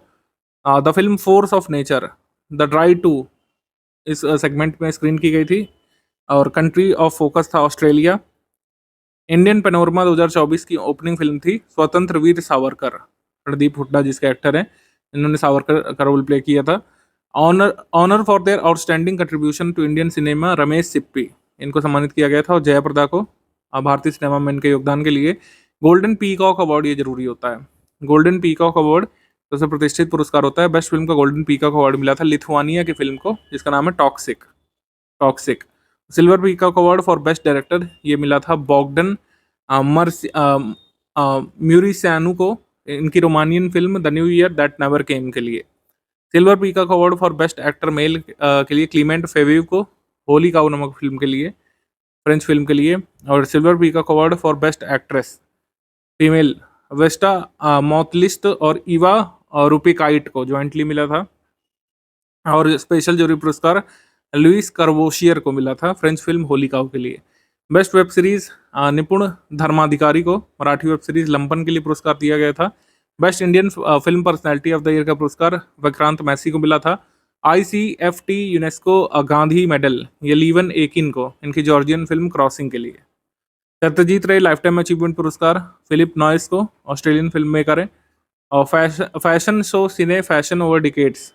The film force of nature the dry 2 इस सेगमेंट में स्क्रीन की गई थी, और कंट्री ऑफ फोकस था ऑस्ट्रेलिया। इंडियन पैनोरमा 2024 की ओपनिंग फिल्म थी स्वतंत्र वीर सावरकर, रणदीप हुड्डा जिसके एक्टर हैं, इन्होंने सावरकर का रोल प्ले किया था। Honour for their outstanding contribution to Indian cinema Ramesh Sippy, इनको सम्मानित किया गया था, और जयाप्रदा को भारतीय सिनेमा में इनके योगदान के लिए गोल्डन पीकॉक अवार्ड, ये जरूरी होता है। गोल्डन पीकॉक अवार्ड सबसे प्रतिष्ठित पुरस्कार होता है। बेस्ट फिल्म का गोल्डन पीकॉक अवार्ड मिला था लिथुआनिया की फिल्म को, जिसका नाम है toxic. Silver peacock award for best director ये मिला था बॉगडन म्यूरिसियानु को, इनकी Romanian film the new year that never came के लिए। Silver peacock award for best actor male के लिए क्लीमेंट फेविव को, होली काऊ नमक फिल्म के लिए, फ्रेंच फिल्म के लिए। और silver peacock award for best actress female Vesta Matulyte और इवा रुपिकाइट को ज्वाइंटली मिला था। और स्पेशल जूरी पुरस्कार लुइस कार्वोशियर को मिला था फ्रेंच फिल्म होली काऊ के लिए। बेस्ट वेब सीरीज निपुण धर्माधिकारी को मराठी वेब सीरीज लंपन के लिए पुरस्कार दिया गया था। Best Indian film personality of the year का पुरस्कार विक्रांत मैसी को मिला था। ICFT यूनेस्को गांधी मेडल ये लीवन एकिन को, इनकी जॉर्जियन फिल्म क्रॉसिंग के लिए। सत्यजीत रे लाइफ टाइम अचीवमेंट पुरस्कार फिलिप नॉइस को, ऑस्ट्रेलियन फिल्म मेकर है। और फैशन शो सिने फैशन ओवर डिकेड्स,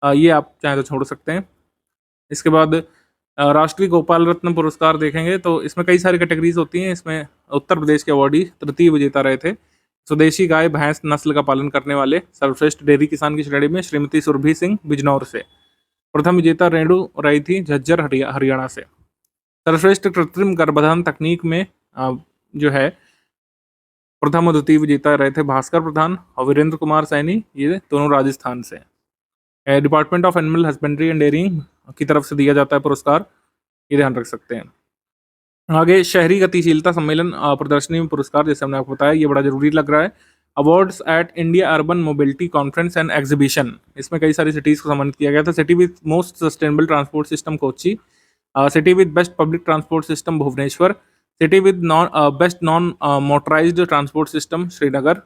ये आप चाहे तो छोड़ सकते हैं। इसके बाद राष्ट्रीय गोपाल रत्न पुरस्कार देखेंगे तो इसमें कई सारी कैटेगरीज होती हैं। इसमें उत्तर प्रदेश के अवार्डी तृतीय विजेता रहे थे। स्वदेशी गाय भैंस नस्ल का पालन करने वाले सर्वश्रेष्ठ डेयरी किसान की श्रेणी में श्रीमती सुरभि सिंह बिजनौर से। प्रथम विजेता रेणु रही थी झज्जर हरियाणा से। सर्वश्रेष्ठ कृत्रिम गर्भाधान तकनीक में जो है प्रथम और द्वितीय विजेता रहे थे भास्कर प्रधान और वीरेंद्र कुमार सैनी, ये दोनों राजस्थान से। Department of animal husbandry and dairying की तरफ से दिया जाता है पुरस्कार, ये ध्यान रख सकते हैं। आगे शहरी गतिशीलता सम्मेलन प्रदर्शनी में पुरस्कार, जैसे हमने आपको बताया, ये बड़ा जरूरी लग रहा है। Awards at India urban mobility conference and exhibition, इसमें कई सारी सिटीज़ को सम्मानित किया गया था। City with most sustainable transport system Kochi, city with best public transport system Bhubaneswar, city with best non motorized transport system Srinagar,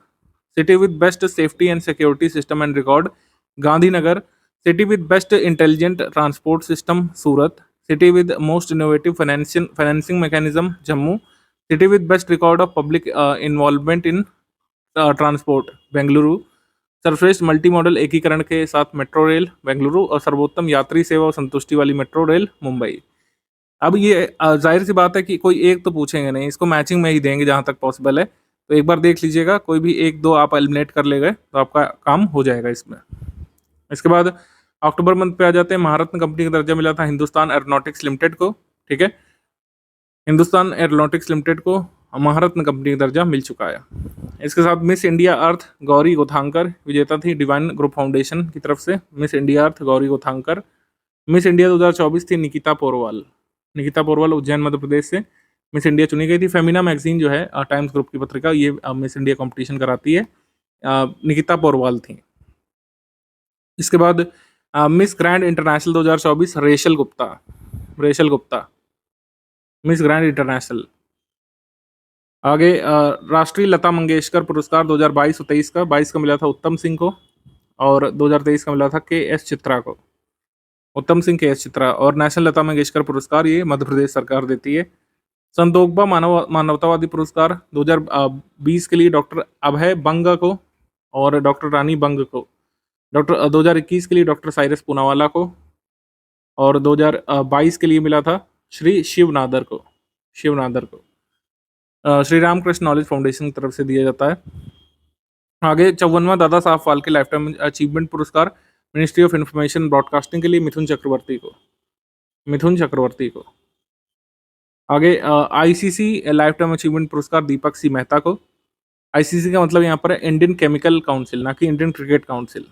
city with best safety and security system and record Gandhinagar, city with best intelligent transport system Surat, city with most innovative financing mechanism Jammu, city with best record of public involvement in transport Bengaluru, सर्वश्रेष्ठ multi modal एकीकरण के साथ metro rail Bengaluru, और सर्वोत्तम यात्री सेवा और संतुष्टि वाली मेट्रो रेल मुंबई। अब ये जाहिर सी बात है कि कोई एक तो पूछेंगे नहीं, इसको मैचिंग में ही देंगे जहाँ तक पॉसिबल है। तो एक बार देख लीजिएगा, कोई भी एक दो आप एलिमिनेट कर ले गए तो आपका काम हो जाएगा इसमें। इसके बाद अक्टूबर मंथ पे आ जाते हैं। महारत्न कंपनी का दर्जा मिला था हिंदुस्तान एरोनॉटिक्स लिमिटेड को, ठीक है। हिंदुस्तान एरोनॉटिक्स लिमिटेड को महारत्न कंपनी का दर्जा मिल चुका है। इसके साथ मिस इंडिया अर्थ गौरी गोथांकर विजेता थी डिवाइन ग्रुप फाउंडेशन की तरफ से। मिस इंडिया अर्थ गौरी गोथांकर। मिस इंडिया 2024 थी निकिता पोरवाल। निकिता पोरवाल उज्जैन मध्य प्रदेश से मिस इंडिया चुनी गई थी। फेमिना मैगजीन जो है टाइम्स ग्रुप की पत्रिका, ये मिस इंडिया कंपटीशन कराती है। निकिता पोरवाल थी। इसके बाद miss grand international 2024 Rachel Gupta. Rachel Gupta miss grand international. आगे राष्ट्रीय लता मंगेशकर पुरस्कार 2022 और 23 का 22 का मिला था उत्तम सिंह को और 2023 का मिला था के एस चित्रा को। उत्तम सिंह के एस चित्रा। और नेशनल लता मंगेशकर पुरस्कार ये मध्य प्रदेश सरकार देती है। संतोखबा मानवतावादी पुरस्कार 2020 के लिए डॉक्टर अभय बंग को और डॉक्टर रानी बंग को। डॉक्टर 2021 के लिए डॉक्टर साइरस पूनावाला को और 2022 के लिए मिला था श्री शिव नादर को। शिव नादर को श्री रामकृष्ण नॉलेज फाउंडेशन की तरफ से दिया जाता है। आगे 54वां Dada Saheb Phalke life time achievement पुरस्कार मिनिस्ट्री ऑफ इंफॉर्मेशन ब्रॉडकास्टिंग के लिए मिथुन चक्रवर्ती को। मिथुन चक्रवर्ती को। आगे आईसीसी लाइफ टाइम अचीवमेंट पुरस्कार दीपक सी मेहता को। आईसीसी का मतलब यहाँ पर है इंडियन केमिकल काउंसिल, ना कि इंडियन क्रिकेट काउंसिल।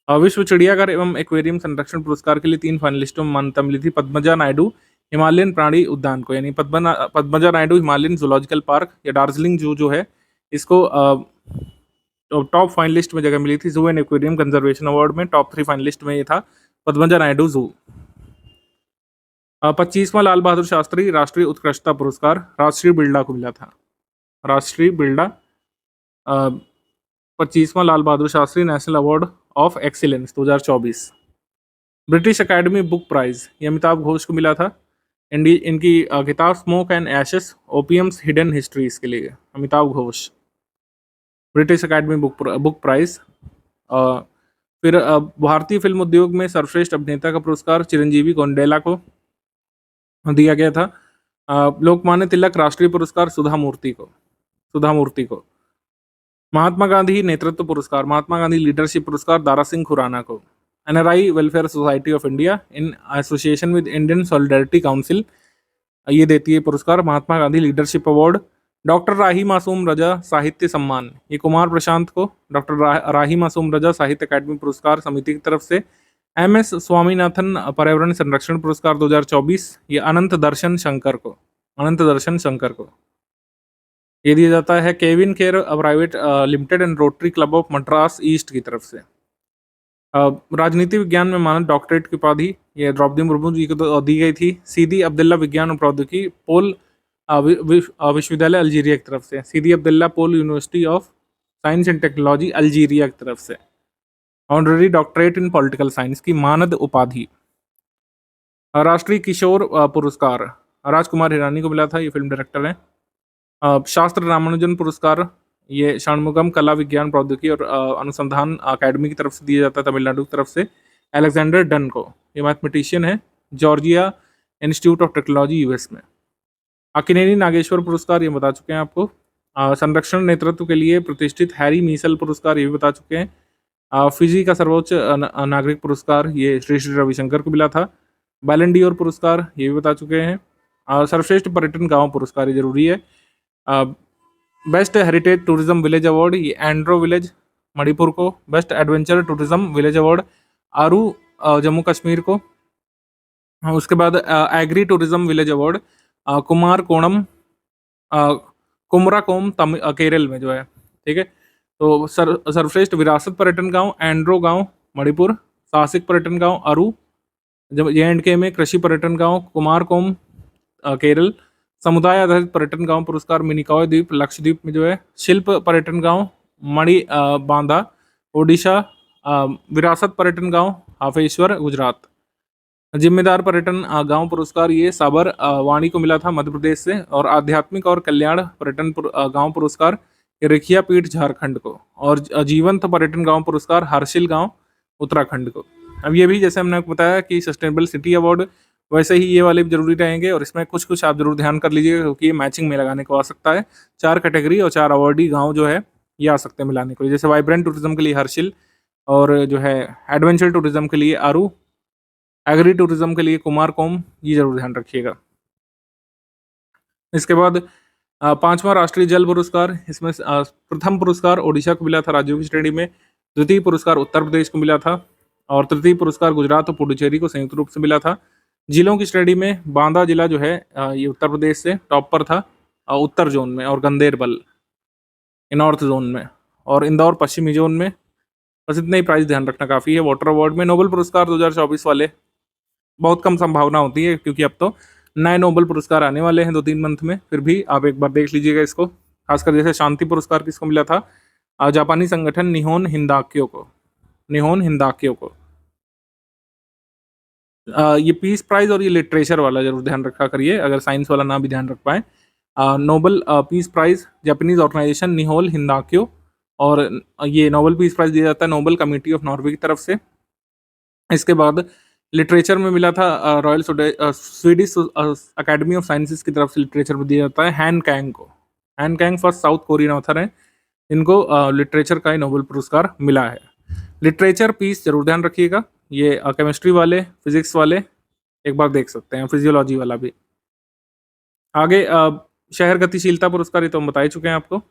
विश्व चिड़ियाघर एवं एक्वेरियम संरक्षण पुरस्कार के लिए 3 फाइनलिस्टों में मान्यता मिली थी। पद्मजा नायडू हिमालयन प्राणी उद्यान को, यानी Padmaja Naidu Himalayan zoological park या दार्जिलिंग जू जो है इसको टॉप फाइनलिस्ट में जगह मिली थी। जू एंड एक्वेरियम कंजर्वेशन अवार्ड में टॉप 3 फाइनलिस्ट में ये था पद्मजा नायडू जू। 25वां लाल बहादुर शास्त्री राष्ट्रीय उत्कृष्टता पुरस्कार राष्ट्रीय बिरला को मिला था। राष्ट्रीय बिरला 25वां Lal Bahadur Shastri national award of excellence 2024। British academy book prize ये अमिताभ घोष को मिला था। इनकी किताब smoke and ashes opium's hidden histories के लिए Amitabh Ghosh. British academy book prize. फिर भारतीय फिल्म उद्योग में सर्वश्रेष्ठ अभिनेता का पुरस्कार चिरंजीवी गोंडेला को दिया गया था। लोकमान्य तिलक राष्ट्रीय पुरस्कार सुधा मूर्ति को। महात्मा गांधी नेतृत्व पुरस्कार महात्मा गांधी लीडरशिप पुरस्कार दारा सिंह खुराना को। NRI welfare society of India in association with Indian solidarity council ये देती है पुरस्कार Mahatma Gandhi leadership award. Doctor Rahi Masoom रजा साहित्य सम्मान ये कुमार प्रशांत को। डॉक्टर राही मासूम रजा साहित्य अकादमी पुरस्कार समिति की तरफ से। एमएस स्वामीनाथन पर्यावरण संरक्षण पुरस्कार 2024 ये अनंत दर्शन शंकर को ये दिया जाता है। Kevin care private limited and rotary club of Madras east की तरफ से। राजनीति विज्ञान में मानद डॉक्टरेट की उपाधि ये द्रौपदी मुर्मू जी को दी गई थी। सीदी अब्दुल्ला विज्ञान और प्रौद्योगिकी पोल विश्वविद्यालय अल्जीरिया की तरफ से। Sidi Abdellah pole university of science and technology Algeria की तरफ से। Honorary doctorate in political science की मानद उपाधि। राष्ट्रीय किशोर पुरस्कार राजकुमार हिरानी को मिला था, ये फिल्म डायरेक्टर हैं। शास्त्र रामानुजन पुरस्कार ये षणमुगम कला विज्ञान प्रौद्योगिकी और अनुसंधान अकादमी की तरफ से दिया जाता है तमिलनाडु की तरफ से। अलेक्जेंडर डन को ये मैथमेटिशियन है, Georgia institute of technology US में। अकिनेनी नागेश्वर पुरस्कार ये बता चुके हैं आपको। संरक्षण नेतृत्व के लिए प्रतिष्ठित हैरी मीसल पुरस्कार ये भी बता चुके हैं। फिजी का सर्वोच्च नागरिक पुरस्कार ये श्री श्री रविशंकर को मिला था। बैलन डी और पुरस्कार ये भी बता चुके हैं। सर्वश्रेष्ठ पर्यटन गांव पुरस्कार ये जरूरी है। Best heritage tourism village award ये एंड्रो विलेज मणिपुर को। Best adventure tourism village award Aru Jammu Kashmir को। उसके बाद agri tourism village award Kumarakom Kerala में जो है, ठीक है। तो सर्वश्रेष्ठ विरासत पर्यटन गांव एंड्रो गांव मणिपुर। साहसिक पर्यटन गांव अरू JNK में। कृषि पर्यटन गांव कुमारकोम केरल। समुदाय आधारित पर्यटन गांव पुरस्कार मिनिकॉय द्वीप लक्षद्वीप में जो है। शिल्प पर्यटन गांव मणि बांधा ओडिशा। विरासत पर्यटन गांव हाफेश्वर गुजरात। जिम्मेदार पर्यटन गांव पुरस्कार ये साबर वाणी को मिला था मध्य प्रदेश से। और आध्यात्मिक और कल्याण पर्यटन गांव पुरस्कार ये रिखिया पीठ झारखंड को। और जीवंत पर्यटन गांव पुरस्कार हर्षिल गांव उत्तराखंड को। अब ये भी जैसे हमने आपको बताया कि सस्टेनेबल सिटी अवार्ड, वैसे ही ये वाले भी जरूरी रहेंगे और इसमें कुछ कुछ आप जरूर ध्यान कर लीजिएगा क्योंकि ये मैचिंग में लगाने को आ सकता है। 4 कैटेगरी और 4 अवार्डी गांव जो है ये आ सकते हैं मिलाने को। जैसे वाइब्रेंट टूरिज्म के लिए हर्षिल और जो है एडवेंचर टूरिज्म के लिए आरू, एग्री टूरिज्म के लिए कुमारकोम, ये जरूर ध्यान रखिएगा। इसके बाद पांचवा राष्ट्रीय जल पुरस्कार, इसमें प्रथम पुरस्कार ओडिशा को मिला था राज्यों की श्रेणी में, द्वितीय पुरस्कार उत्तर प्रदेश को मिला था और तृतीय पुरस्कार गुजरात और पुडुचेरी को संयुक्त रूप से मिला था। जिलों की श्रेणी में बांदा जिला जो है ये उत्तर प्रदेश से टॉप पर था उत्तर जोन में, और गंदेरबल नॉर्थ जोन में, और इंदौर पश्चिमी जोन में। बस इतना ही प्राइस ध्यान रखना काफ़ी है। वाटर अवार्ड में नोबेल पुरस्कार 2024 वाले बहुत कम संभावना होती है, क्योंकि अब तो नए नोबेल पुरस्कार आने वाले हैं 2-3 मंथ में। फिर भी आप एक बार देख लीजिएगा इसको, खासकर जैसे शांति पुरस्कार किसको मिला था, जापानी संगठन निहोन हिंदाक्यो को। ये पीस प्राइज और ये लिटरेचर वाला जरूर ध्यान रखा करिए, अगर साइंस वाला ना भी ध्यान रख पाए। Nobel peace prize Japanese organization Nihon हिंदाक्यो, और ये नोबेल पीस प्राइज दिया जाता है नोबेल कमेटी ऑफ नॉर्वे की तरफ से। इसके बाद लिटरेचर में मिला था royal Swedish academy of sciences की तरफ से लिटरेचर में दिया जाता है हैन कैंग को। Han Kang first South Korean author हैं, इनको लिटरेचर का ही नोबेल पुरस्कार मिला है। लिटरेचर पीस जरूर ध्यान रखिएगा, ये केमिस्ट्री वाले, फिजिक्स वाले एक बार देख सकते हैं, फिजियोलॉजी वाला भी। आगे शहर गतिशीलता पुरस्कार, ये तो हम बता ही चुके हैं आपको।